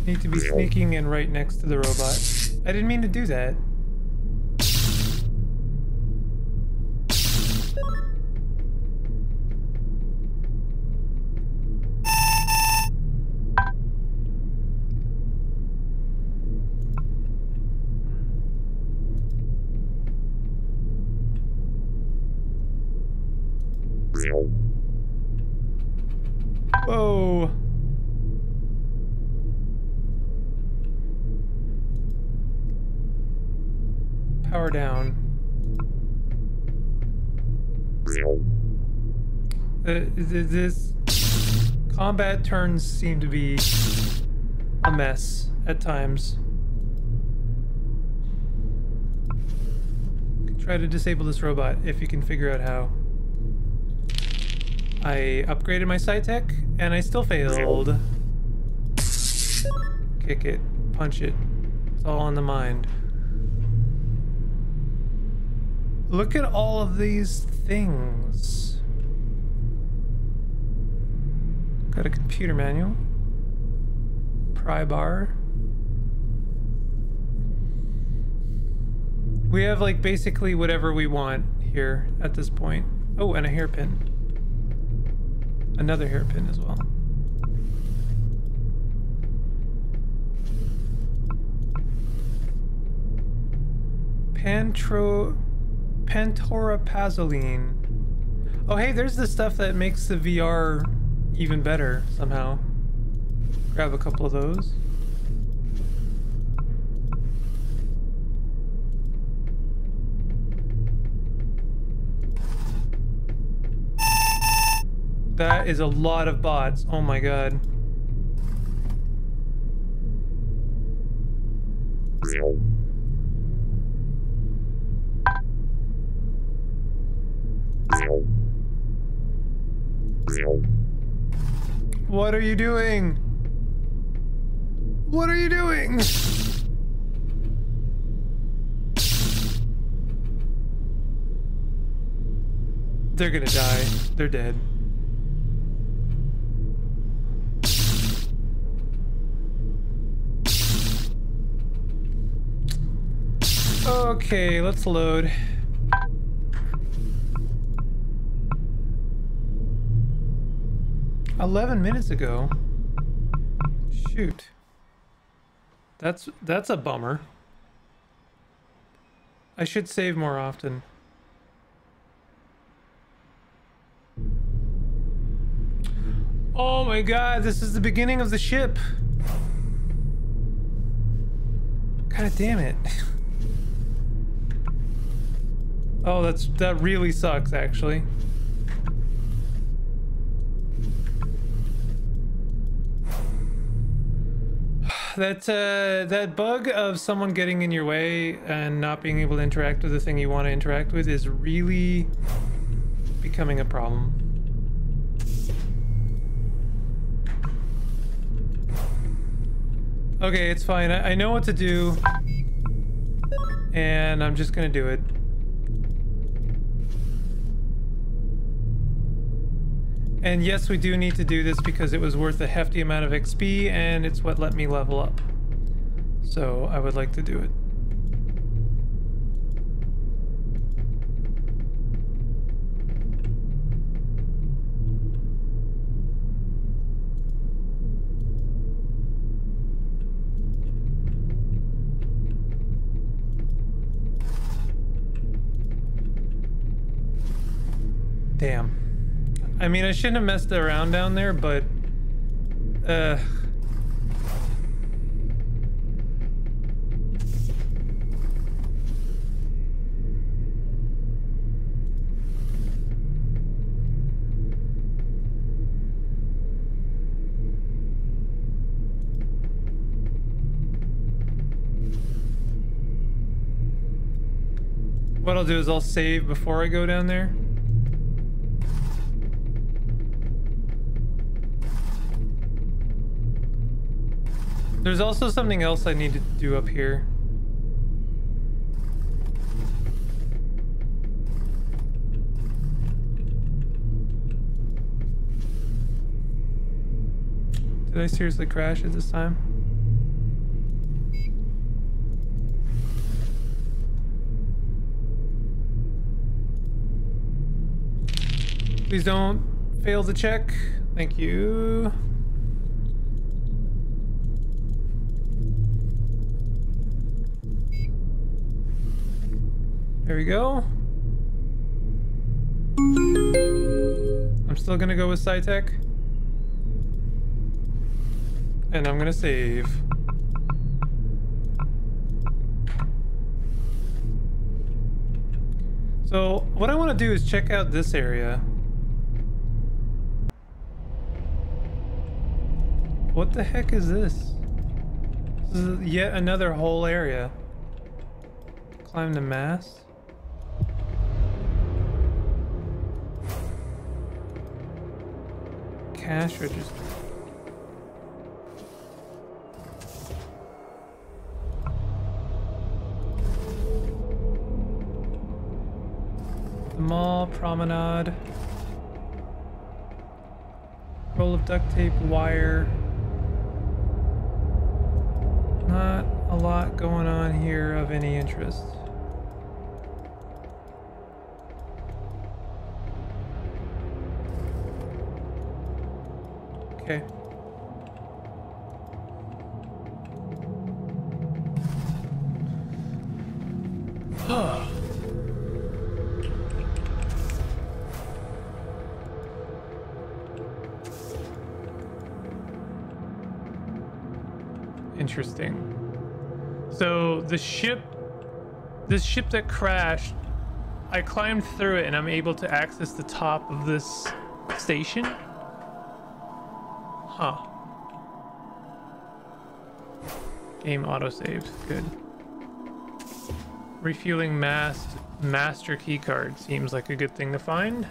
Need to be sneaking in right next to the robot. I didn't mean to do that. Whoa. Power down. This combat turns seem to be a mess at times. Try to disable this robot if you can figure out how. I upgraded my Psytech and I still failed. Kick it, punch it. It's all on the mind. Look at all of these things. Got a computer manual. Pry bar. We have like basically whatever we want here at this point. Oh, and a hairpin. Another hairpin as well. Pantorapazoline. Oh hey, there's the stuff that makes the VR even better somehow. Grab a couple of those. That is a lot of bots. Oh my god. What are you doing? What are you doing? They're gonna die. They're dead. Okay, let's load. $11 minutes ago. Shoot. That's a bummer. I should save more often. Oh my god, this is the beginning of the ship. God damn it. Oh, that really sucks actually. That bug of someone getting in your way and not being able to interact with the thing you want to interact with is really becoming a problem. Okay, it's fine. I know what to do, and I'm just gonna do it. And yes, we do need to do this because it was worth a hefty amount of XP, and it's what let me level up. So I would like to do it. Damn. I mean, I shouldn't have messed around down there, but what I'll do is I'll save before I go down there. There's also something else I need to do up here. Did I seriously crash it this time? Please don't fail the check. Thank you. There we go. I'm still gonna go with SciTech. And I'm gonna save. So what I want to do is check out this area. What the heck is this? This is yet another whole area. Climb the mast. Cash register. The mall, promenade. Roll of duct tape, wire. Not a lot going on here of any interest. Okay. Interesting. So the ship, this ship that crashed, I climbed through it and I'm able to access the top of this station? Huh. Game autosaves. Good. Refueling master keycard seems like a good thing to find.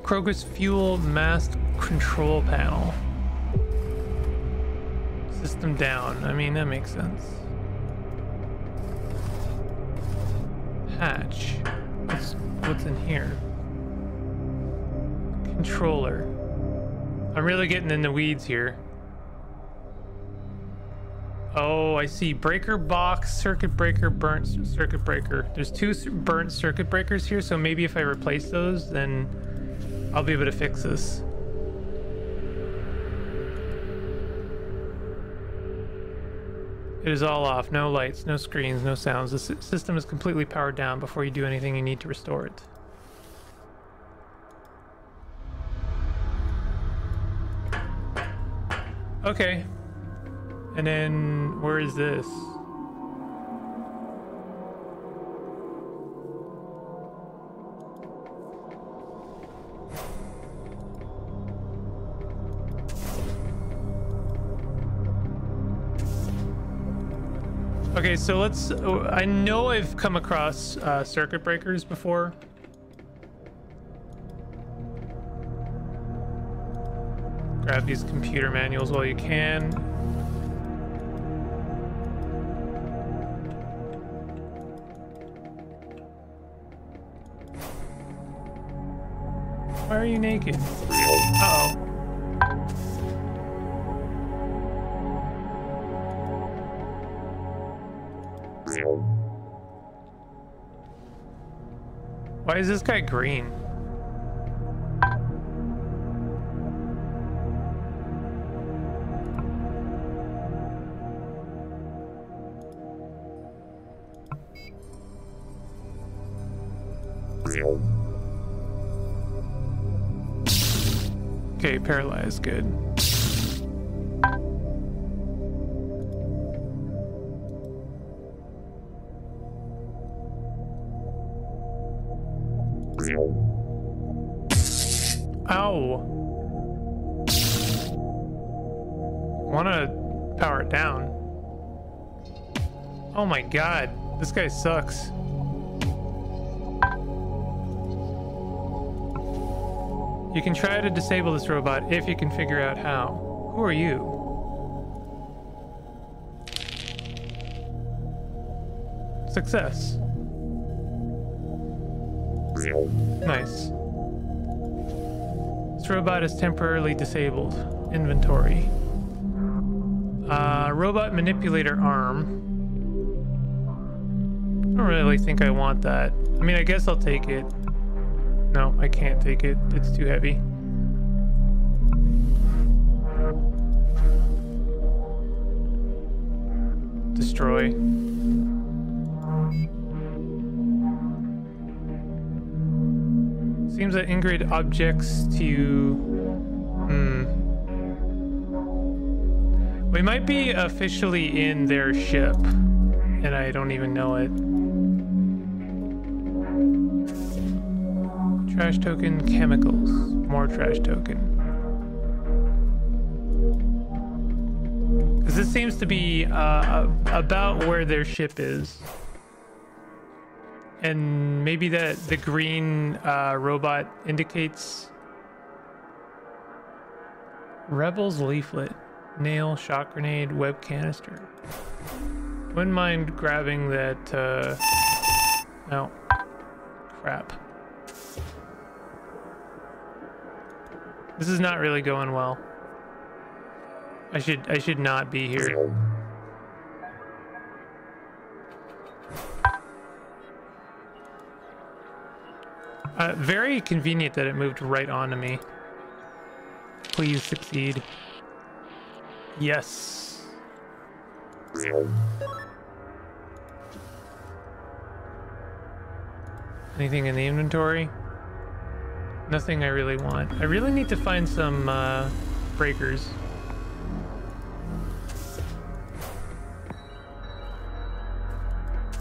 Krogus fuel mast control panel. System down. I mean, that makes sense. Hatch. What's in here? Controller. I'm really getting in the weeds here. Oh, I see. Breaker box, circuit breaker, burnt circuit breaker. There's two burnt circuit breakers here, so maybe if I replace those, then I'll be able to fix this. It is all off. No lights, no screens, no sounds. The system is completely powered down. Before you do anything, you need to restore it. Okay. And then, where is this? Okay, so let's... I know I've come across circuit breakers before. Grab these computer manuals while you can. Why are you naked? Uh-oh. Why is this guy green? Okay, paralyzed, good. Ow. Wanna power it down. Oh my god, this guy sucks. You can try to disable this robot if you can figure out how. Who are you? Success. Nice. This robot is temporarily disabled. Inventory. Robot manipulator arm. I don't really think I want that. I mean, I guess I'll take it. No, I can't take it. It's too heavy. Destroy. Seems that Ingrid objects to... We might be officially in their ship, and I don't even know it. Trash token, chemicals. More trash token. Because this seems to be about where their ship is. And maybe the green robot indicates... Rebels leaflet. Nail, shock grenade, web canister. Wouldn't mind grabbing that, no. Crap. This is not really going well. I should not be here. Very convenient that it moved right onto me. Please succeed. Yes. Anything in the inventory? Nothing I really want. I really need to find some breakers.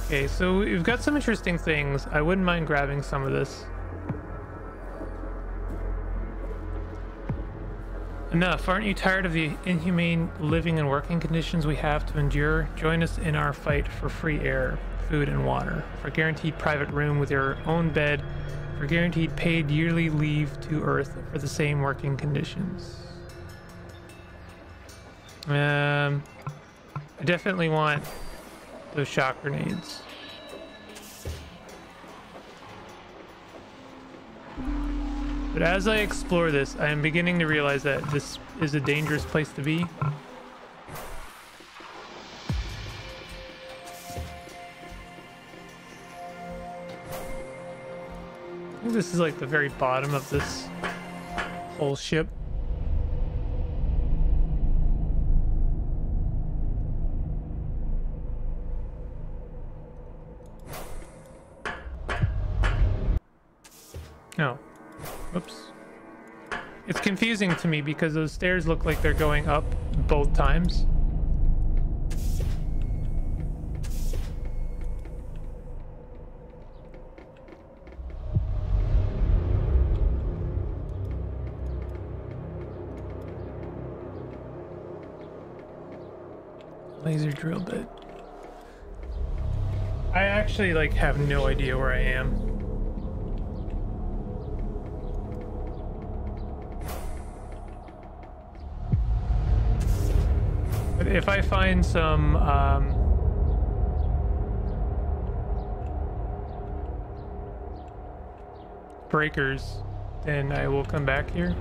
Okay, so we've got some interesting things. I wouldn't mind grabbing some of this. Enough. Aren't you tired of the inhumane living and working conditions we have to endure? Join us in our fight for free air, food, and water, for guaranteed private room with your own bed, for guaranteed paid yearly leave to Earth for the same working conditions. I definitely want those shock grenades. But as I explore this, I am beginning to realize that this is a dangerous place to be. I think this is like the very bottom of this whole ship. No. Oops. It's confusing to me because those stairs look like they're going up both times. Laser drill bit. I actually like have no idea where I am. But if I find some breakers, then I will come back here.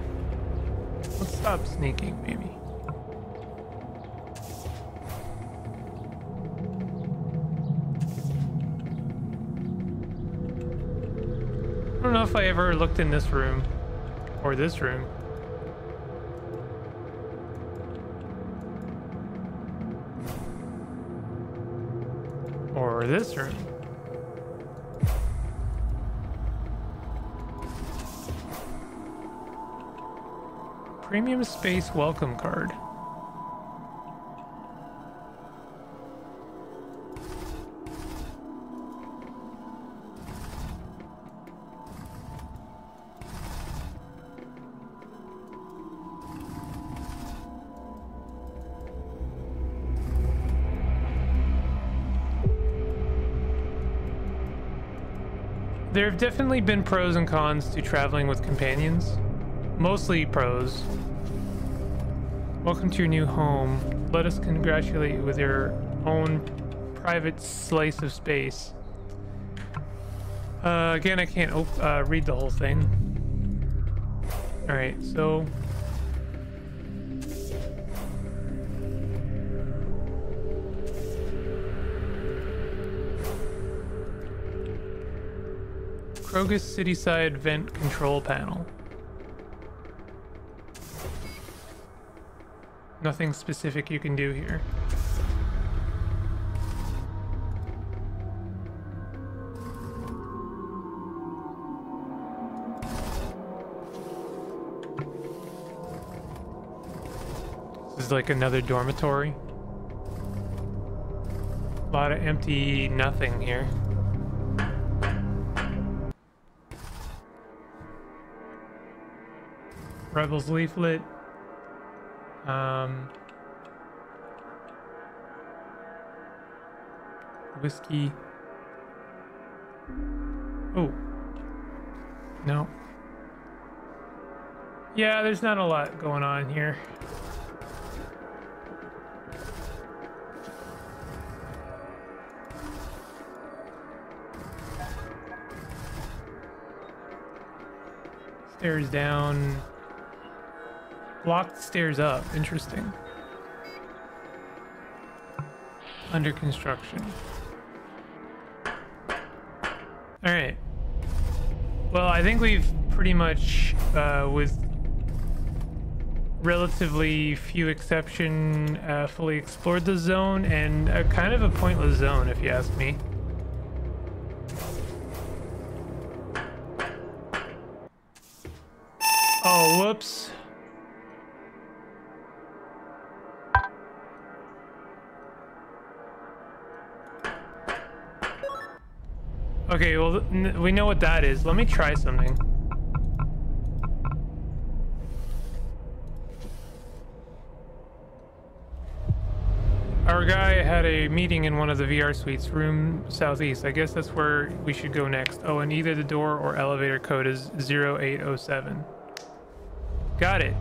Let's stop sneaking, maybe. I don't know if I ever looked in this room or this room. Or this room. Premium space welcome card. There have definitely been pros and cons to traveling with companions. Mostly pros. Welcome to your new home. Let us congratulate you with your own private slice of space. Again, I can't read the whole thing. Alright, so... Krogus Cityside Vent Control Panel. Nothing specific you can do here. This is like another dormitory. A lot of empty nothing here. Rebels leaflet. Whiskey. Oh. No. Yeah, there's not a lot going on here. Stairs down. Blocked stairs up. Interesting. Under construction. Alright. Well, I think we've pretty much, with relatively few exception, fully explored the zone, and kind of a pointless zone, if you ask me. Oh, whoops. Okay, well, we know what that is. Let me try something. Our guy had a meeting in one of the VR suites, room southeast. I guess that's where we should go next. Oh, and either the door or elevator code is 0807. Got it.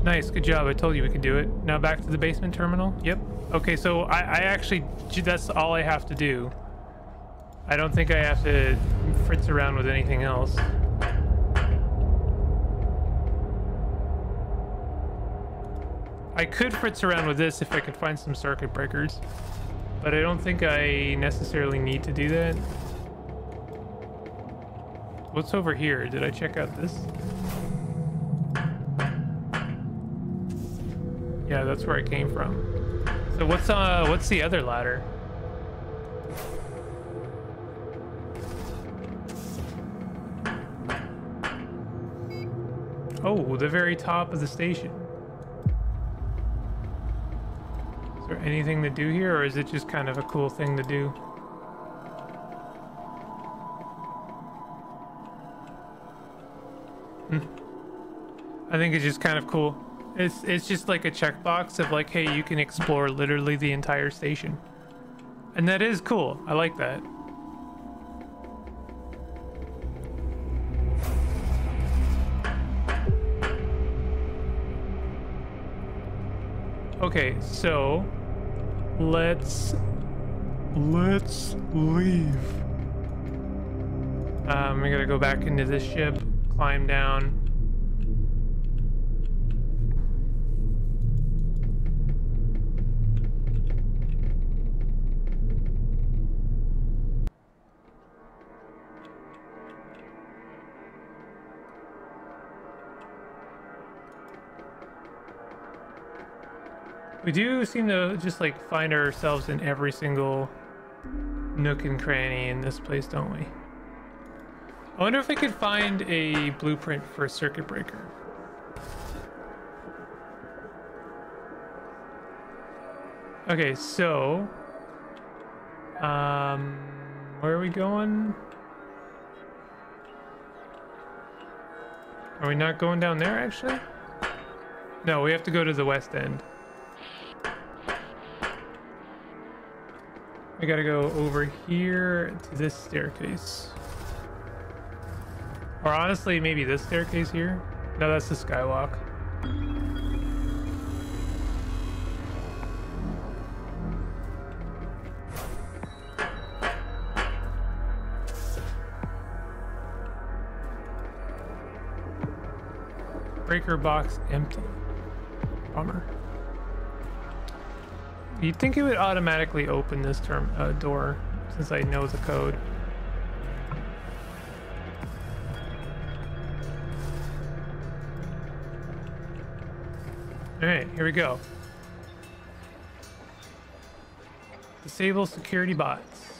Nice, good job. I told you we could do it. Now back to the basement terminal. Yep. Okay, so I actually, that's all I have to do. I don't think I have to fritz around with anything else. I could fritz around with this if I could find some circuit breakers, but I don't think I necessarily need to do that. What's over here? Did I check out this? Yeah, that's where I came from. So what's the other ladder? Oh, the very top of the station. Is there anything to do here, or is it just kind of a cool thing to do? I think it's just kind of cool. It's just like a checkbox of like, hey, you can explore literally the entire station. And that is cool. I like that. Okay, so let's leave. We gotta go back into this ship, climb down. We do seem to just like find ourselves in every single nook and cranny in this place, don't we? I wonder if I could find a blueprint for a circuit breaker. Okay, so where are we going? Are we not going down there actually? No, we have to go to the west end. I gotta go over here to this staircase. Or honestly, maybe this staircase here? No, that's the skywalk. Breaker box empty. Bummer. You'd think it would automatically open this door since I know the code. Alright, here we go. Disable security bots.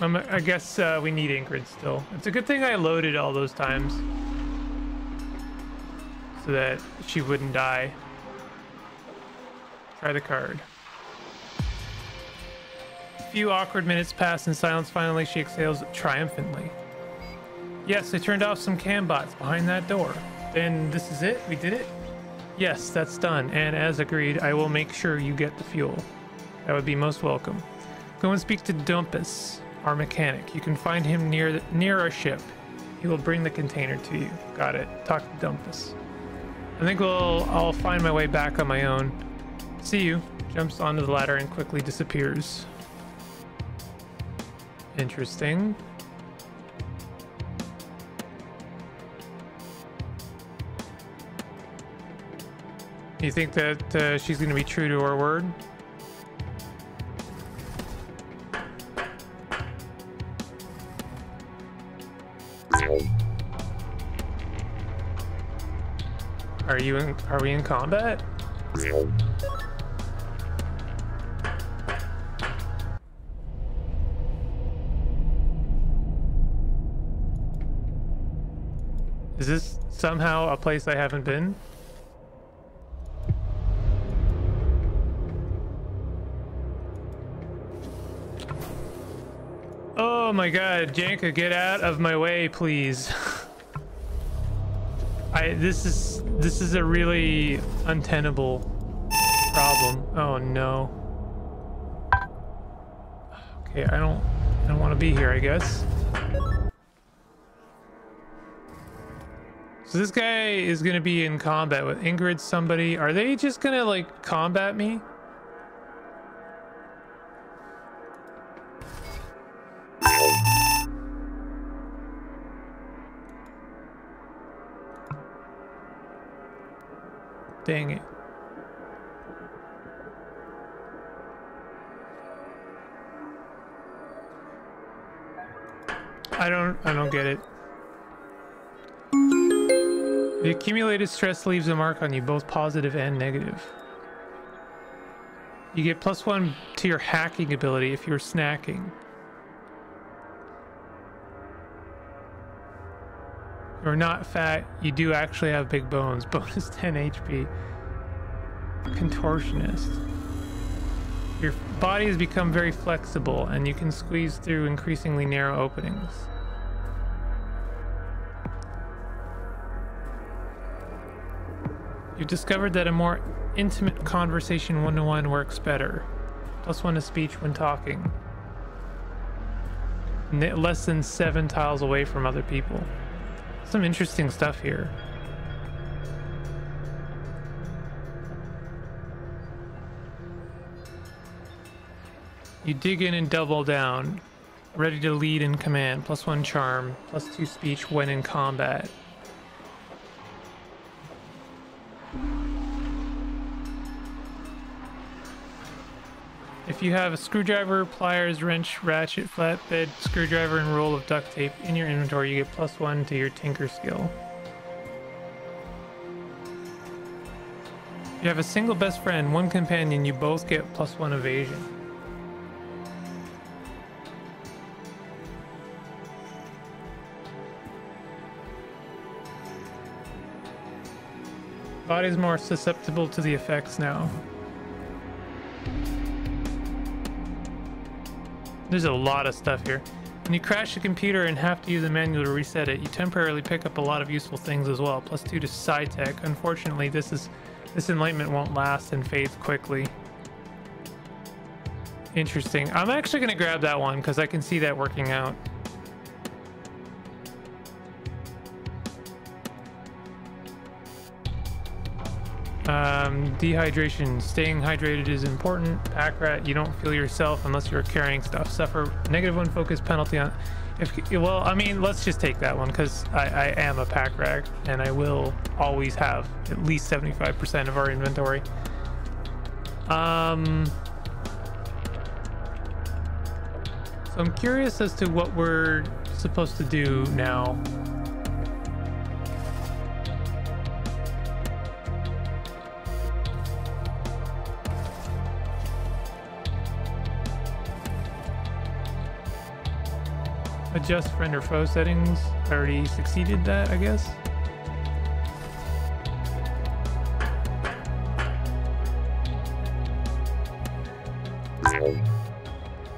I guess we need Ingrid still. It's a good thing I loaded all those times so that she wouldn't die. Try the card. A few awkward minutes pass in silence. Finally, she exhales triumphantly. Yes, I turned off some cam bots behind that door. Then this is it? We did it? Yes, that's done. And as agreed, I will make sure you get the fuel. That would be most welcome. Go and speak to Dumpus, our mechanic. You can find him near our ship. He will bring the container to you. Got it. Talk to Dumpus. I think I'll find my way back on my own. See you. Jumps onto the ladder and quickly disappears. Interesting. You think that she's going to be true to her word? Are we in combat? Is this somehow a place I haven't been? Oh my god, Janka, get out of my way, please. This is a really untenable problem. Oh no. Okay, I don't want to be here, I guess. So this guy is gonna be in combat with Ingrid, somebody. Are they just gonna like combat me? Dang it. I don't get it. The accumulated stress leaves a mark on you, both positive and negative. You get +1 to your hacking ability if you're snacking. You're not fat, you do actually have big bones. Bonus 10 HP. Contortionist. Your body has become very flexible and you can squeeze through increasingly narrow openings. You've discovered that a more intimate conversation one-to-one works better. +1 to speech when talking. Less than 7 tiles away from other people. Some interesting stuff here. You dig in and double down. Ready to lead and command. +1 charm. +2 speech when in combat. If you have a screwdriver, pliers, wrench, ratchet, flatbed, screwdriver, and roll of duct tape in your inventory, you get +1 to your tinker skill. If you have a single best friend, one companion, you both get +1 evasion. Body's more susceptible to the effects now. There's a lot of stuff here. When you crash a computer and have to use a manual to reset it, you temporarily pick up a lot of useful things as well. +2 to sci tech. Unfortunately, this enlightenment won't last and fades quickly. Interesting. I'm actually gonna grab that one because I can see that working out. Dehydration. Staying hydrated is important. Pack rat, you don't feel yourself unless you're carrying stuff. Suffer -1 focus penalty on... Well, I mean, let's just take that one because I am a pack rat and I will always have at least 75% of our inventory. So I'm curious as to what we're supposed to do now. Adjust friend or foe settings. I already succeeded that, I guess.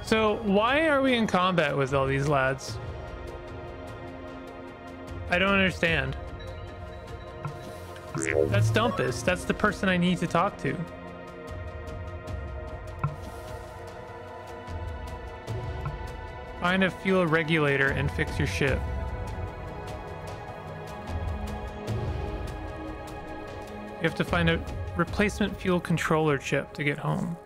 So why are we in combat with all these lads? I don't understand. That's Dumpus. That's the person I need to talk to. Find a fuel regulator and fix your ship. You have to find a replacement fuel controller chip to get home.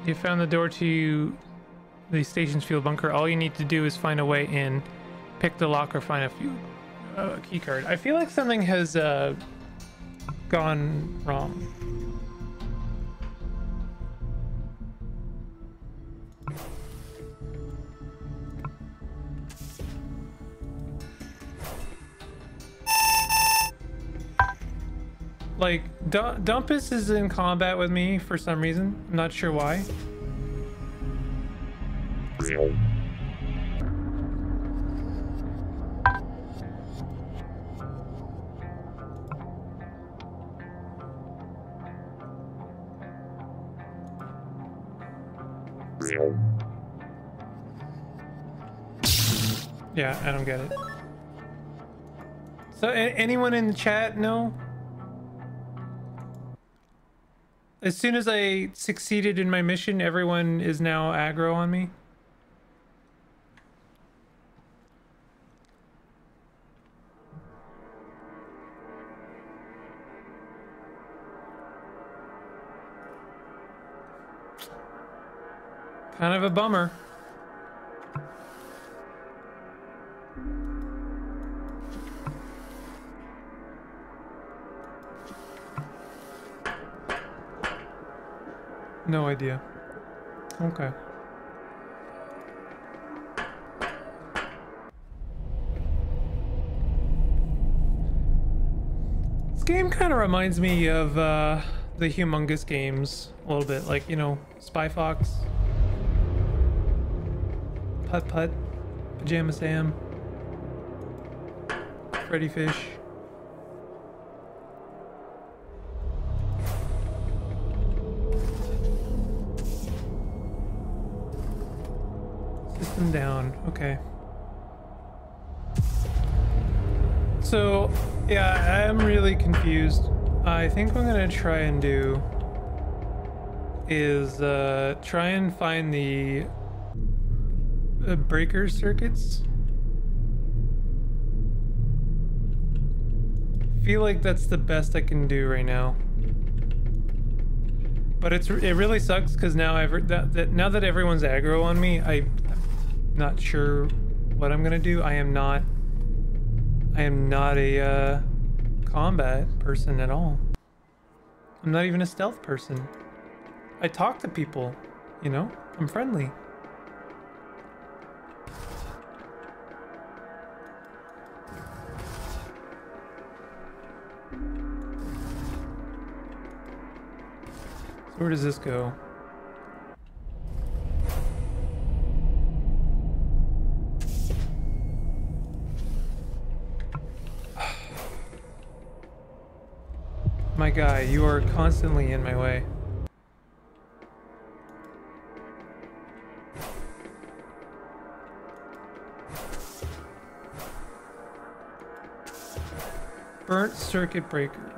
You found the door to the station's fuel bunker. All you need to do is find a way in, pick the lock, or find a fuel key card. I feel like something has gone wrong. Like, Dumpus is in combat with me for some reason. I'm not sure why. Yeah, I don't get it. So, anyone in the chat know? As soon as I succeeded in my mission, everyone is now aggro on me. Kind of a bummer. No idea. Okay. This game kind of reminds me of the Humongous games a little bit, like, you know, Spy Fox, Putt Putt, Pajama Sam, Freddy Fish. System down. Okay. So, yeah, I'm really confused. I think what I'm gonna try and do is try and find the breaker circuits. Feel like that's the best I can do right now. But it really sucks because now now that everyone's aggro on me, I'm not sure what I'm gonna do. I am not a combat person at all. I'm not even a stealth person. I talk to people, you know? I'm friendly. So where does this go? My guy, you are constantly in my way. Burnt circuit breaker.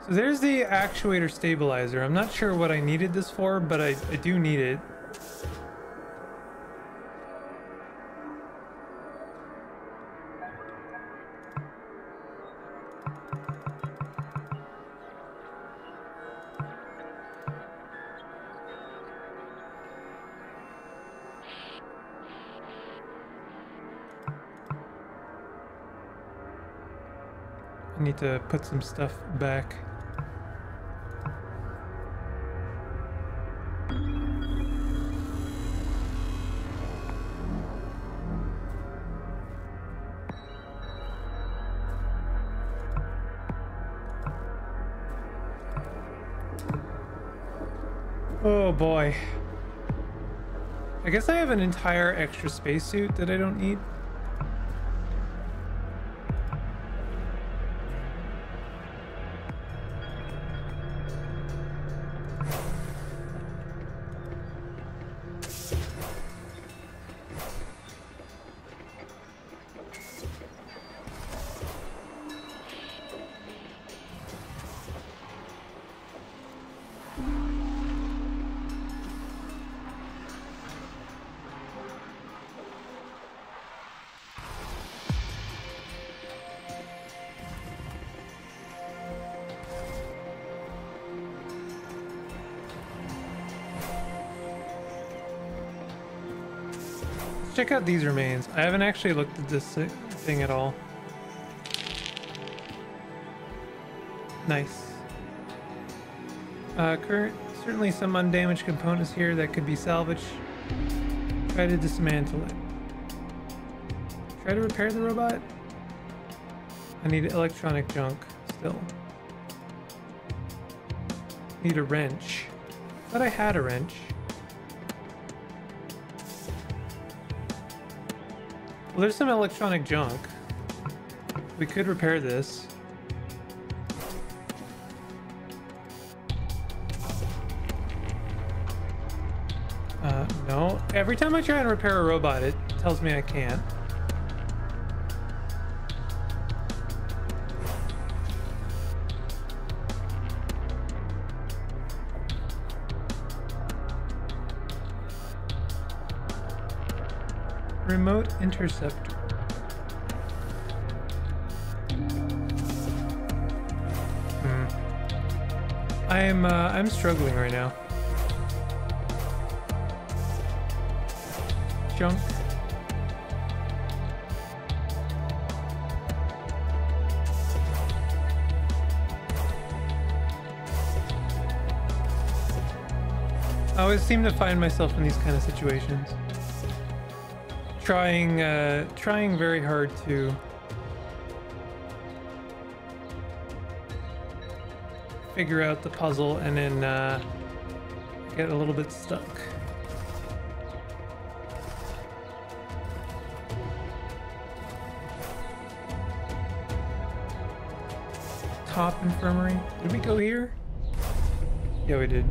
So there's the actuator stabilizer. I'm not sure what I needed this for, but I do need it. I need to put some stuff back. Oh boy. I guess I have an entire extra spacesuit that I don't need. Check out these remains. I haven't actually looked at this thing at all. Nice. Certainly some undamaged components here that could be salvaged. Try to dismantle it. Try to repair the robot. I need electronic junk still. Need a wrench. Thought I had a wrench. Well, there's some electronic junk. We could repair this. No. Every time I try and repair a robot, it tells me I can't. Remote interceptor. I'm struggling right now. Junk. I always seem to find myself in these kind of situations. Trying very hard to figure out the puzzle and then get a little bit stuck. Top infirmary. Did we go here? Yeah, we did.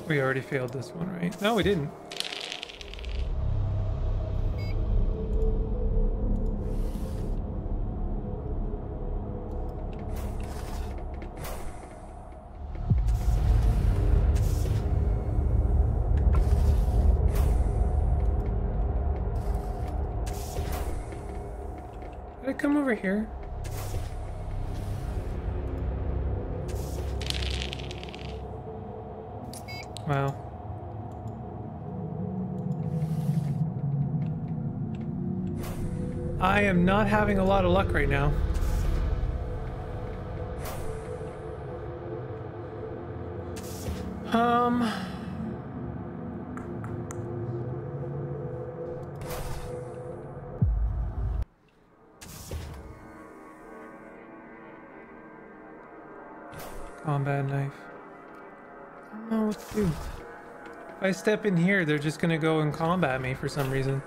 We already failed this one, right? No, we didn't. Did I come over here? Wow. I am not having a lot of luck right now. Combat knife. I don't know what to do. If I step in here, they're just gonna go and combat me for some reason.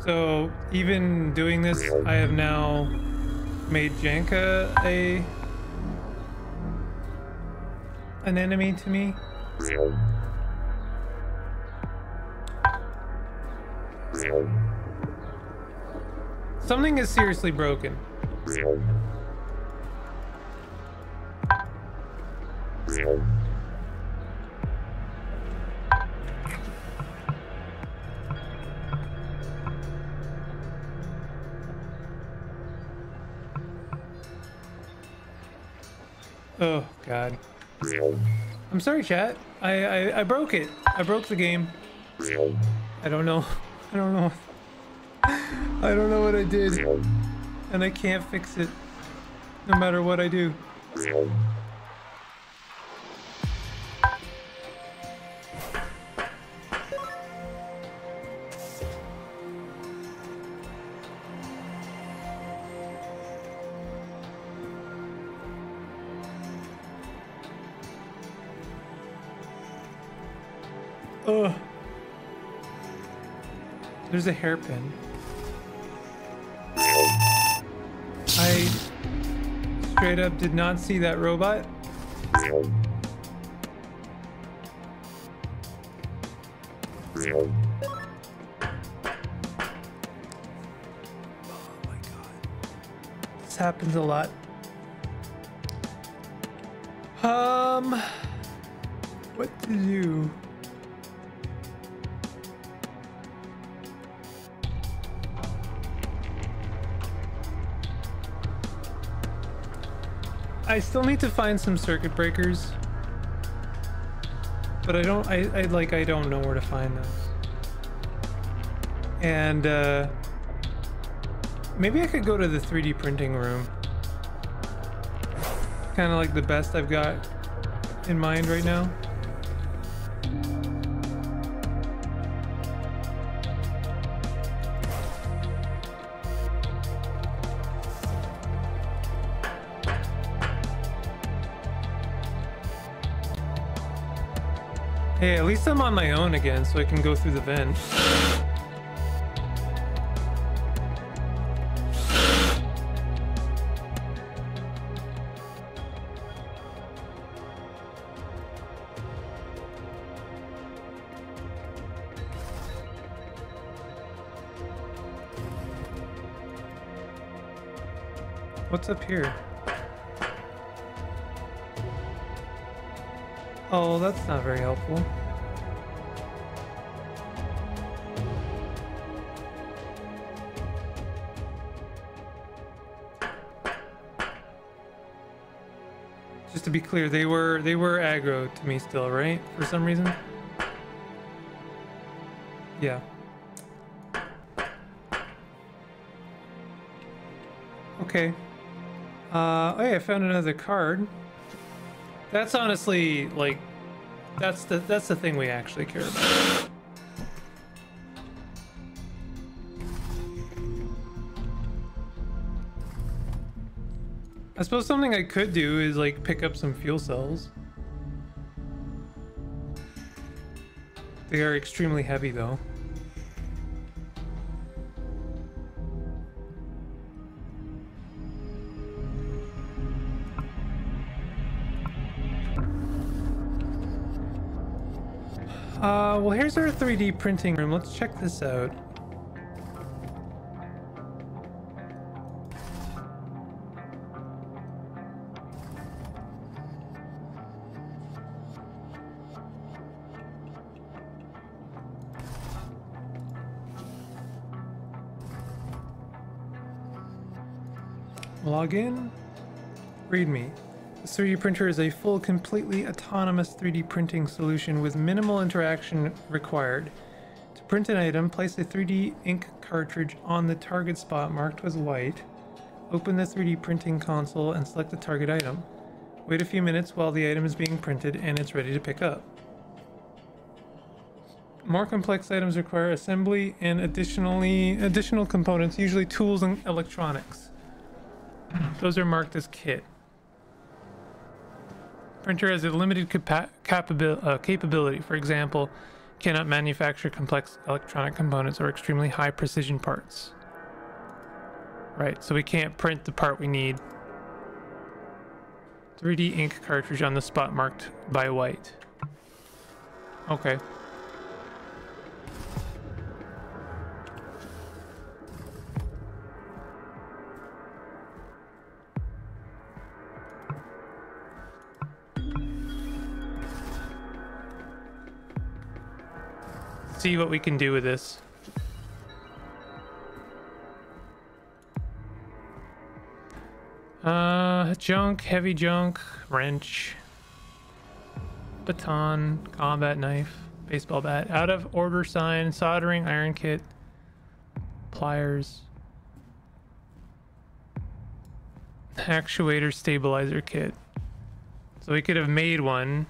So even doing this, I have now made Janka an enemy to me. Something is seriously broken. Oh God. I'm sorry, chat. I broke it. I broke the game. I don't know. I don't know. I don't know what I did. And I can't fix it no matter what I do. Ugh. There's a hairpin. I straight up did not see that robot. Oh my God. This happens a lot. What to do? I still need to find some circuit breakers, but I don't know where to find them. And maybe I could go to the 3D printing room. Kind of like the best I've got in mind right now. Hey, at least I'm on my own again, so I can go through the vent. What's up here? Oh, that's not very helpful. Just to be clear, they were aggro to me still, right? For some reason? Yeah. Okay. Oh yeah, I found another card. That's honestly, like, that's the thing we actually care about. I suppose something I could do is, like, pick up some fuel cells. They are extremely heavy, though. Well, here's our 3D printing room. Let's check this out. Log in. README. This 3D printer is a full, completely autonomous 3D printing solution with minimal interaction required. To print an item, place a 3D ink cartridge on the target spot marked with white. Open the 3D printing console and select the target item. Wait a few minutes while the item is being printed and it's ready to pick up. More complex items require assembly and additional components, usually tools and electronics. Those are marked as kit. Printer has a limited capability. For example, cannot manufacture complex electronic components or extremely high precision parts. Right, so we can't print the part we need. 3D ink cartridge on the spot marked by white. Okay. See what we can do with this. Junk, heavy junk, wrench, baton, combat knife, baseball bat, out of order sign, soldering iron kit, pliers, actuator stabilizer kit. So we could have made one.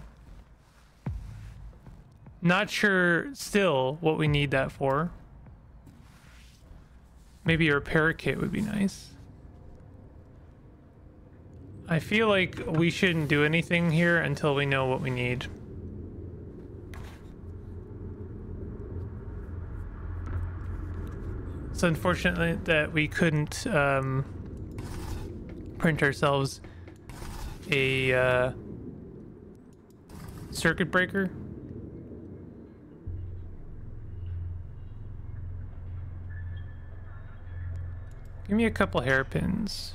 Not sure still what we need that for. Maybe a repair kit would be nice. I feel like we shouldn't do anything here until we know what we need. It's unfortunate that we couldn't print ourselves a circuit breaker. Give me a couple hairpins.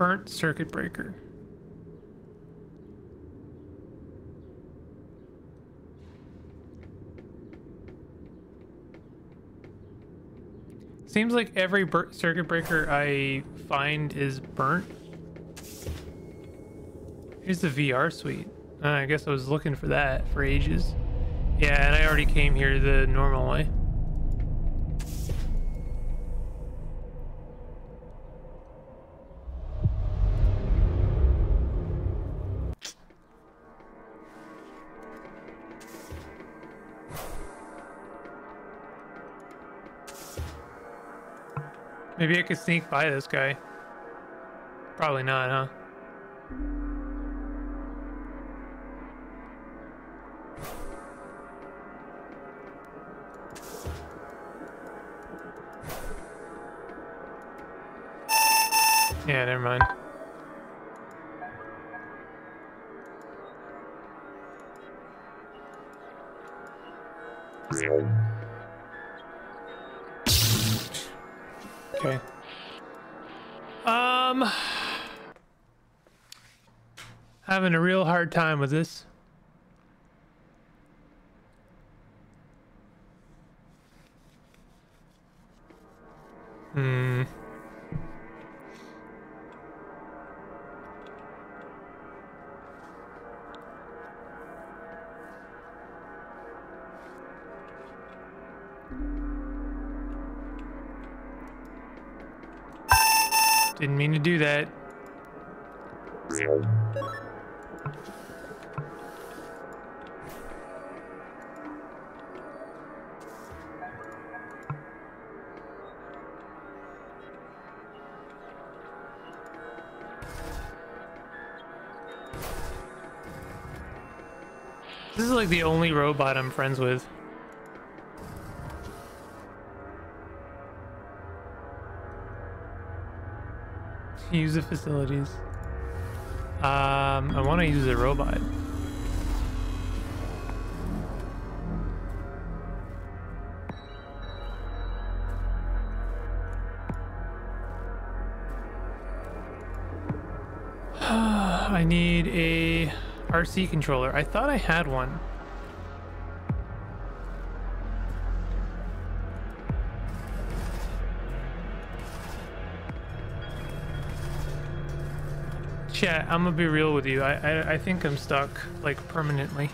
burnt circuit breaker. Seems like every circuit breaker I find is burnt. Here's the VR suite. I guess I was looking for that for ages. Yeah, and I already came here the normal way. Maybe I could sneak by this guy. Probably not, huh? Yeah, never mind. Okay. Having a real hard time with this. Didn't mean to do that. This is like the only robot I'm friends with. Use the facilities. I want to use a robot. I need a RC controller. I thought I had one. Chat, I'm gonna be real with you. I think I'm stuck, like, permanently.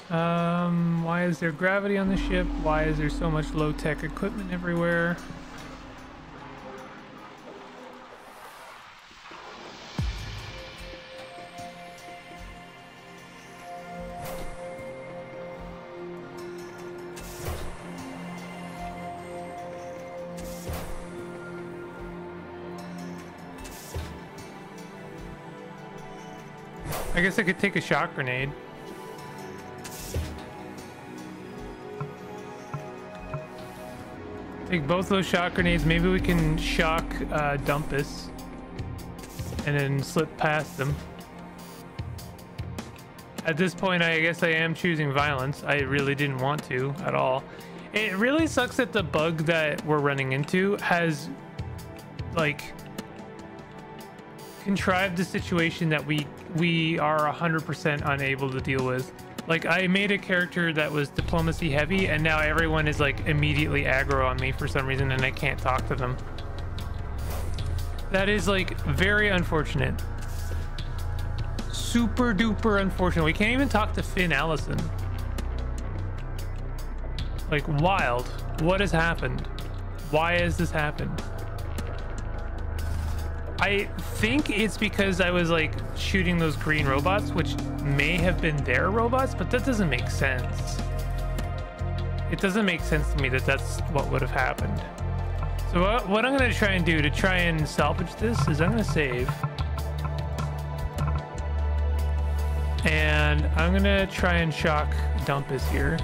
Why is there gravity on the ship? Why is there so much low-tech equipment everywhere? I guess I could take a shock grenade. Take both those shock grenades. Maybe we can shock Dumpus and then slip past them. At this point, I guess I am choosing violence. I really didn't want to at all. It really sucks that the bug that we're running into has, like, contrived a situation that we are 100% unable to deal with. Like, I made a character that was diplomacy heavy, and now everyone is like immediately aggro on me for some reason, and I can't talk to them. That is like very unfortunate. Super duper unfortunate. We can't even talk to Finn Allison. Like, wild. What has happened? Why has this happened? I think it's because I was like shooting those green robots, which may have been their robots, but that doesn't make sense. It doesn't make sense to me that that's what would have happened. So what I'm going to try and do to try and salvage this is I'm going to save. And I'm going to try and shock Dumpus here.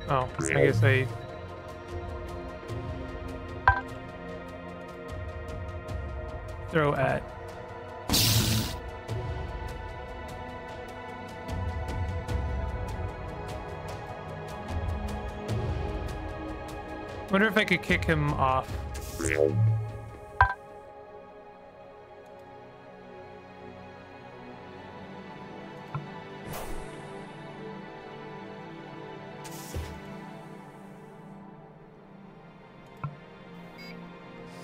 Oh, I guess I throw at? Wonder if I could kick him off.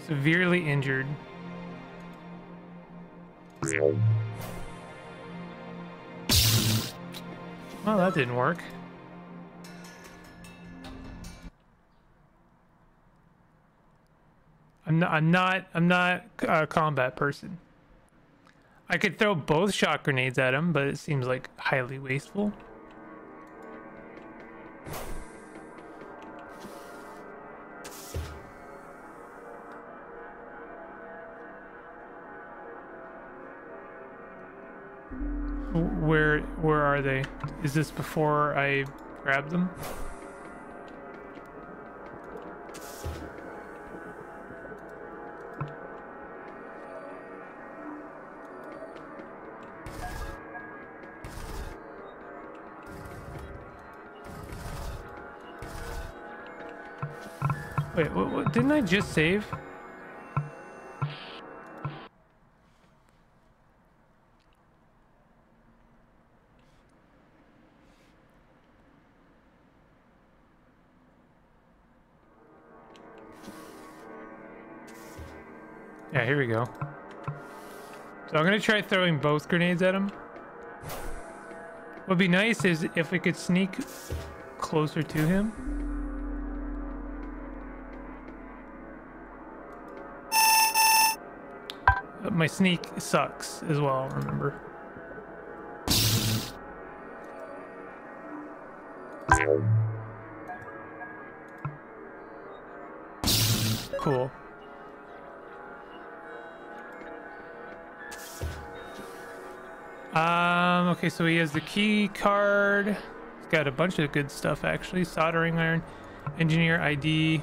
Severely injured. Well, that didn't work. I'm not a combat person. I could throw both shot grenades at him, but it seems like highly wasteful. Where are they? Is this before I grab them? Wait, what didn't I just save? Yeah, here we go. So I'm gonna try throwing both grenades at him. What'd be nice is if we could sneak closer to him. My sneak sucks as well, remember. Cool. Okay, so he has the key card. He's got a bunch of good stuff actually. Soldering iron, engineer ID,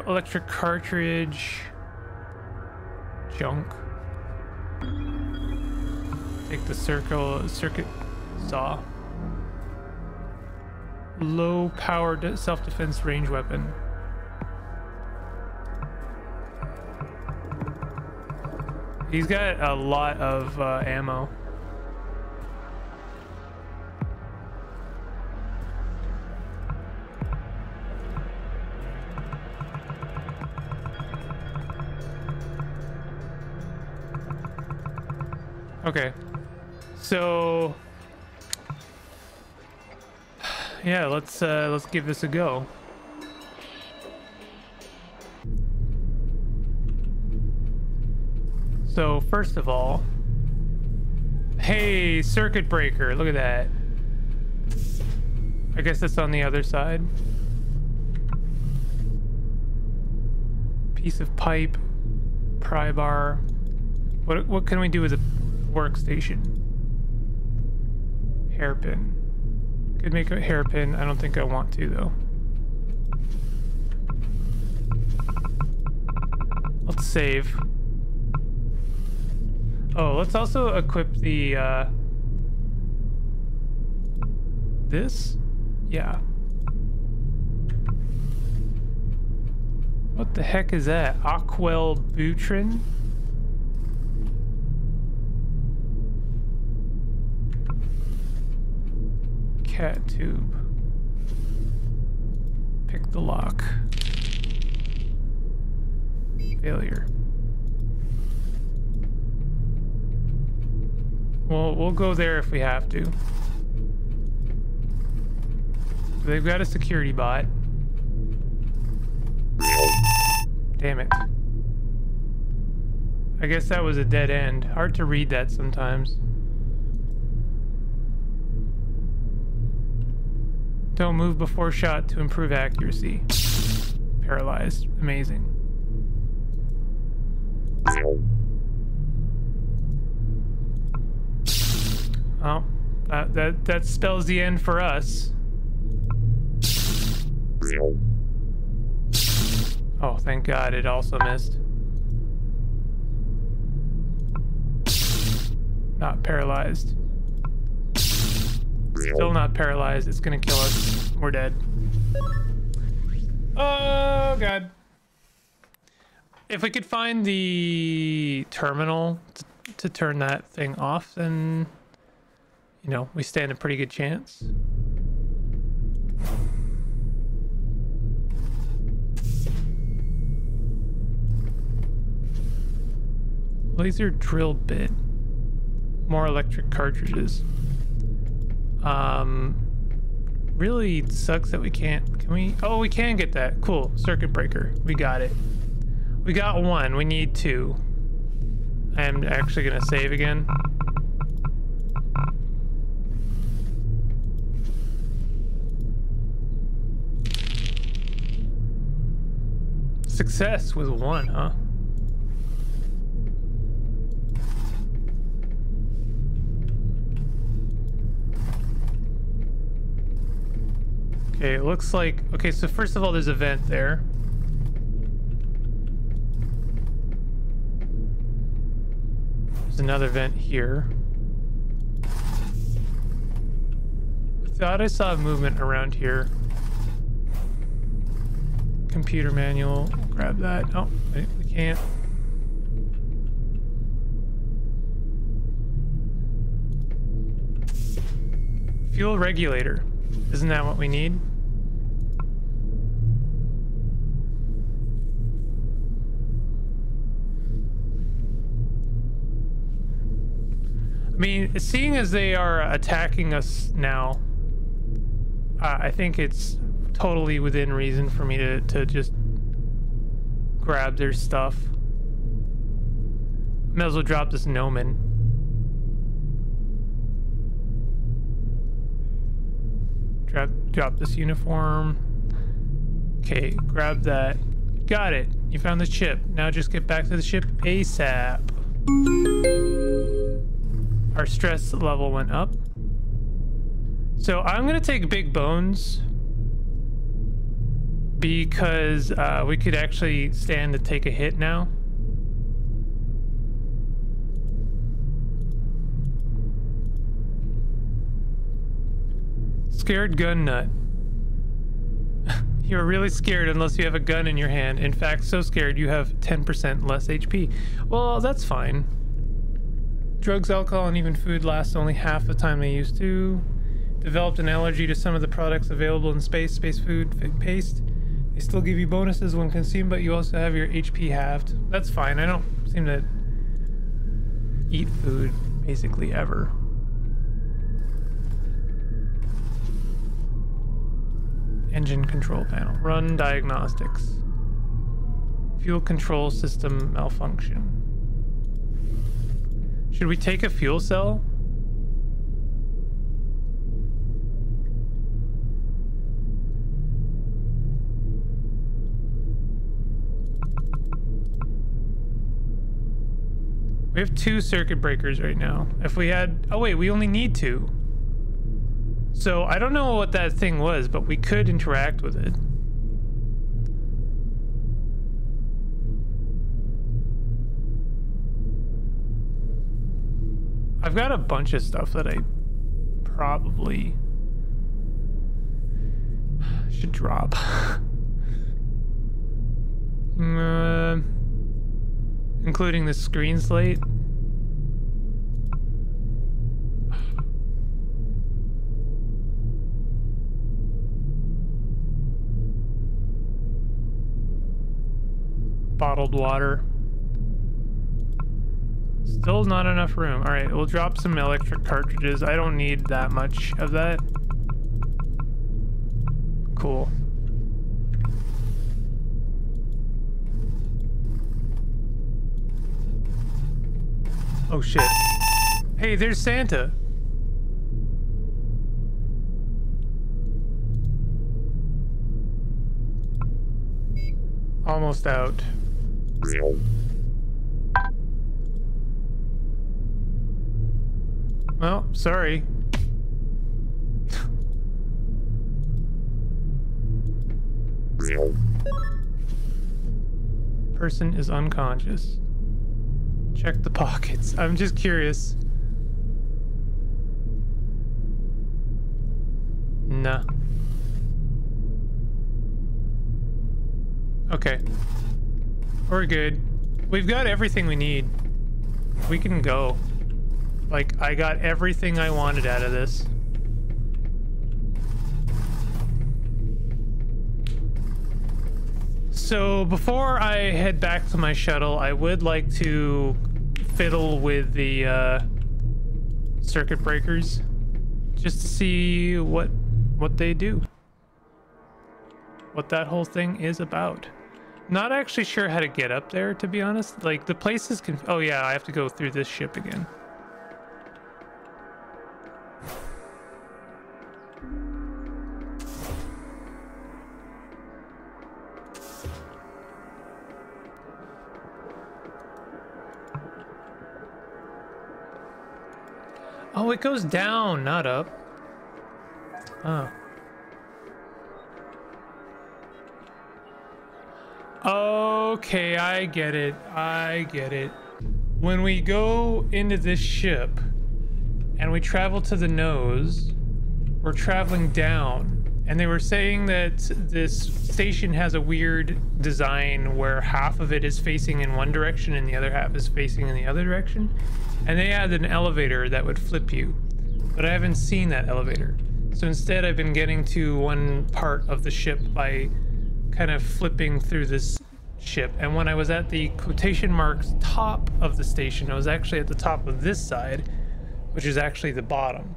electric cartridge, junk. Take the circuit saw. Low powered self-defense range weapon. He's got a lot of ammo. Okay, so yeah, let's give this a go. So first of all, hey, circuit breaker, look at that. I guess that's on the other side. Piece of pipe, pry bar. What can we do with a workstation? Hairpin. Could make a hairpin. I don't think I want to though. Let's save. Oh, let's also equip the this? Yeah. What the heck is that? Aquelbutrin? Cat tube. Pick the lock. Failure. Well, we'll go there if we have to. They've got a security bot. Damn it. I guess that was a dead end. Hard to read that sometimes. Don't move before shot to improve accuracy. Paralyzed. Amazing. Oh, that spells the end for us. Oh, thank God it also missed. Not paralyzed. Still not paralyzed. It's gonna kill us. We're dead. Oh god. If we could find the terminal to turn that thing off, then, you know, we stand a pretty good chance. Laser drill bit. More electric cartridges. Really sucks that we can't. Can we? Oh, we can get that. Cool. Circuit breaker. We got it. We got one. We need two. I'm actually gonna save again. Success with one, huh? Okay, it looks like... Okay, so first of all, there's a vent there. There's another vent here. I thought I saw movement around here. Computer manual. Grab that. Oh, wait, we can't. Fuel regulator. Isn't that what we need? I mean, seeing as they are attacking us now, I think it's totally within reason for me to just grab their stuff. May as well drop this gnomon. Drop this uniform. Okay, grab that. Got it. You found the chip. Now just get back to the ship ASAP. Our stress level went up. So I'm gonna take big bones because we could actually stand to take a hit now. Scared gun nut. You're really scared unless you have a gun in your hand. In fact, so scared you have 10% less HP. Well, that's fine. Drugs, alcohol, and even food last only half the time they used to. Developed an allergy to some of the products available in space food, paste. They still give you bonuses when consumed, but you also have your HP halved. That's fine. I don't seem to eat food basically ever. Engine control panel. Run diagnostics. Fuel control system malfunction. Should we take a fuel cell? We have 2 circuit breakers right now. If we had... Oh wait, we only need 2. So I don't know what that thing was, but we could interact with it. I've got a bunch of stuff that I probably should drop. Including the screen slate. Bottled water. Still not enough room. All right, we'll drop some electric cartridges. I don't need that much of that. Cool. Oh shit. Hey, there's Santa. Almost out. Well, sorry. Person is unconscious. Check the pockets. I'm just curious. Nah. Okay. We're good. We've got everything we need. We can go. Like, I got everything I wanted out of this. So before I head back to my shuttle, I would like to fiddle with the circuit breakers just to see what they do. What that whole thing is about. Not actually sure how to get up there, to be honest. Like, the place is oh yeah, I have to go through this ship again. Oh, it goes down, not up. Oh. Okay, I get it. I get it. When we go into this ship and we travel to the nose, we're traveling down. And they were saying that this station has a weird design where half of it is facing in one direction and the other half is facing in the other direction. And they had an elevator that would flip you, but I haven't seen that elevator. So instead I've been getting to one part of the ship by kind of flipping through this ship. And when I was at the quotation marks top of the station, I was actually at the top of this side, which is actually the bottom.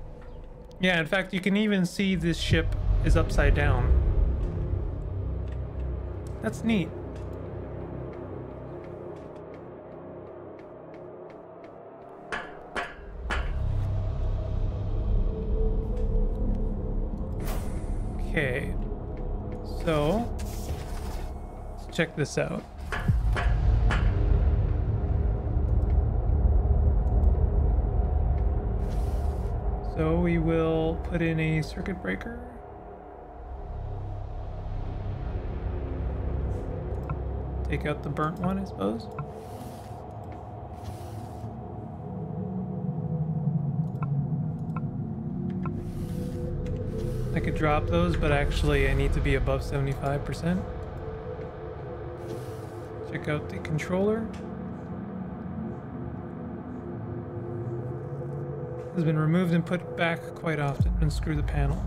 Yeah, in fact, you can even see this ship is upside down. That's neat. Okay, so let's check this out. So we will put in a circuit breaker. Take out the burnt one, I suppose. I could drop those, but actually I need to be above 75%. Check out the controller. Has been removed and put back quite often. Unscrew the panel.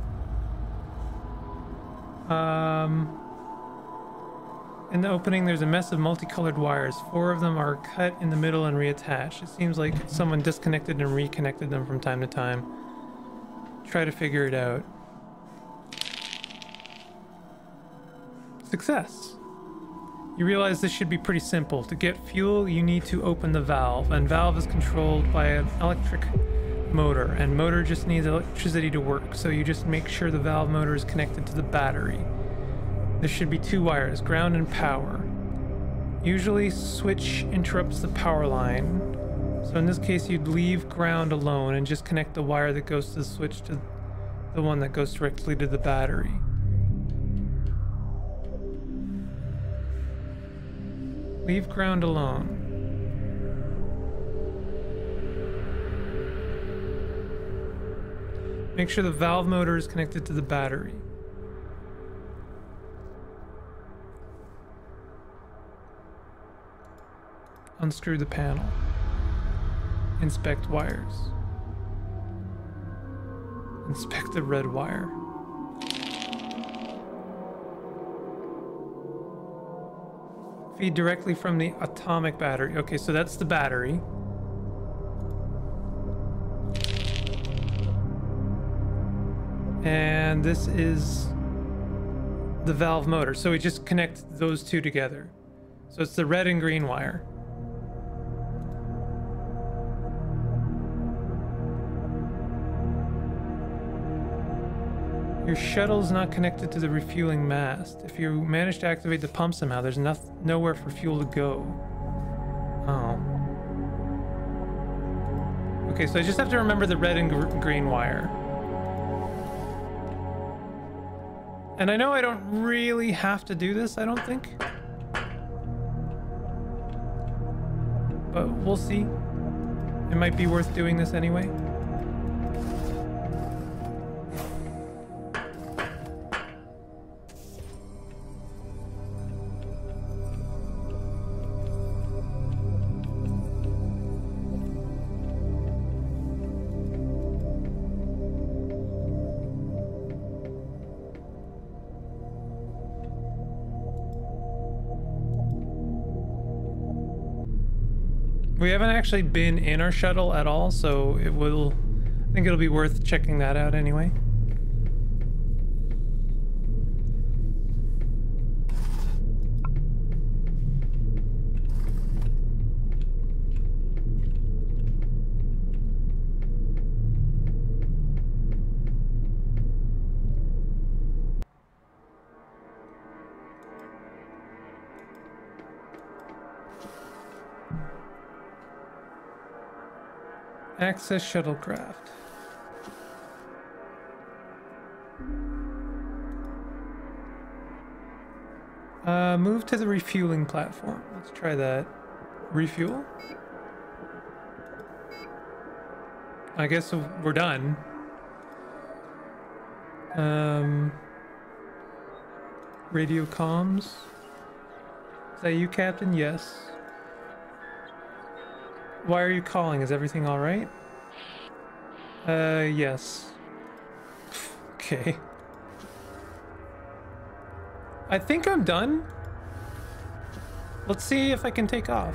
In the opening, there's a mess of multicolored wires. 4 of them are cut in the middle and reattached. It seems like someone disconnected and reconnected them from time to time. Try to figure it out. Success! You realize this should be pretty simple. To get fuel, you need to open the valve, and valve is controlled by an electric motor, and motor just needs electricity to work, so you just make sure the valve motor is connected to the battery. There should be 2 wires, ground and power. Usually switch interrupts the power line, so in this case you'd leave ground alone and just connect the wire that goes to the switch to the one that goes directly to the battery. Leave ground alone. Make sure the valve motor is connected to the battery. Unscrew the panel. Inspect wires. Inspect the red wire. Feed directly from the atomic battery. Okay, so that's the battery. And this is the valve motor. So we just connect those two together. So it's the red and green wire. Your shuttle's not connected to the refueling mast. If you manage to activate the pump somehow, there's nowhere for fuel to go. Oh. Okay, so I just have to remember the red and green wire. And I know I don't really have to do this, I don't think. But we'll see. It might be worth doing this anyway. We haven't actually been in our shuttle at all, so I think it'll be worth checking that out anyway. Access shuttlecraft. Move to the refueling platform. Let's try that. Refuel? I guess we're done. Radio comms. Is that you, Captain? Yes. Why are you calling? Is everything alright? Yes. Okay. I think I'm done. Let's see if I can take off.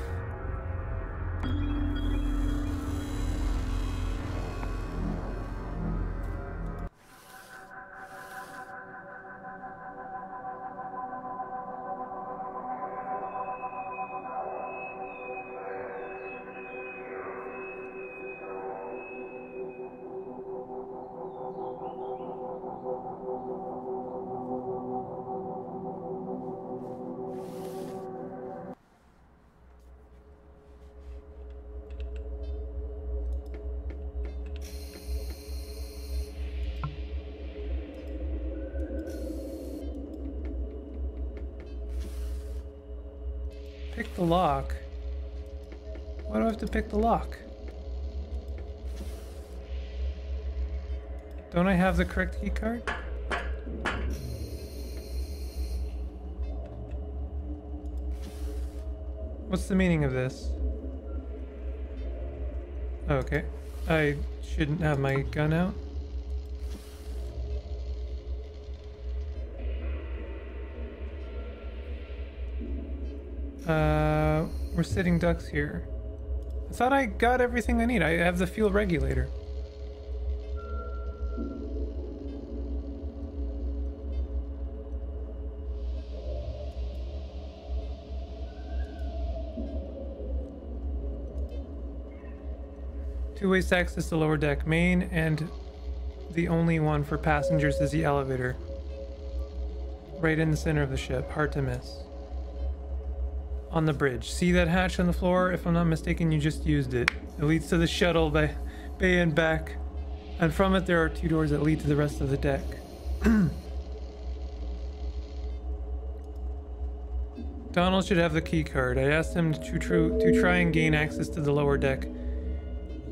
Pick the lock. Why do I have to pick the lock? Don't I have the correct key card? What's the meaning of this? Okay. I shouldn't have my gun out. We're sitting ducks here. I thought I got everything I need. I have the fuel regulator. Two ways to access the lower deck. Main and the only one for passengers is the elevator. Right in the center of the ship. Hard to miss. On the bridge. See that hatch on the floor? If I'm not mistaken, you just used it. It leads to the shuttle bay and back. And from it, there are two doors that lead to the rest of the deck. Donald should have the key card. I asked him to try and gain access to the lower deck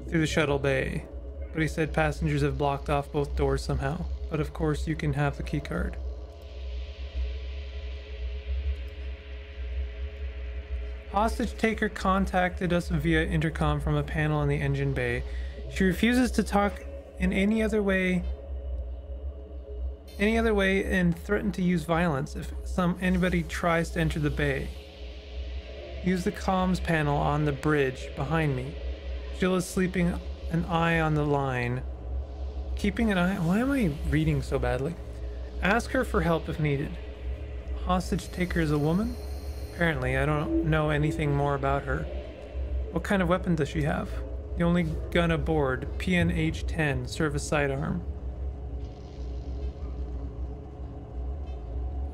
through the shuttle bay. But he said passengers have blocked off both doors somehow. But of course, you can have the key card. Hostage taker contacted us via intercom from a panel in the engine bay. She refuses to talk in any other way and threatened to use violence if anybody tries to enter the bay. Use the comms panel on the bridge behind me. Jill is sleeping an eye on the line. Keeping an eye. Why am I reading so badly? Ask her for help if needed. Hostage taker is a woman? Apparently, I don't know anything more about her. What kind of weapon does she have? The only gun aboard, PNH-10, service sidearm.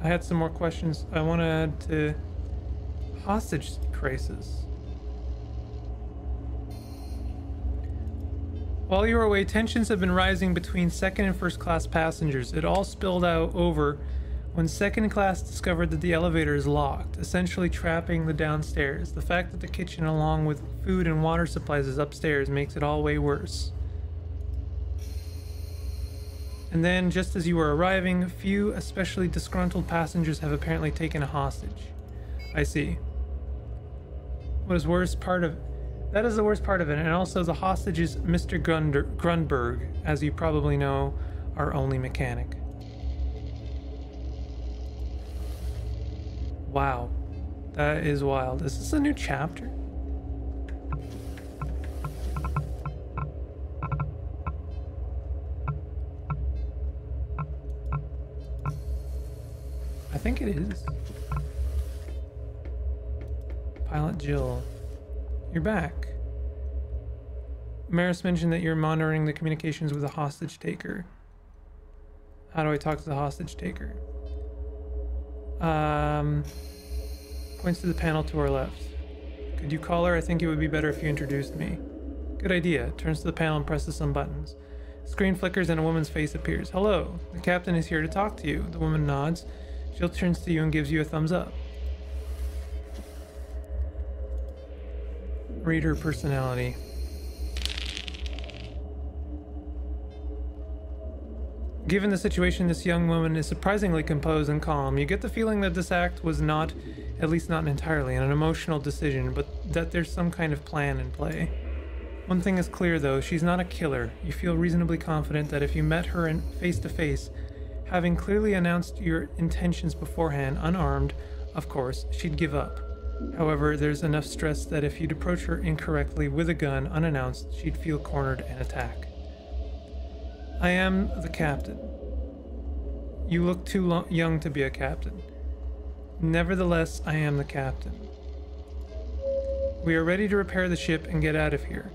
I had some more questions. I want to add to hostage crisis. While you were away, tensions have been rising between second and first class passengers. It all spilled out over when second class discovered that the elevator is locked, essentially trapping the downstairs. The fact that the kitchen along with food and water supplies is upstairs makes it all way worse. And then, just as you were arriving, a few especially disgruntled passengers have apparently taken a hostage. I see. What is worst part of... That is the worst part of it, and also the hostage is Mr. Grunberg, as you probably know, our only mechanic. Wow, that is wild. Is this a new chapter? is. Pilot Jill. You're back. Maris mentioned that you're monitoring the communications with the hostage taker. How do I talk to the hostage taker? Points to the panel to our left. Could you call her? I think it would be better if you introduced me. Good idea. Turns to the panel and presses some buttons. Screen flickers and a woman's face appears. Hello, the captain is here to talk to you. The woman nods. Jill turns to you and gives you a thumbs up. Read her personality. Given the situation, this young woman is surprisingly composed and calm. You get the feeling that this act was not, at least not entirely, an emotional decision, but that there's some kind of plan in play. One thing is clear though, she's not a killer. You feel reasonably confident that if you met her face to face, having clearly announced your intentions beforehand, unarmed, of course, she'd give up. However, there's enough stress that if you'd approach her incorrectly with a gun, unannounced, she'd feel cornered and attack. I am the captain. You look too young to be a captain. Nevertheless, I am the captain. We are ready to repair the ship and get out of here.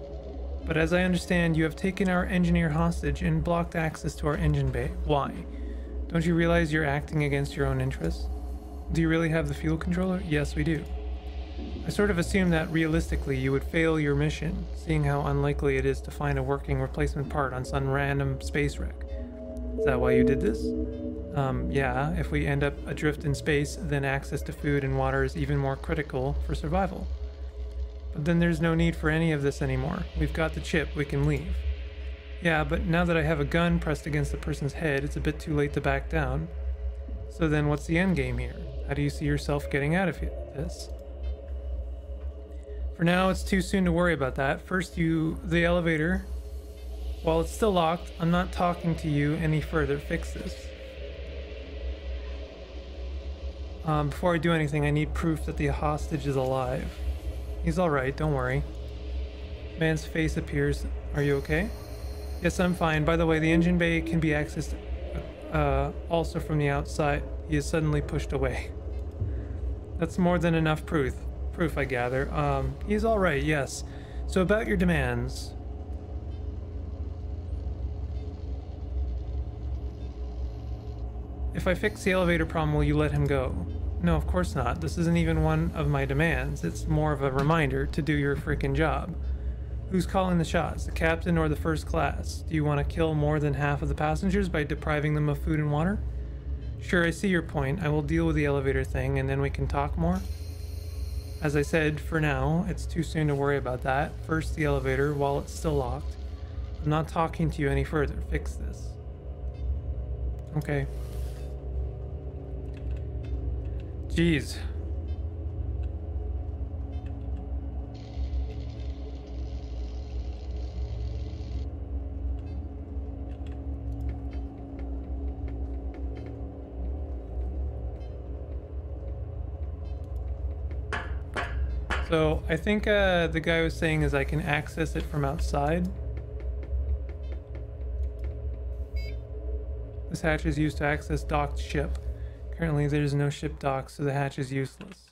But as I understand, you have taken our engineer hostage and blocked access to our engine bay. Why? Don't you realize you're acting against your own interests? Do you really have the fuel controller? Yes, we do. I sort of assumed that realistically you would fail your mission, seeing how unlikely it is to find a working replacement part on some random space wreck. Is that why you did this? Yeah, if we end up adrift in space, then access to food and water is even more critical for survival. But then there's no need for any of this anymore. We've got the chip, we can leave. Yeah, but now that I have a gun pressed against the person's head, it's a bit too late to back down. So then what's the end game here? How do you see yourself getting out of this? For now, it's too soon to worry about that. First, the elevator. While it's still locked, I'm not talking to you any further. Fix this. Before I do anything, I need proof that the hostage is alive. He's alright, don't worry. Man's face appears. Are you okay? Yes, I'm fine. By the way, the engine bay can be accessed also from the outside. He is suddenly pushed away. That's more than enough proof, I gather. He's alright, yes. So about your demands. If I fix the elevator problem, will you let him go? No, of course not. This isn't even one of my demands. It's more of a reminder to do your freaking job. Who's calling the shots, the captain or the first class? Do you want to kill more than half of the passengers by depriving them of food and water? Sure, I see your point. I will deal with the elevator thing and then we can talk more. As I said, for now, it's too soon to worry about that. First, the elevator, while it's still locked. I'm not talking to you any further. Fix this. Okay. Jeez. So I think the guy was saying is I can access it from outside. This hatch is used to access docked ship. Currently there's no ship dock, so the hatch is useless.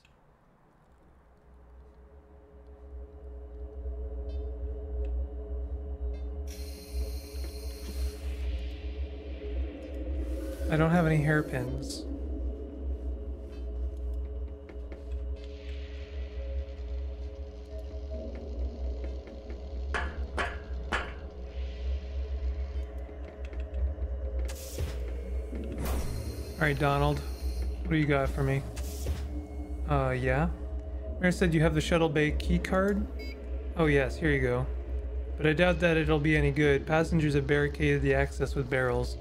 I don't have any hairpins. Alright, Donald. What do you got for me? Yeah? Mary said you have the shuttle bay key card? Oh yes, here you go. But I doubt that it'll be any good. Passengers have barricaded the access with barrels.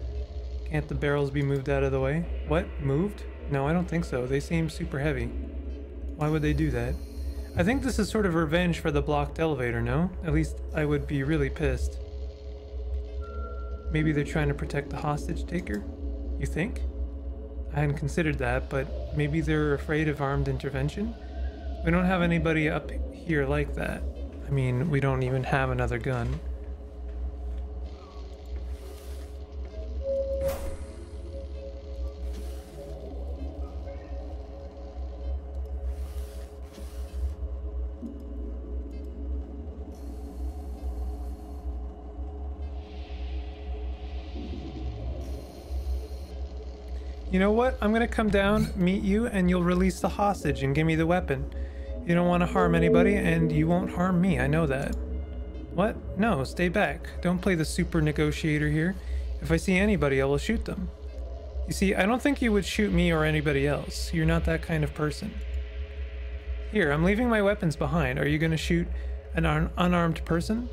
Can't the barrels be moved out of the way? What? Moved? No, I don't think so. They seem super heavy. Why would they do that? I think this is sort of revenge for the blocked elevator, no? At least I would be really pissed. Maybe they're trying to protect the hostage taker? You think? I hadn't considered that, but maybe they're afraid of armed intervention? We don't have anybody up here like that. I mean, we don't even have another gun. You know what? I'm gonna come down, meet you, and you'll release the hostage and give me the weapon. You don't want to harm anybody, and you won't harm me. I know that. What? No, stay back. Don't play the super negotiator here. If I see anybody, I will shoot them. You see, I don't think you would shoot me or anybody else. You're not that kind of person. Here, I'm leaving my weapons behind. Are you gonna shoot an unarmed person?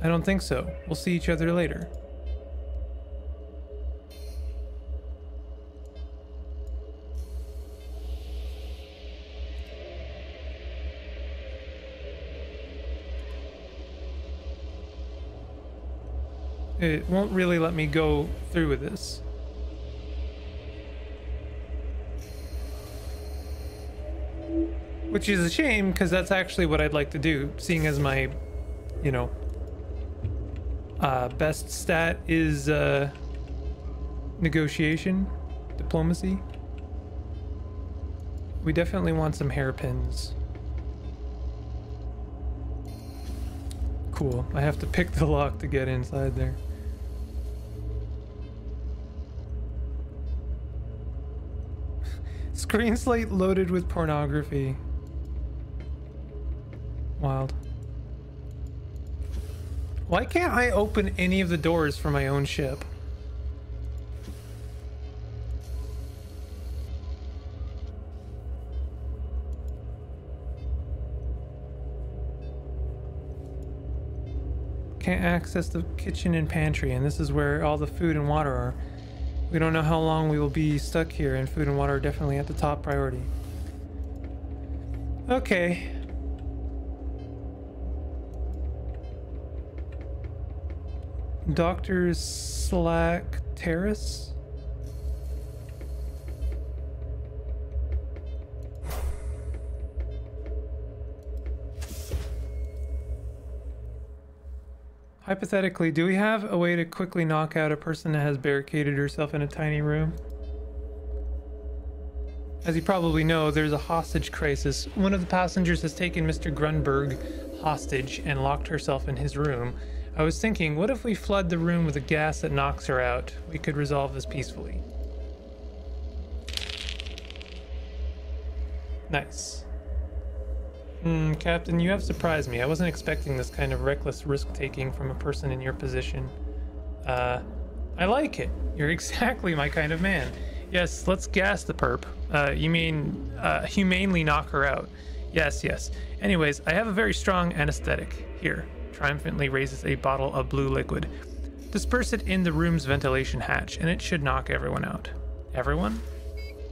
I don't think so. We'll see each other later. It won't really let me go through with this. Which is a shame, because that's actually what I'd like to do, seeing as my, you know, best stat is negotiation, diplomacy. We definitely want some hairpins. Cool. I have to pick the lock to get inside there. Screen slate loaded with pornography. Wild. Why can't I open any of the doors for my own ship? Can't access the kitchen and pantry, and this is where all the food and water are. We don't know how long we will be stuck here, and food and water are definitely at the top priority. Okay. Dr. Slack Terrace? Hypothetically, do we have a way to quickly knock out a person that has barricaded herself in a tiny room? As you probably know, there's a hostage crisis. One of the passengers has taken Mr. Grunberg hostage and locked herself in his room. I was thinking, what if we flood the room with a gas that knocks her out? We could resolve this peacefully. Nice. Captain, you have surprised me. I wasn't expecting this kind of reckless risk-taking from a person in your position. I like it. You're exactly my kind of man. Yes, let's gas the perp. You mean, humanely knock her out. Yes, yes. Anyways, I have a very strong anesthetic. Here. Triumphantly raises a bottle of blue liquid. Disperse it in the room's ventilation hatch, and it should knock everyone out. Everyone?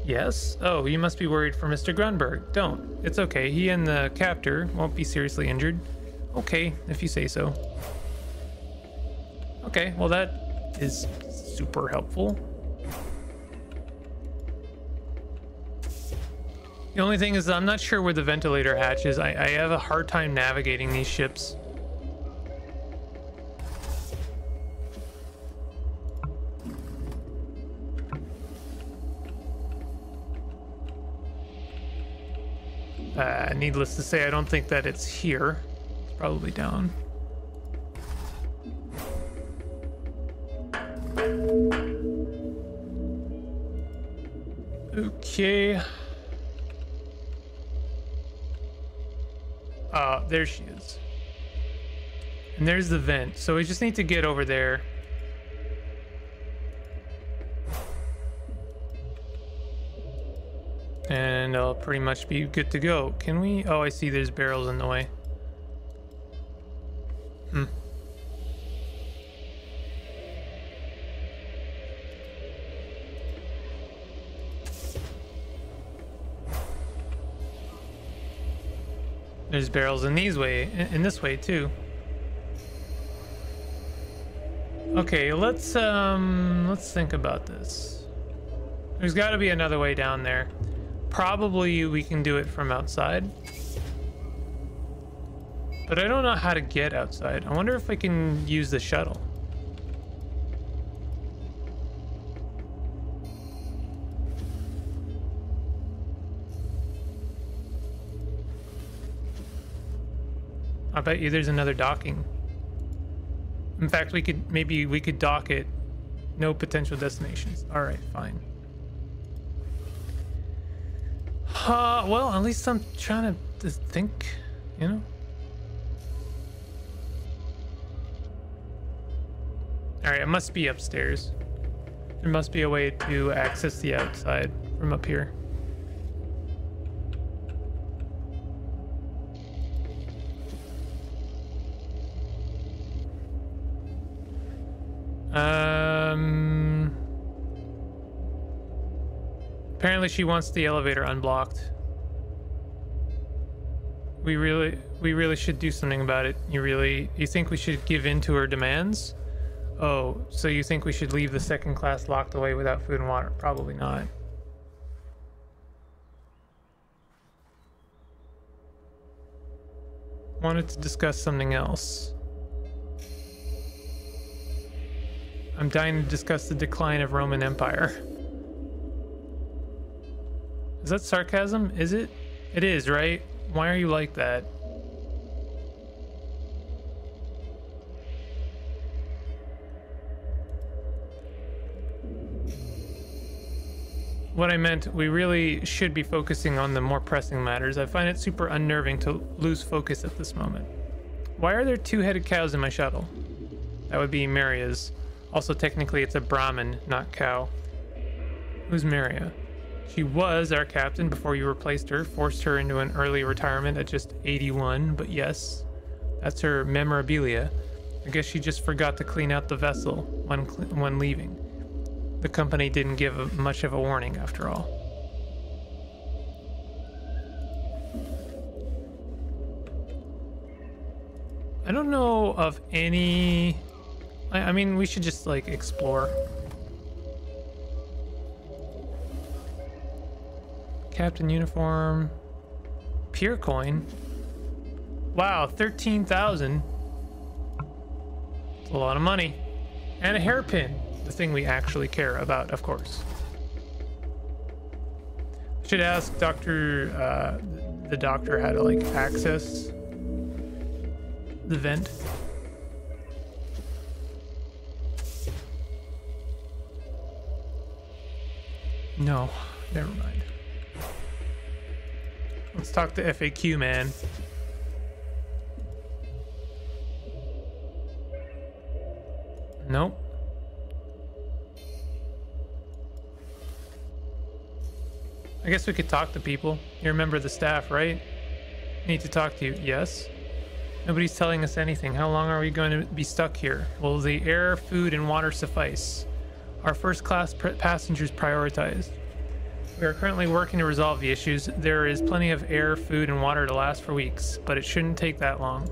Yes? Oh, you must be worried for Mr. Grunberg. Don't. It's okay. He and the captor won't be seriously injured. Okay, if you say so. Okay, well that is super helpful. The only thing is I'm not sure where the ventilator hatch is. I have a hard time navigating these ships. Needless to say, I don't think that it's here. It's probably down. Okay. There she is. And there's the vent. So we just need to get over there. And I'll pretty much be good to go. Can we? Oh, I see there's barrels in the way. There's barrels in this way too. Okay, let's think about this. There's got to be another way down there. Probably we can do it from outside. But I don't know how to get outside. I wonder if I can use the shuttle. I bet you there's another docking. In fact, maybe we could dock it. No potential destinations. All right, fine. Well, at least I'm trying to think, you know? Alright, it must be upstairs. There must be a way to access the outside from up here. Apparently she wants the elevator unblocked. We really should do something about it. You think we should give in to her demands? Oh, so you think we should leave the second class locked away without food and water? Probably not. Wanted to discuss something else. I'm dying to discuss the decline of Roman Empire. Is that sarcasm? Is it? It is, right? Why are you like that? What I meant, we really should be focusing on the more pressing matters. I find it super unnerving to lose focus at this moment. Why are there two-headed cows in my shuttle? That would be Maria's. Also, technically, it's a Brahmin, not cow. Who's Maria? She was our captain before you replaced her, forced her into an early retirement at just 81, but yes, that's her memorabilia. I guess she just forgot to clean out the vessel when leaving. The company didn't give much of a warning after all. I don't know of any... I mean, we should just, like, explore. Captain uniform. Pier coin. Wow, 13,000. That's a lot of money. And a hairpin. The thing we actually care about, of course. I should ask the doctor how to, like, access the vent. No, never mind. Let's talk to FAQ, man. Nope. I guess we could talk to people. You're a member of the staff, right? Need to talk to you. Yes. Nobody's telling us anything. How long are we going to be stuck here? Will the air, food, and water suffice? Our first class passengers prioritized. We are currently working to resolve the issues. There is plenty of air, food, and water to last for weeks, but it shouldn't take that long.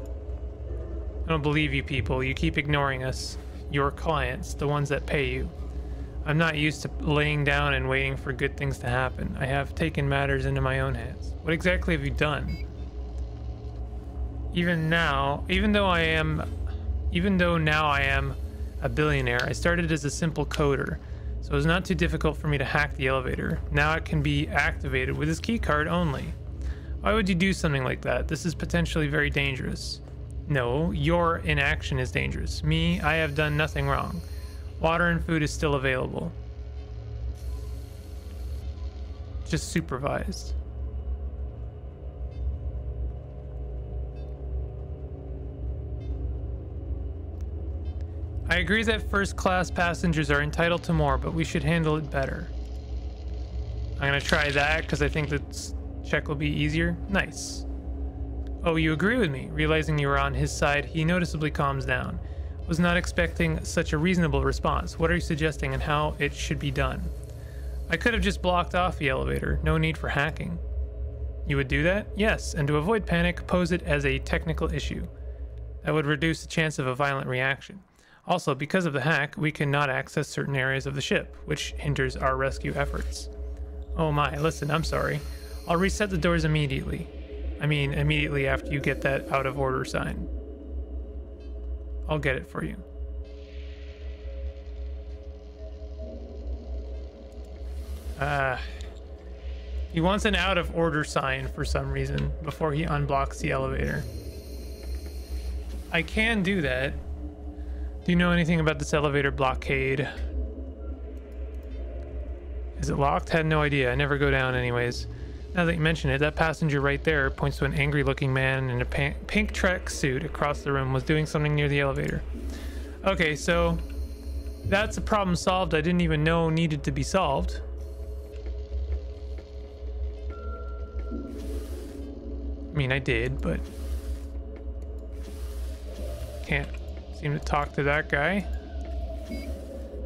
I don't believe you people. You keep ignoring us. Your clients, the ones that pay you. I'm not used to laying down and waiting for good things to happen. I have taken matters into my own hands. What exactly have you done? Even though now I am a billionaire, I started as a simple coder, so it was not too difficult for me to hack the elevator. Now it can be activated with this key card only. Why would you do something like that? This is potentially very dangerous. No, your inaction is dangerous. Me, I have done nothing wrong. Water and food is still available. Just supervised. I agree that first class passengers are entitled to more, but we should handle it better. I'm gonna try that because I think that check will be easier. Nice. Oh, you agree with me? Realizing you were on his side, he noticeably calms down. Was not expecting such a reasonable response. What are you suggesting and how it should be done? I could have just blocked off the elevator. No need for hacking. You would do that? Yes, and to avoid panic, pose it as a technical issue. That would reduce the chance of a violent reaction. Also, because of the hack, we cannot access certain areas of the ship, which hinders our rescue efforts. Oh my, listen, I'm sorry. I'll reset the doors immediately. I mean, immediately after you get that out of order sign. I'll get it for you. He wants an out of order sign for some reason before he unblocks the elevator. I can do that. Do you know anything about this elevator blockade? Is it locked? Had no idea. I never go down anyways. Now that you mention it, that passenger right there points to an angry-looking man in a pink tracksuit across the room, was doing something near the elevator. Okay, so that's a problem solved I didn't even know needed to be solved. I mean, I did, but can't seem to talk to that guy.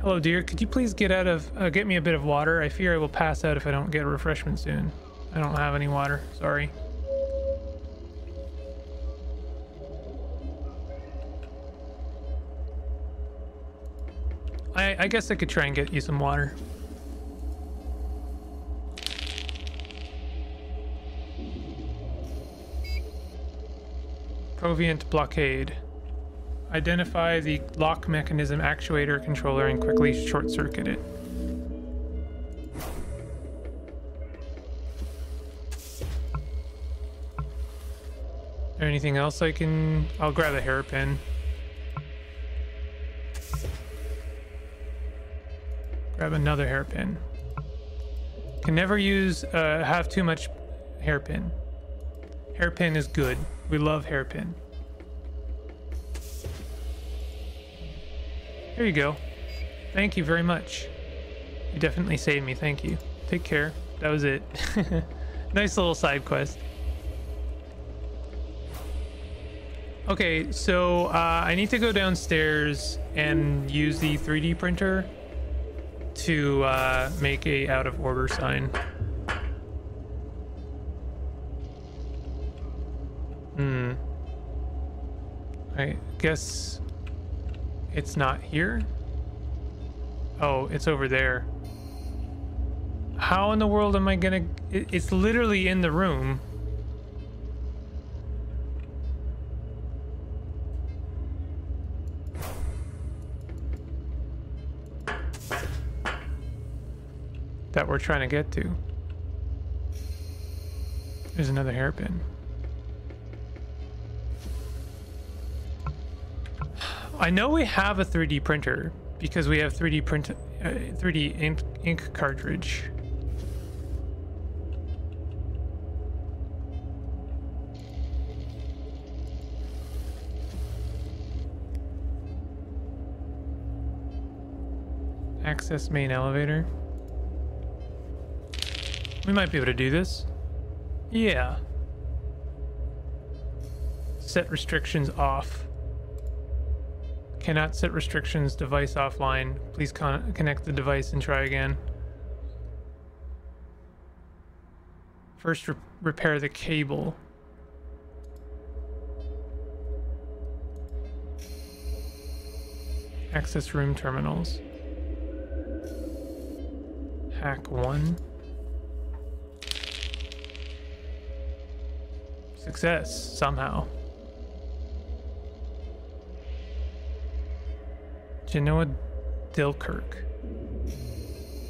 Hello, dear. Could you please get me a bit of water? I fear I will pass out if I don't get a refreshment soon. I don't have any water. Sorry. I guess I could try and get you some water. Proviant blockade. Identify the lock mechanism, actuator, controller, and quickly short-circuit it. Is there anything else I can... I'll grab a hairpin. Grab another hairpin. Can never have too much hairpin. Hairpin is good. We love hairpin. Here you go. Thank you very much. You definitely saved me. Thank you. Take care. That was it. Nice little side quest. Okay, so I need to go downstairs and use the 3D printer to make a out of order sign. I guess it's not here. Oh, it's over there. How in the world am I gonna... It's literally in the room. That we're trying to get to. There's another hairpin. I know we have a 3D printer because we have 3D ink cartridge. Access main elevator. We might be able to do this. Yeah. Set restrictions off. Cannot set restrictions, device offline. Please connect the device and try again. First repair the cable. Access room terminals. Hack 1. Success, somehow. Genoa Dilkirk.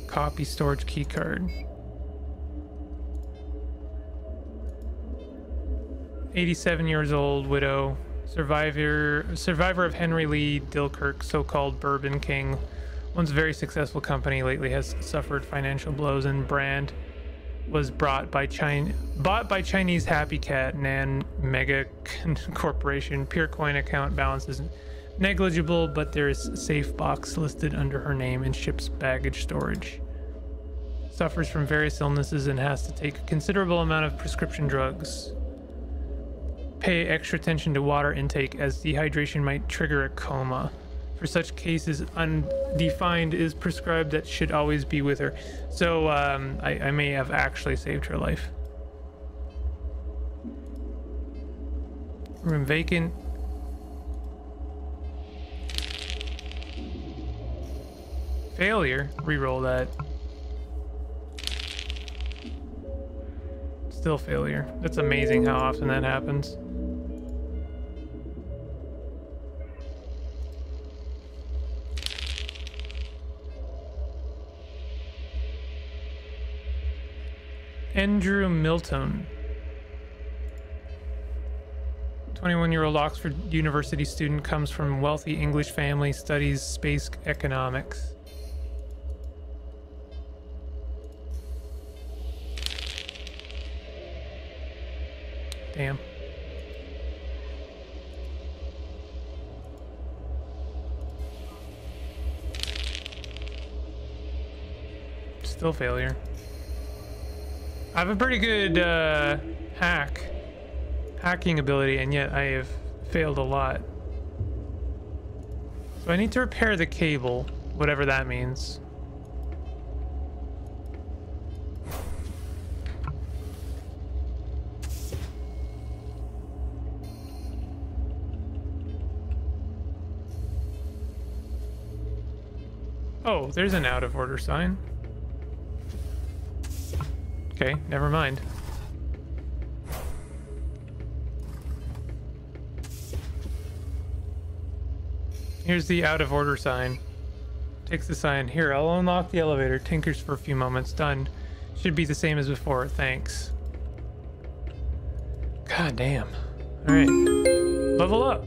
Copy storage keycard. 87 years old, widow, survivor of Henry Lee Dilkirk, so-called Bourbon King. Once a very successful company, lately has suffered financial blows, and brand was bought by Chinese Happy Cat Nan Mega Corporation. Pure coin account balance is negligible, but there is a safe box listed under her name and ships baggage storage. Suffers from various illnesses and has to take a considerable amount of prescription drugs. Pay extra attention to water intake, as dehydration might trigger a coma. For such cases, undefined is prescribed that should always be with her. So I may have actually saved her life. Room vacant. Failure. Reroll that. Still failure. That's amazing how often that happens. Andrew Milton, 21-year-old Oxford University student, comes from wealthy English family, studies space economics. Damn. Still failure. I have a pretty good hacking ability, and yet I have failed a lot. So I need to repair the cable, whatever that means. Oh, there's an out of order sign. Okay, never mind. Here's the out of order sign. Takes the sign. Here, I'll unlock the elevator. Tinkers for a few moments. Done. Should be the same as before. Thanks. God damn. Alright. Level up.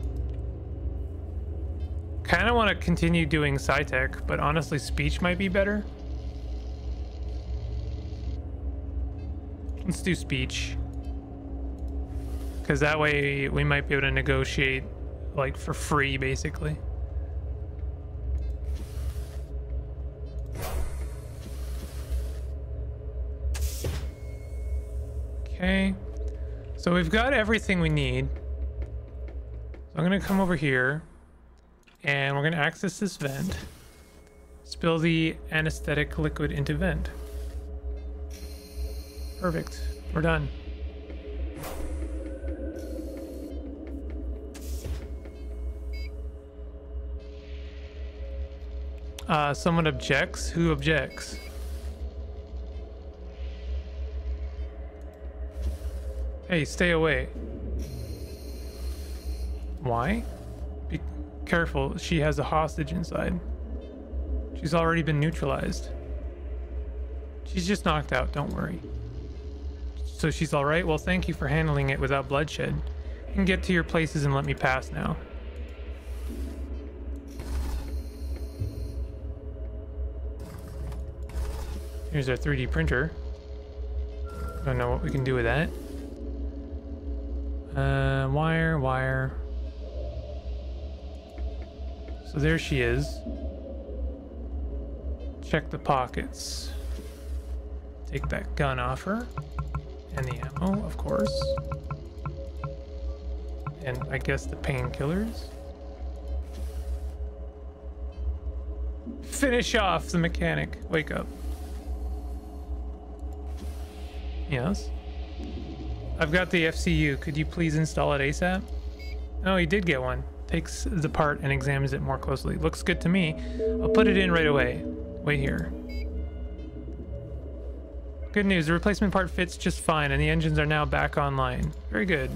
Kind of want to continue doing SciTech, but honestly, speech might be better. Let's do speech. Because that way we might be able to negotiate, like, for free, basically. Okay. So we've got everything we need. So I'm going to come over here. And we're going to access this vent. Spill the anesthetic liquid into vent. Perfect. We're done. Someone objects. Who objects? Hey, stay away. Why? Be careful. She has a hostage inside. She's already been neutralized. She's just knocked out. Don't worry. So she's all right? Well, thank you for handling it without bloodshed. You can get to your places and let me pass now. Here's our 3D printer. Don't know what we can do with that. Wire. So there she is. Check the pockets. Take that gun off her. And the ammo, of course. And I guess the painkillers. Finish off the mechanic. Wake up. Yes. I've got the FCU. Could you please install it ASAP? Oh, he did get one. Takes the part and examines it more closely. Looks good to me. I'll put it in right away. Wait here. Good news, the replacement part fits just fine and the engines are now back online. Very good.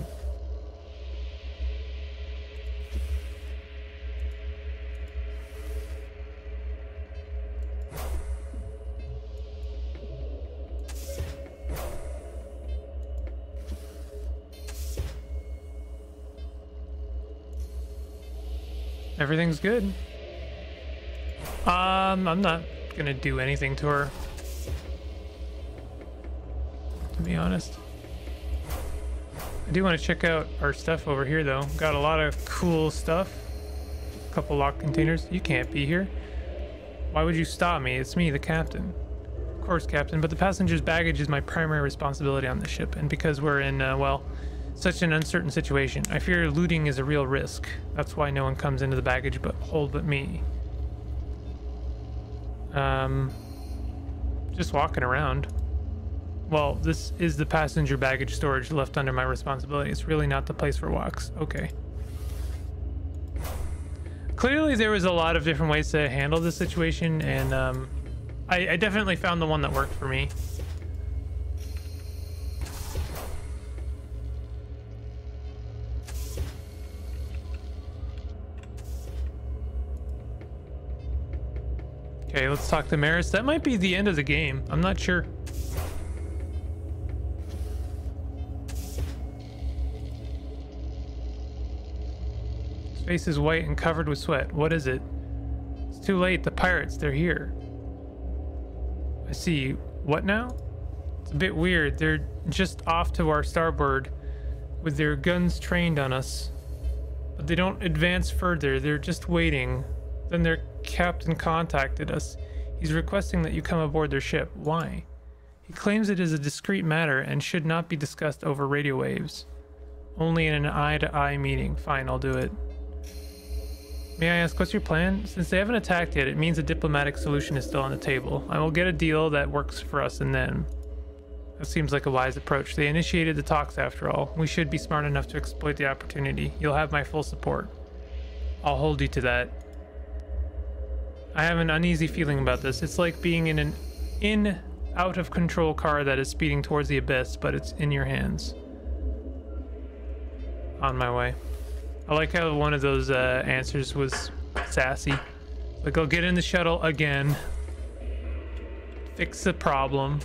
Everything's good. I'm not gonna do anything to her, to be honest. I do want to check out our stuff over here though. Got a lot of cool stuff. A couple locked containers. You can't be here. Why would you stop me? It's me, the captain. Of course, captain, but the passenger's baggage is my primary responsibility on the ship, and because we're in, well, such an uncertain situation, I fear looting is a real risk. That's why no one comes into the baggage hold but me. Just walking around. Well, this is the passenger baggage storage left under my responsibility. It's really not the place for walks. Okay. Clearly there was a lot of different ways to handle this situation, and I definitely found the one that worked for me. Okay, let's talk to Maris. That might be the end of the game. I'm not sure. His face is white and covered with sweat. What is it? It's too late. The pirates, they're here. I see. What now? It's a bit weird. They're just off to our starboard with their guns trained on us. But they don't advance further, they're just waiting. Then their captain contacted us. He's requesting that you come aboard their ship. Why? He claims it is a discreet matter and should not be discussed over radio waves. Only in an eye-to-eye meeting. Fine, I'll do it. May I ask, what's your plan? Since they haven't attacked yet, it means a diplomatic solution is still on the table. I will get a deal that works for us and then. That seems like a wise approach. They initiated the talks after all. We should be smart enough to exploit the opportunity. You'll have my full support. I'll hold you to that. I have an uneasy feeling about this. It's like being in an out of control car that is speeding towards the abyss, but it's in your hands. On my way. I like how one of those answers was sassy. Like, I'll get in the shuttle again. Fix the problem.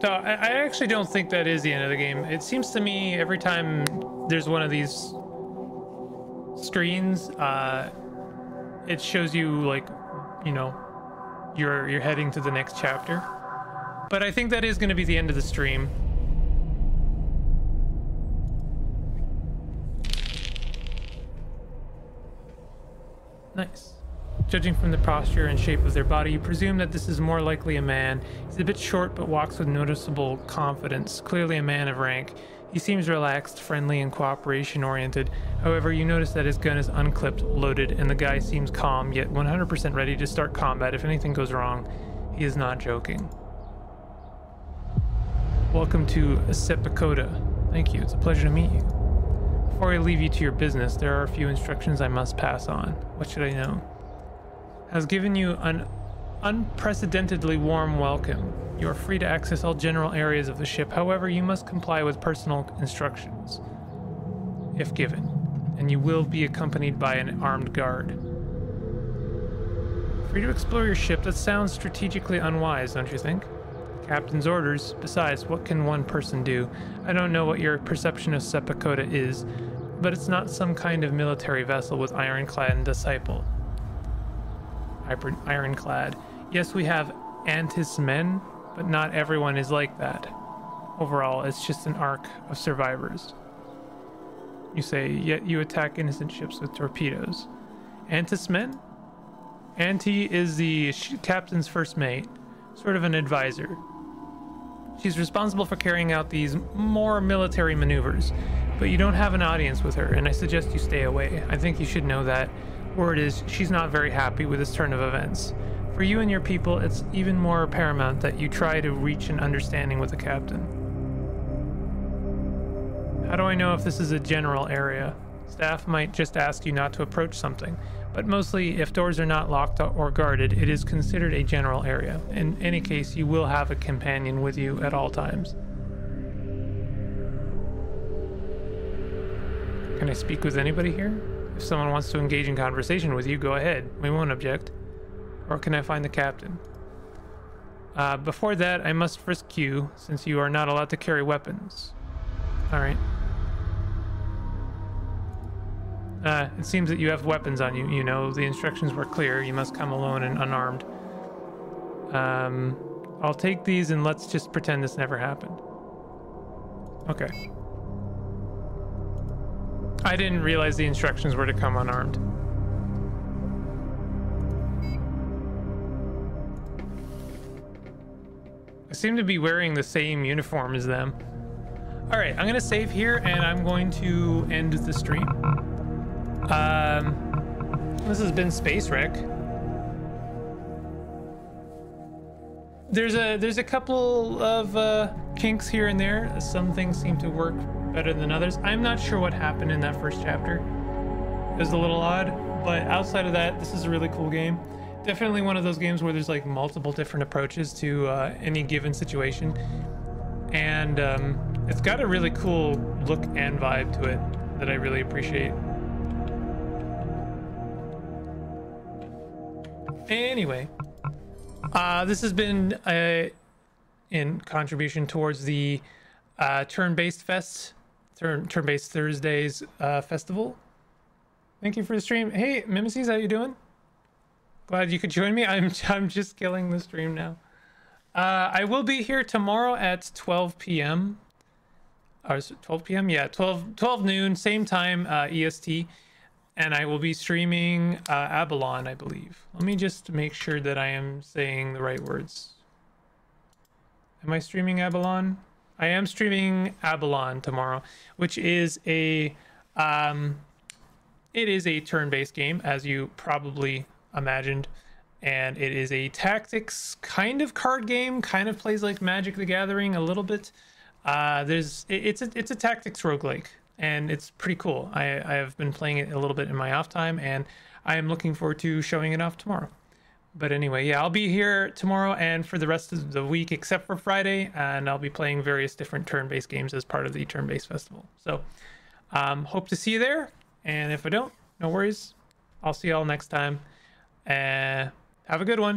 No, I actually don't think that is the end of the game. It seems to me every time there's one of these screens, it shows you, like, you know, you're heading to the next chapter. But I think that is going to be the end of the stream. Nice. Judging from the posture and shape of their body, you presume that this is more likely a man. He's a bit short, but walks with noticeable confidence. Clearly a man of rank. He seems relaxed, friendly, and cooperation-oriented. However, you notice that his gun is unclipped, loaded, and the guy seems calm, yet 100% ready to start combat if anything goes wrong. He is not joking. Welcome to Sepakota. Thank you. It's a pleasure to meet you. Before I leave you to your business, there are a few instructions I must pass on. What should I know? Has given you an unprecedentedly warm welcome. You are free to access all general areas of the ship. However, you must comply with personal instructions, if given, and you will be accompanied by an armed guard. Free to explore your ship? That sounds strategically unwise, don't you think? Captain's orders. Besides, what can one person do? I don't know what your perception of Sepakota is, but it's not some kind of military vessel with ironclad disciple. Ironclad. Yes, we have Antis men, but not everyone is like that. Overall, it's just an arc of survivors. You say, yet you attack innocent ships with torpedoes. Antis men? Anti is the captain's first mate, sort of an advisor. She's responsible for carrying out these more military maneuvers, but you don't have an audience with her, and I suggest you stay away. I think you should know that. Word is, she's not very happy with this turn of events. For you and your people, it's even more paramount that you try to reach an understanding with the captain. How do I know if this is a general area? Staff might just ask you not to approach something, but mostly, if doors are not locked or guarded, it is considered a general area. In any case, you will have a companion with you at all times. Can I speak with anybody here? If someone wants to engage in conversation with you, go ahead. We won't object. Or can I find the captain? Before that, I must frisk you, since you are not allowed to carry weapons. Alright. It seems that you have weapons on you. You know, the instructions were clear. You must come alone and unarmed. I'll take these and let's just pretend this never happened. Okay. I didn't realize the instructions were to come unarmed. I seem to be wearing the same uniform as them. Alright, I'm gonna save here and I'm going to end the stream. This has been Space Wreck. There's a couple of kinks here and there. Some things seem to work better than others. I'm not sure what happened in that first chapter. It was a little odd, but outside of that, this is a really cool game. Definitely one of those games where there's like multiple different approaches to any given situation, and it's got a really cool look and vibe to it that I really appreciate. Anyway, this has been in contribution towards the TurnBasedFest, Turn-Based Thursdays festival. Thank you for the stream. Hey, Mimesis, how you doing? Glad you could join me. I'm just killing the stream now. I will be here tomorrow at 12 p.m. Or is it 12 p.m.? Yeah, 12 noon, same time, EST. And I will be streaming Abalon, I believe. Let me just make sure that I am saying the right words. Am I streaming Abalon? I am streaming Abalon tomorrow, which is a it is a turn-based game, as you probably imagined, and it is a tactics kind of card game, kind of plays like Magic the Gathering a little bit. It's a tactics roguelike, and it's pretty cool. I have been playing it a little bit in my off time, and I am looking forward to showing it off tomorrow. But anyway, yeah, I'll be here tomorrow and for the rest of the week except for Friday, and I'll be playing various different turn-based games as part of the Turn-Based Festival. So hope to see you there, and if I don't, no worries. I'll see y'all next time. Have a good one.